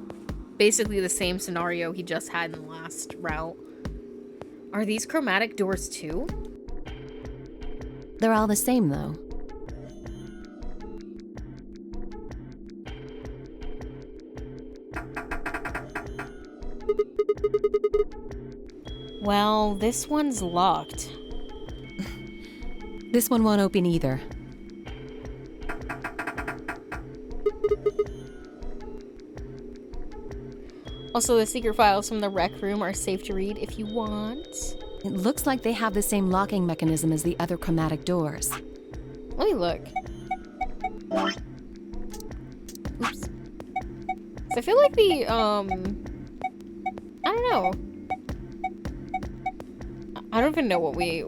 basically the same scenario he just had in the last route. Are these chromatic doors too? They're all the same, though. Well, this one's locked. This one won't open either. Also, the secret files from the rec room are safe to read if you want. It looks like they have the same locking mechanism as the other chromatic doors. Let me look. Oops. So I feel like the, I don't know. I don't even know what we've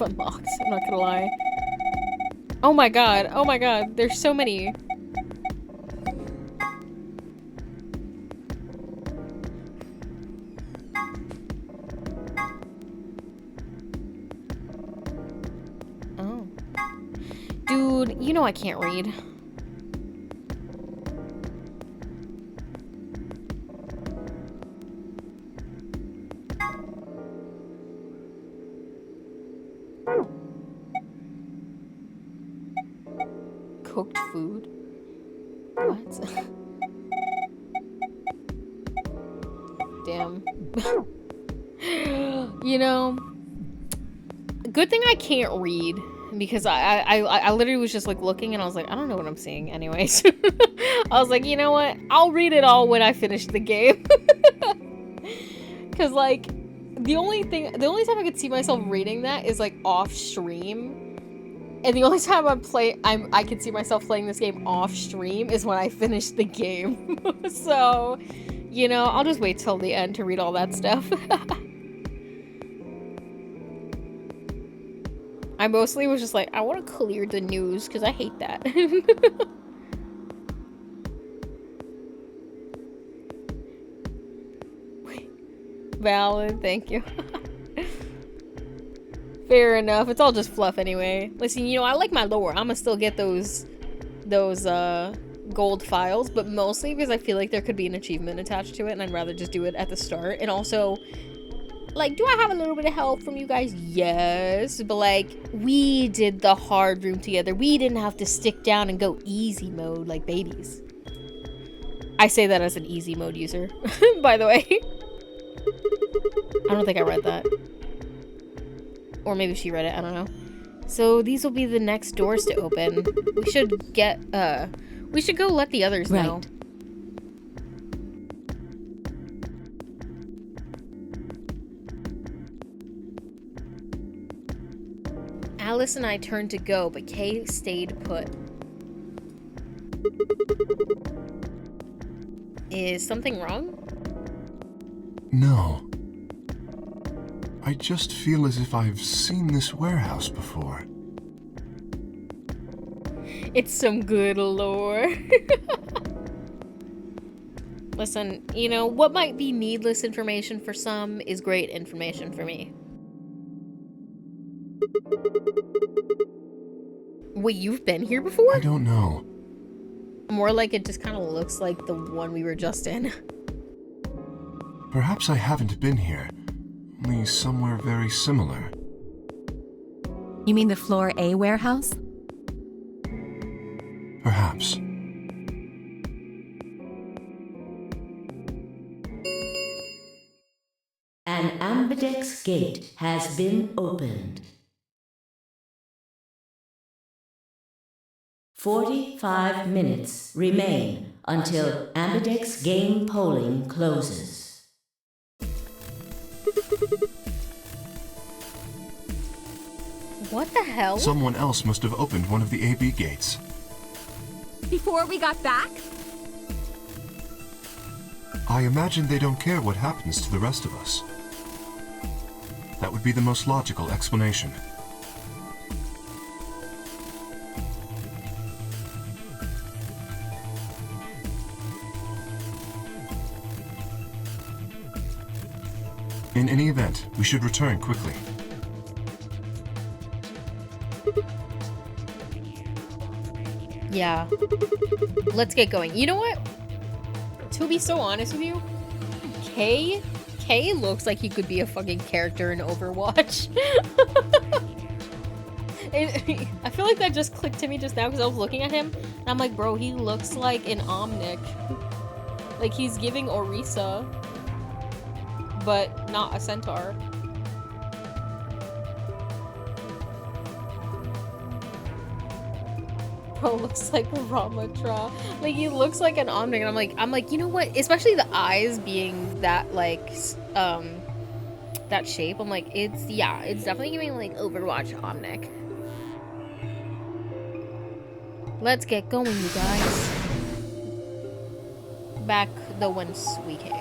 unlocked, I'm not gonna lie. Oh my god, there's so many. Oh. Dude, you know I can't read. Cooked food? What? Damn. You know, good thing I can't read, because I literally was just like looking and I was like, I don't know what I'm seeing anyways. I was like, you know what? I'll read it all when I finish the game. Cause like the only time I could see myself reading that is like off stream. And the only time I can see myself playing this game off stream is when I finish the game. So, you know, I'll just wait till the end to read all that stuff. I mostly was just like, I want to clear the news because I hate that. Valid, thank you. Fair enough. It's all just fluff anyway. Listen, you know, I like my lore. I'ma still get those gold files, but mostly because I feel like there could be an achievement attached to it, and I'd rather just do it at the start. And also, like, do I have a little bit of help from you guys? Yes, but like, we did the hard room together. We didn't have to stick down and go easy mode like babies. I say that as an easy mode user, by the way. I don't think I read that. Or maybe she read it, I don't know. So these will be the next doors to open. We should go let the others know. Alice and I turned to go, but Kay stayed put. Is something wrong? No. I just feel as if I've seen this warehouse before. It's some good lore. Listen, you know, what might be needless information for some is great information for me. Wait, you've been here before? I don't know. More like it just kind of looks like the one we were just in. Perhaps I haven't been here, only somewhere very similar. You mean the Floor A warehouse? Perhaps. An ambidex gate has been opened. 45 minutes remain until ambidex game polling closes. What the hell? Someone else must have opened one of the AB gates. Before we got back? I imagine they don't care what happens to the rest of us. That would be the most logical explanation. In any event, we should return quickly. Yeah. Let's get going. You know what? To be so honest with you, Kay looks like he could be a fucking character in Overwatch. I feel like that just clicked to me just now because I was looking at him and I'm like, bro, he looks like an Omnic. Like he's giving Orisa, but not a centaur. Bro looks like Ramatra. Like he looks like an Omnic, and I'm like, you know what? Especially the eyes being that like that shape. I'm like, it's definitely giving like Overwatch Omnic. Let's get going, you guys. Back the whence we came.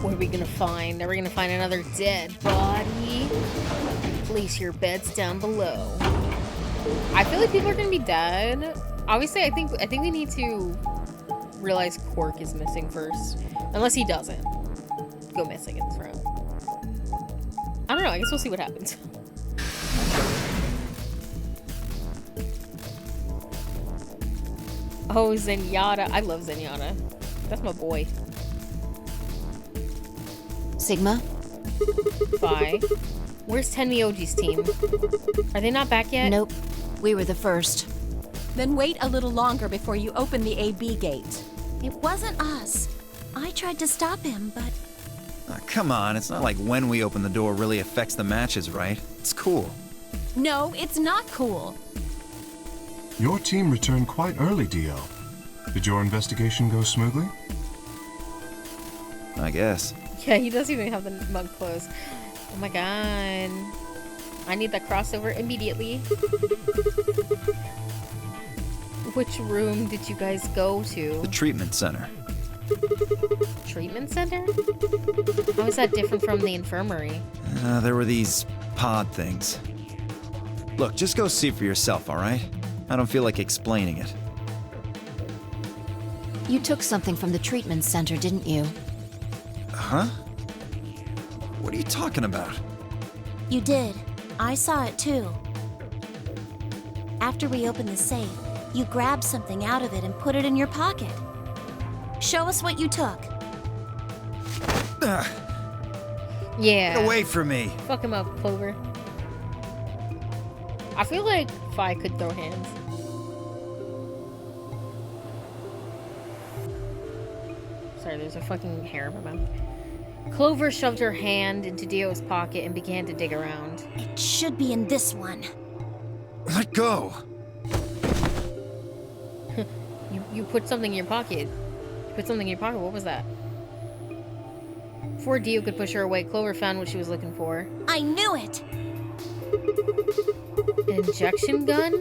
What are we gonna find? Are we gonna find another dead body? Place your bets down below. I feel like people are gonna be dead. Obviously, I think we need to realize Quark is missing first. Unless he doesn't go missing in this round. I don't know, I guess we'll see what happens. Oh, Zenyatta. I love Zenyatta. That's my boy. Sigma? Bye. Where's Tenmyoji's team? Are they not back yet? Nope. We were the first. Then wait a little longer before you open the AB gate. It wasn't us. I tried to stop him, but Come on, it's not like when we open the door really affects the matches, right? It's cool. No, it's not cool. Your team returned quite early, Dio. Did your investigation go smoothly? I guess. Yeah, he doesn't even have the mug clothes. Oh my god. I need that crossover immediately. Which room did you guys go to? The treatment center. Treatment center? How is that different from the infirmary? There were these pod things. Look, just go see for yourself, alright? I don't feel like explaining it. You took something from the treatment center, didn't you? Huh? What are you talking about? you did. I saw it too. After we opened the safe, you grabbed something out of it and put it in your pocket. Show us what you took. Yeah. Get away from me. Fuck him up, Clover. I feel like Fi could throw hands. Sorry, there's a fucking hair in my mouth. Clover shoved her hand into Dio's pocket and began to dig around. It should be in this one. Let go. You put something in your pocket. You put something in your pocket. What was that? Before Dio could push her away, Clover found what she was looking for. I knew it! An injection gun?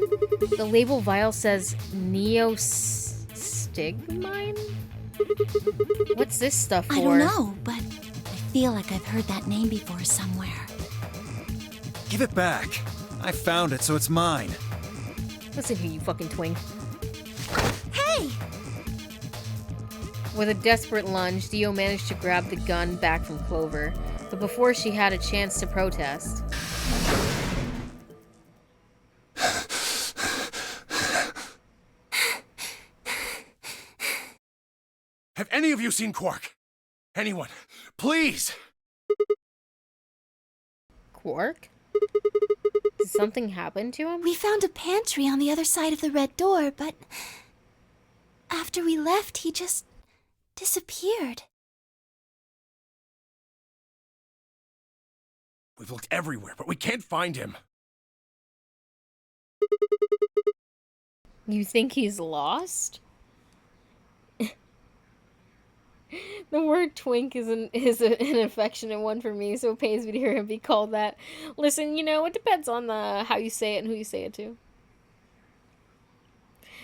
The label vial says neostigmine? What's this stuff for? I don't know, but I feel like I've heard that name before somewhere. Give it back. I found it, so it's mine. Listen here, you fucking twink. Hey! With a desperate lunge, Dio managed to grab the gun back from Clover, but before she had a chance to protest... Have any of you seen Quark? Anyone? Please! Quark? Did something happen to him? We found a pantry on the other side of the red door, but after we left, he just disappeared. We've looked everywhere, but we can't find him. You think he's lost? The word twink is an affectionate one for me, so it pains me to hear him be called that. Listen, you know, it depends on how you say it and who you say it to.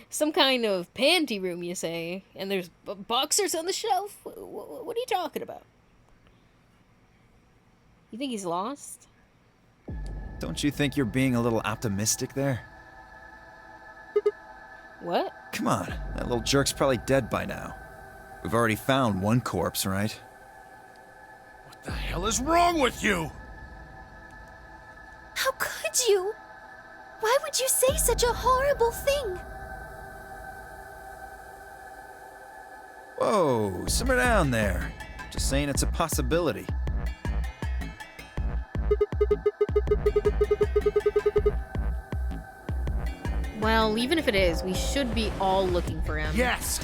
Some kind of panty room, you say, and there's boxers on the shelf? What are you talking about? You think he's lost? Don't you think you're being a little optimistic there? What? Come on, that little jerk's probably dead by now. We've already found one corpse, right? What the hell is wrong with you? How could you? Why would you say such a horrible thing? Whoa, simmer down there. Just saying it's a possibility. Well, even if it is, we should be all looking for him. Yes!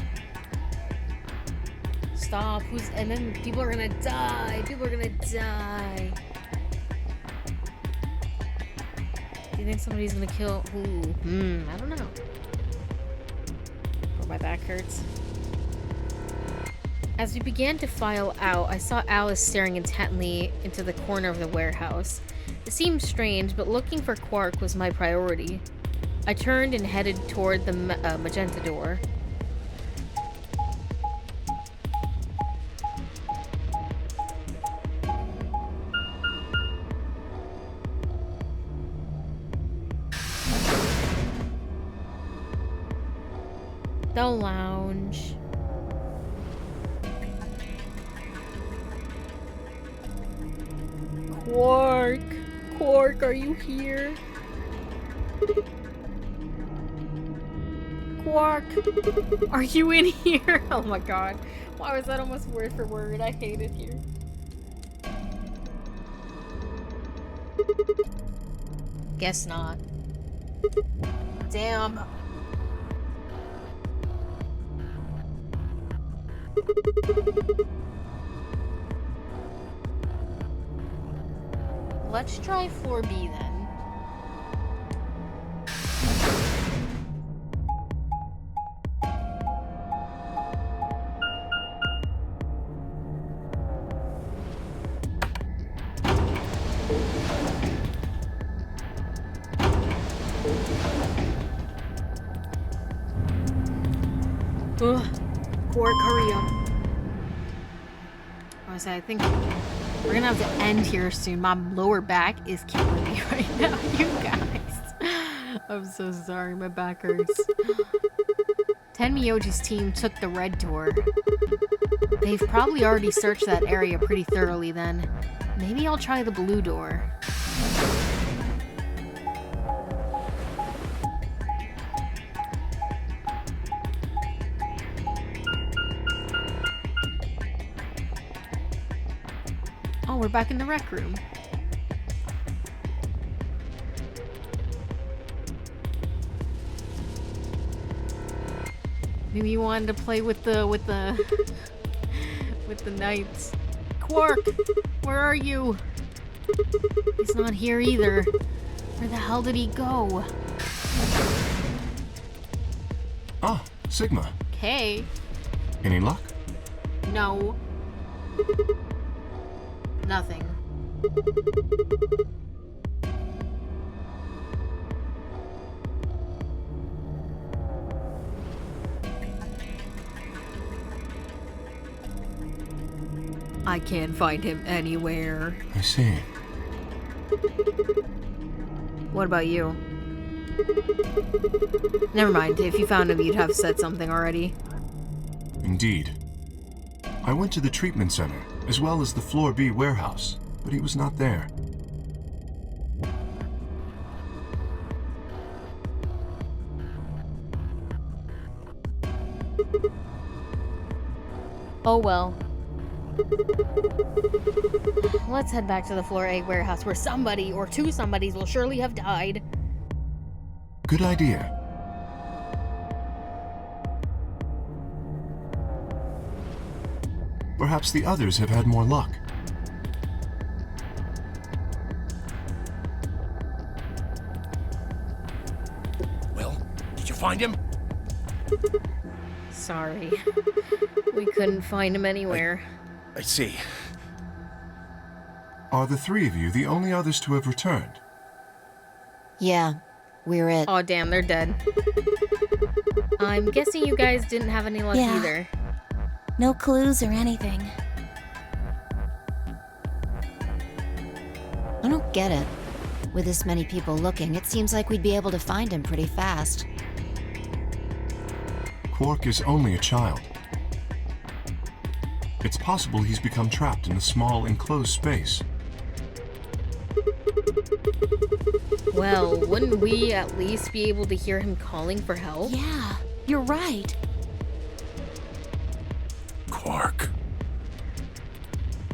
Stop. And then people are gonna die. People are gonna die. Do you think somebody's gonna kill? Ooh. I don't know. Oh, my back hurts. As we began to file out, I saw Alice staring intently into the corner of the warehouse. It seemed strange, but looking for Quark was my priority. I turned and headed toward the magenta door. The lounge. Quark! Quark, are you here? Quark! Are you in here? Oh my god. Why was that almost word for word? I hate it here. Guess not. Damn. Let's try floor B then. Ugh. Quark, hurry up. I think we're gonna have to end here soon. My lower back is killing me right now, you guys. I'm so sorry, my back hurts. Tenmyoji's team took the red door. They've probably already searched that area pretty thoroughly then. Maybe I'll try the blue door. Oh, we're back in the rec room. Maybe you wanted to play with the with the knights. Quark, where are you? He's not here either. Where the hell did he go? Ah, Sigma. Okay. Any luck? No. Nothing. I can't find him anywhere. I see. What about you? Never mind. If you found him, you'd have said something already. Indeed. I went to the treatment center, as well as the Floor B warehouse, but he was not there. Oh well. Let's head back to the Floor A warehouse where somebody or two somebodies will surely have died. Good idea. Perhaps the others have had more luck. Well, did you find him? Sorry. We couldn't find him anywhere. I see. Are the three of you the only others to have returned? Yeah, we're it. Oh damn, they're dead. I'm guessing you guys didn't have any luck Yeah. either. No clues or anything. I don't get it. With this many people looking, it seems like we'd be able to find him pretty fast. Quark is only a child. It's possible he's become trapped in a small, enclosed space. Well, wouldn't we at least be able to hear him calling for help? Yeah, you're right. Quark.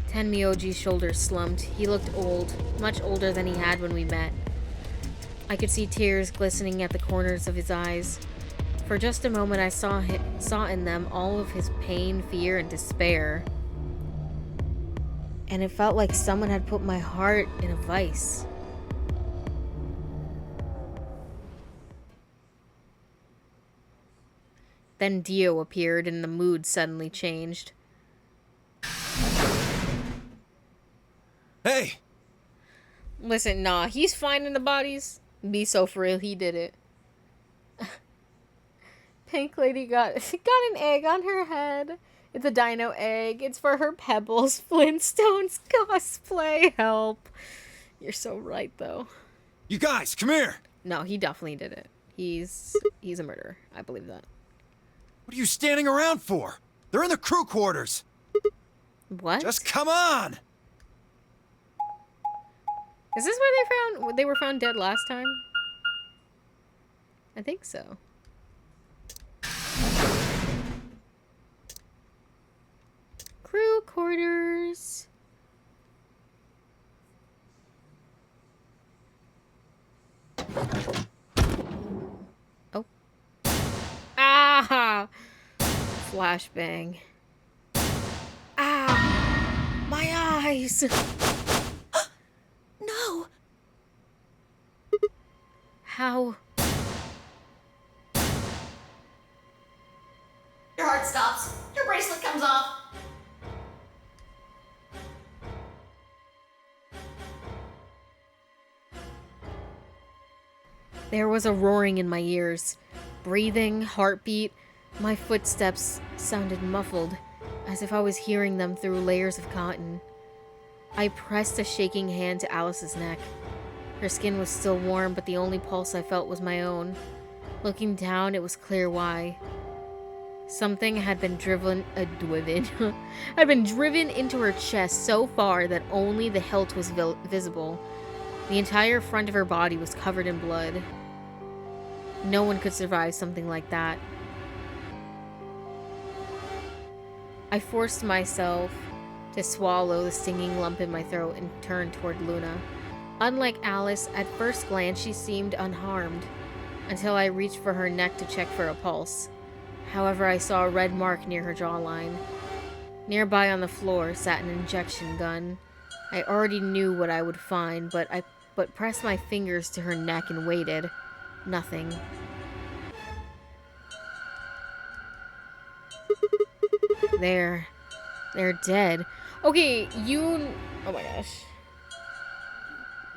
Tenmyoji's shoulders slumped. He looked old, much older than he had when we met. I could see tears glistening at the corners of his eyes. For just a moment I saw in them all of his pain, fear, and despair. And it felt like someone had put my heart in a vice. Then Dio appeared and the mood suddenly changed. Hey! Listen, nah, he's finding the bodies. Be so for real, he did it. Pink Lady got an egg on her head. It's a dino egg. It's for her Pebbles Flintstones cosplay. Help. You're so right, though. You guys, come here! No, he definitely did it. He's a murderer. I believe that. What are you standing around for? They're in the crew quarters! What? Just come on! Is this where they were found dead last time? I think so. Crew quarters. Flashbang. Ah! My eyes! No! How? Your heart stops. Your bracelet comes off. There was a roaring in my ears. Breathing, heartbeat, my footsteps sounded muffled, as if I was hearing them through layers of cotton. I pressed a shaking hand to Alice's neck. Her skin was still warm, but the only pulse I felt was my own. Looking down, it was clear why. Something had been driven into her chest so far that only the hilt was visible. The entire front of her body was covered in blood. No one could survive something like that. I forced myself to swallow the stinging lump in my throat and turned toward Luna. Unlike Alice, at first glance she seemed unharmed, until I reached for her neck to check for a pulse. However, I saw a red mark near her jawline. Nearby on the floor sat an injection gun. I already knew what I would find, but pressed my fingers to her neck and waited. Nothing. They're dead. Okay, oh my gosh.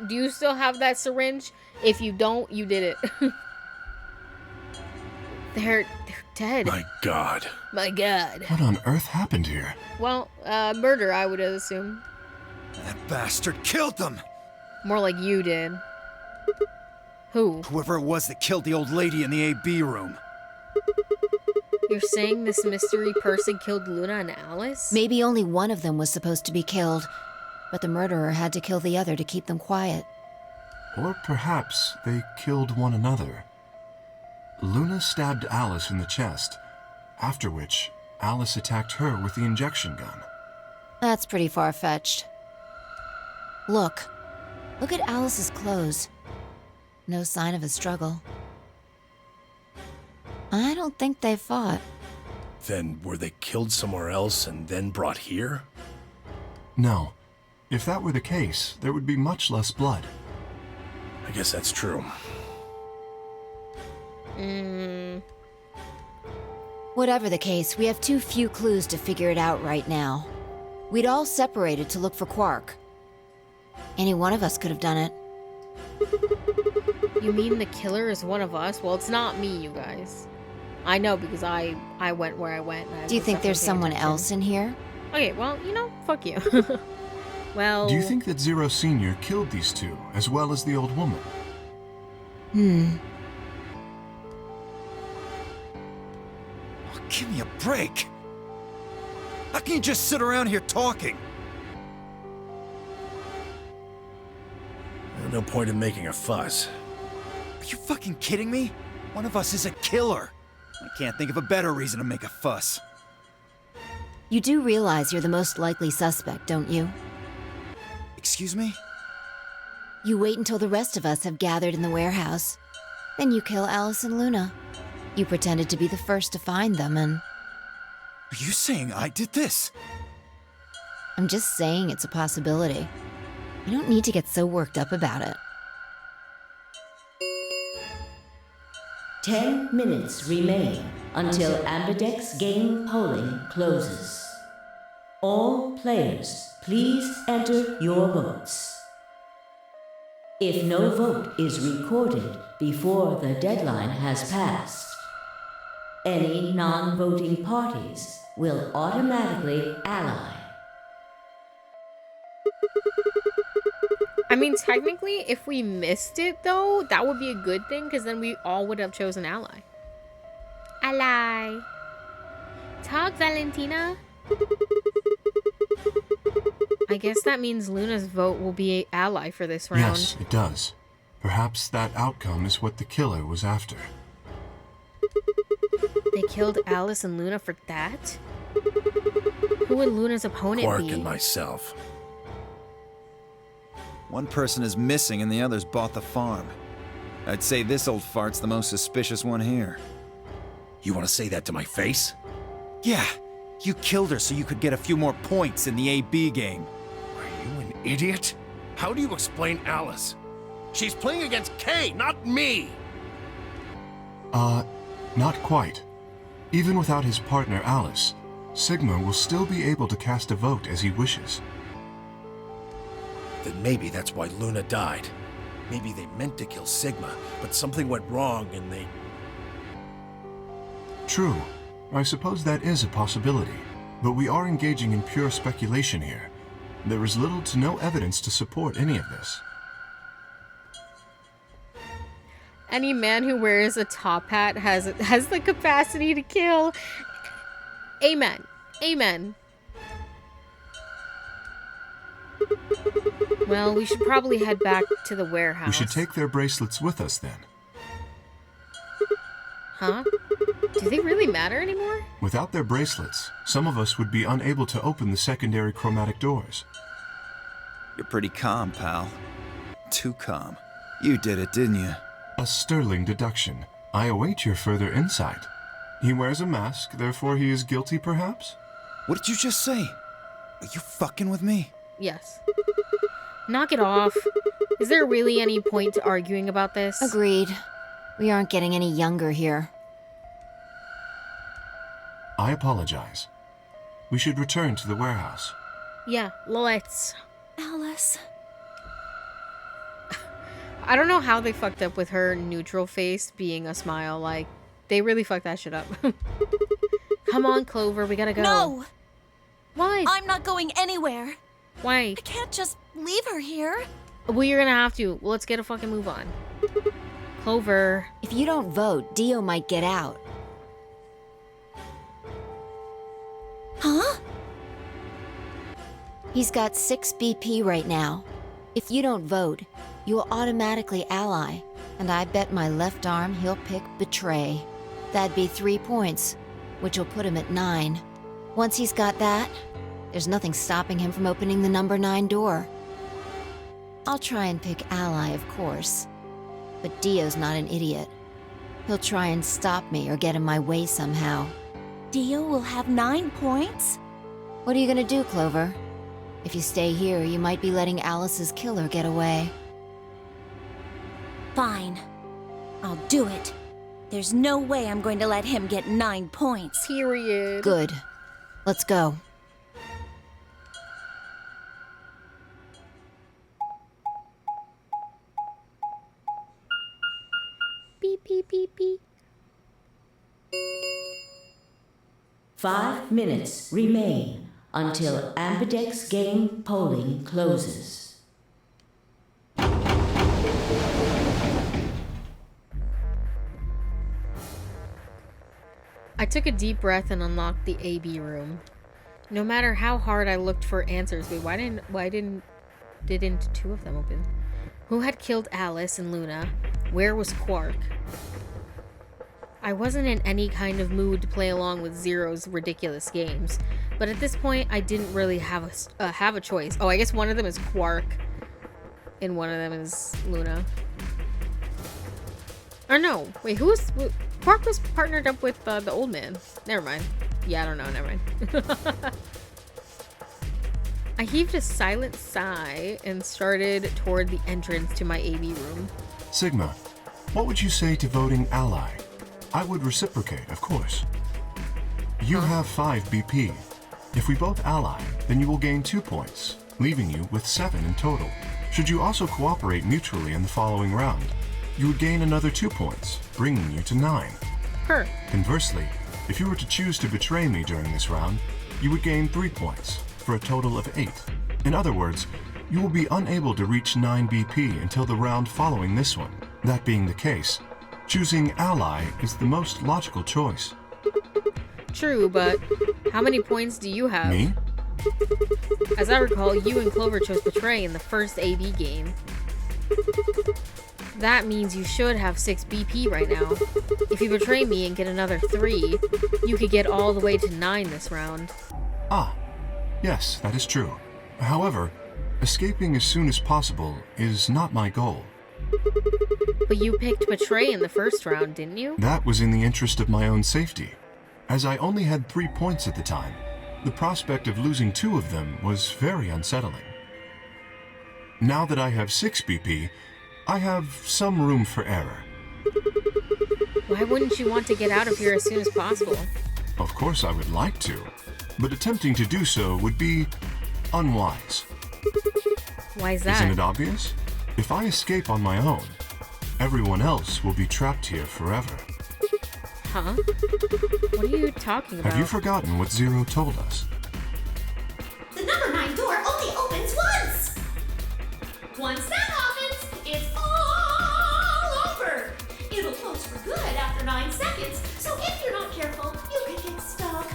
Do you still have that syringe? If you don't, you did it. They're dead. My God. My God. What on earth happened here? Well, murder, I would assume. That bastard killed them! More like you did. Who? Whoever it was that killed the old lady in the AB room. You're saying this mystery person killed Luna and Alice? Maybe only one of them was supposed to be killed, but the murderer had to kill the other to keep them quiet. Or perhaps they killed one another. Luna stabbed Alice in the chest, after which Alice attacked her with the injection gun. That's pretty far-fetched. Look at Alice's clothes. No sign of a struggle. I don't think they fought. Then were they killed somewhere else and then brought here? No. If that were the case, there would be much less blood. I guess that's true. Whatever the case, we have too few clues to figure it out right now. We'd all separated to look for Quark. Any one of us could have done it. You mean the killer is one of us? Well, it's not me, you guys. I know because I went where I went. And Do you think there's someone else in here? Okay, well, fuck you. Well... Do you think that Zero Sr. killed these two, as well as the old woman? Oh, give me a break! How can you just sit around here talking? No point in making a fuss. Are you fucking kidding me? One of us is a killer. I can't think of a better reason to make a fuss. You do realize you're the most likely suspect, don't you? Excuse me? You wait until the rest of us have gathered in the warehouse. Then you kill Alice and Luna. You pretended to be the first to find them, and... Are you saying I did this? I'm just saying it's a possibility. You don't need to get so worked up about it. 10 minutes remain until Ambidex game polling closes. All players, please enter your votes. If no vote is recorded before the deadline has passed, any non-voting parties will automatically ally. I mean, technically, if we missed it, though, that would be a good thing, because then we all would have chosen ally. Ally. Talk, Valentina. I guess that means Luna's vote will be an ally for this round. Yes, it does. Perhaps that outcome is what the killer was after. They killed Alice and Luna for that? Who would Luna's opponent Quark be? and myself. One person is missing and the others bought the farm. I'd say this old fart's the most suspicious one here. You want to say that to my face? Yeah, you killed her so you could get a few more points in the AB game. Are you an idiot? How do you explain Alice? She's playing against Kay, not me! Not quite. Even without his partner Alice, Sigma will still be able to cast a vote as he wishes. Then maybe that's why Luna died. Maybe they meant to kill Sigma, but something went wrong and they... True. I suppose that is a possibility. But we are engaging in pure speculation here. There is little to no evidence to support any of this. Any man who wears a top hat has the capacity to kill. Amen. Amen. Well, we should probably head back to the warehouse. We should take their bracelets with us then. Huh? Do they really matter anymore? Without their bracelets, some of us would be unable to open the secondary chromatic doors. You're pretty calm, pal. Too calm. You did it, didn't you? A sterling deduction. I await your further insight. He wears a mask, therefore he is guilty, perhaps? What did you just say? Are you fucking with me? Yes. Knock it off. Is there really any point to arguing about this? Agreed. We aren't getting any younger here. I apologize. We should return to the warehouse. Yeah, let's. Alice. I don't know how they fucked up with her neutral face being a smile. Like, they really fucked that shit up. Come on, Clover, we gotta go. No! Why? I'm not going anywhere. Why? I can't just leave her here. Well, you're gonna have to. Well, let's get a fucking move on. Clover. If you don't vote, Dio might get out. Huh? He's got 6 BP right now. If you don't vote, you will automatically ally, and I bet my left arm he'll pick Betray. That'd be 3 points, which will put him at 9. Once he's got that, there's nothing stopping him from opening the number 9 door. I'll try and pick ally, of course, but Dio's not an idiot. He'll try and stop me or get in my way somehow. Dio will have 9 points? What are you gonna do, Clover? If you stay here, you might be letting Alice's killer get away. Fine. I'll do it. There's no way I'm going to let him get 9 points. Period. Good. Let's go. Beep, beep, beep, beep. 5 minutes remain until Ambidex game polling closes. I took a deep breath and unlocked the AB room. No matter how hard I looked for answers, wait, why didn't 2 of them open? Who had killed Alice and Luna? Where was Quark? I wasn't in any kind of mood to play along with Zero's ridiculous games, but at this point, I didn't really have a choice. Oh, I guess one of them is Quark, and one of them is Luna. Or no, wait, Quark was partnered up with the old man. Never mind. Yeah, I don't know, never mind. I heaved a silent sigh and started toward the entrance to my AB room. Sigma, what would you say to voting ally? I would reciprocate, of course. You have 5 BP. If we both ally, then you will gain 2 points, leaving you with 7 in total. Should you also cooperate mutually in the following round, you would gain another 2 points, bringing you to 9. Her. Conversely, if you were to choose to betray me during this round, you would gain 3 points, for a total of 8. In other words, you will be unable to reach 9 BP until the round following this one. That being the case, choosing ally is the most logical choice. True, but how many points do you have? Me? As I recall, you and Clover chose Betray in the first AB game. That means you should have 6 BP right now. If you betray me and get another 3, you could get all the way to 9 this round. Ah, yes, that is true. However, escaping as soon as possible is not my goal. But you picked Betray in the first round, didn't you? That was in the interest of my own safety. As I only had 3 points at the time, the prospect of losing 2 of them was very unsettling. Now that I have 6 BP, I have some room for error. Why wouldn't you want to get out of here as soon as possible? Of course I would like to, but attempting to do so would be unwise. Why is that? Isn't it obvious? If I escape on my own, everyone else will be trapped here forever. Huh? What are you talking about? Have you forgotten what Zero told us? The number 9 door only opens once! Once that happens, it's all over! It'll close for good after 9 seconds, so if you're not careful, you could get stuck.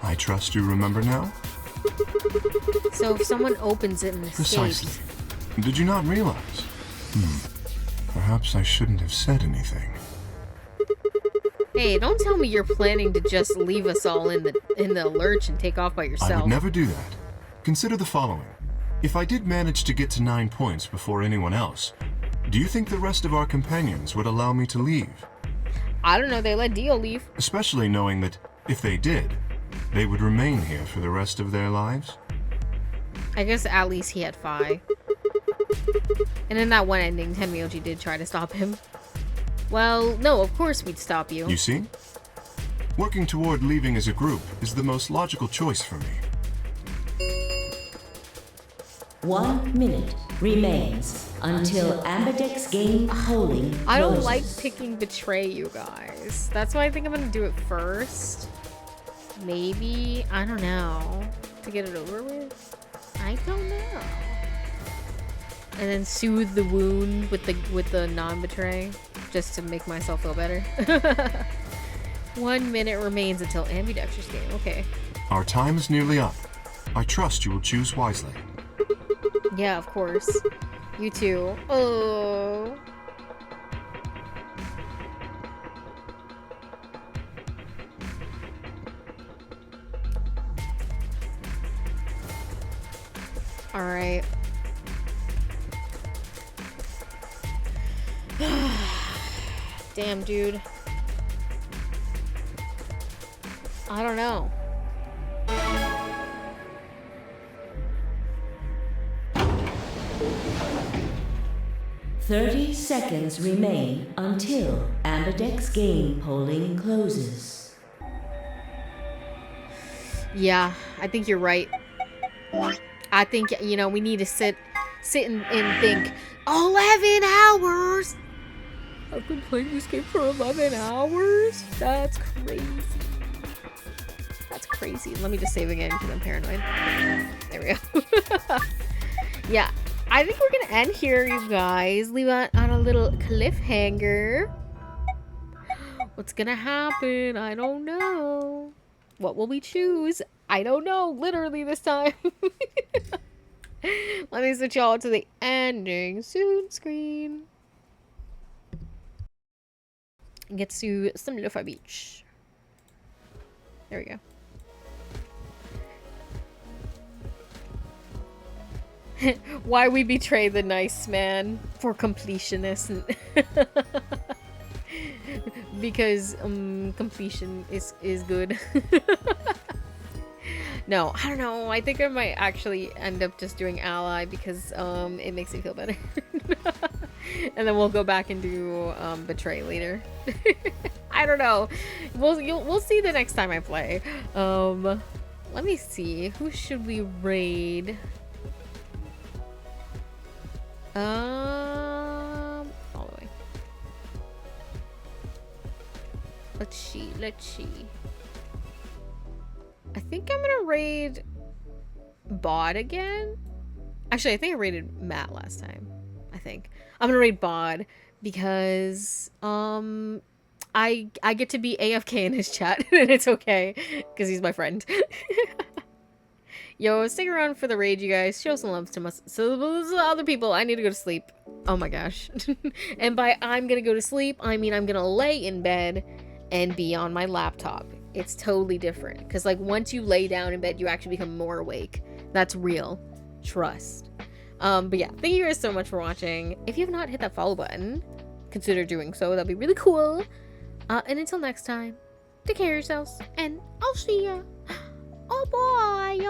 I trust you remember now? So if someone opens it and escapes... Precisely. Did you not realize? Perhaps I shouldn't have said anything. Hey, don't tell me you're planning to just leave us all in the lurch and take off by yourself. I would never do that. Consider the following. If I did manage to get to 9 points before anyone else, do you think the rest of our companions would allow me to leave? I don't know, they let Dio leave. Especially knowing that, if they did, they would remain here for the rest of their lives? I guess at least he had 5. And in that one ending, Tenmyoji did try to stop him. Well, no, of course we'd stop you. You see? Working toward leaving as a group is the most logical choice for me. 1 minute remains until Ambidex game polling closes. I don't like picking Betray, you guys. That's why I think I'm gonna do it first. Maybe, I don't know, to get it over with? I don't know. And then soothe the wound with the non-betray, just to make myself feel better. 1 minute remains until ambidextrous game. Okay. Our time is nearly up. I trust you will choose wisely. Yeah, of course. You too. Oh. All right. Damn, dude. I don't know. "30 seconds remain until Ambidex game polling closes." Yeah, I think you're right. I think, you know, we need to sit and think. 11 hours? I've been playing this game for 11 hours? That's crazy. That's crazy. Let me just save again because I'm paranoid. There we go. Yeah, I think we're gonna end here, you guys. Leave it on a little cliffhanger. What's gonna happen? I don't know. What will we choose? I don't know. Literally this time. Let me switch y'all to the ending soon screen. And get to some Lo-Fi Beach. There we go. Why we betray the nice man for completionist. Because completion is good. No, I don't know. I think I might actually end up just doing ally because it makes me feel better. And then we'll go back and do betray later. I don't know. We'll see the next time I play. Let me see. Who should we raid? All the way. Let's see. I think I'm gonna raid Bod again. Actually, I think I raided Matt last time. I think I'm gonna raid Bod because I get to be AFK in his chat and it's okay because he's my friend. Yo, stick around for the raid, you guys. Show some love to other people. I need to go to sleep. Oh my gosh. And by I'm gonna go to sleep, I mean I'm gonna lay in bed and be on my laptop. It's totally different because like once you lay down in bed, you actually become more awake. That's real. Trust. But yeah, thank you guys so much for watching. If you have not hit that follow button, consider doing so. That'd be really cool. And until next time, Take care of yourselves, and I'll see ya. Oh boy!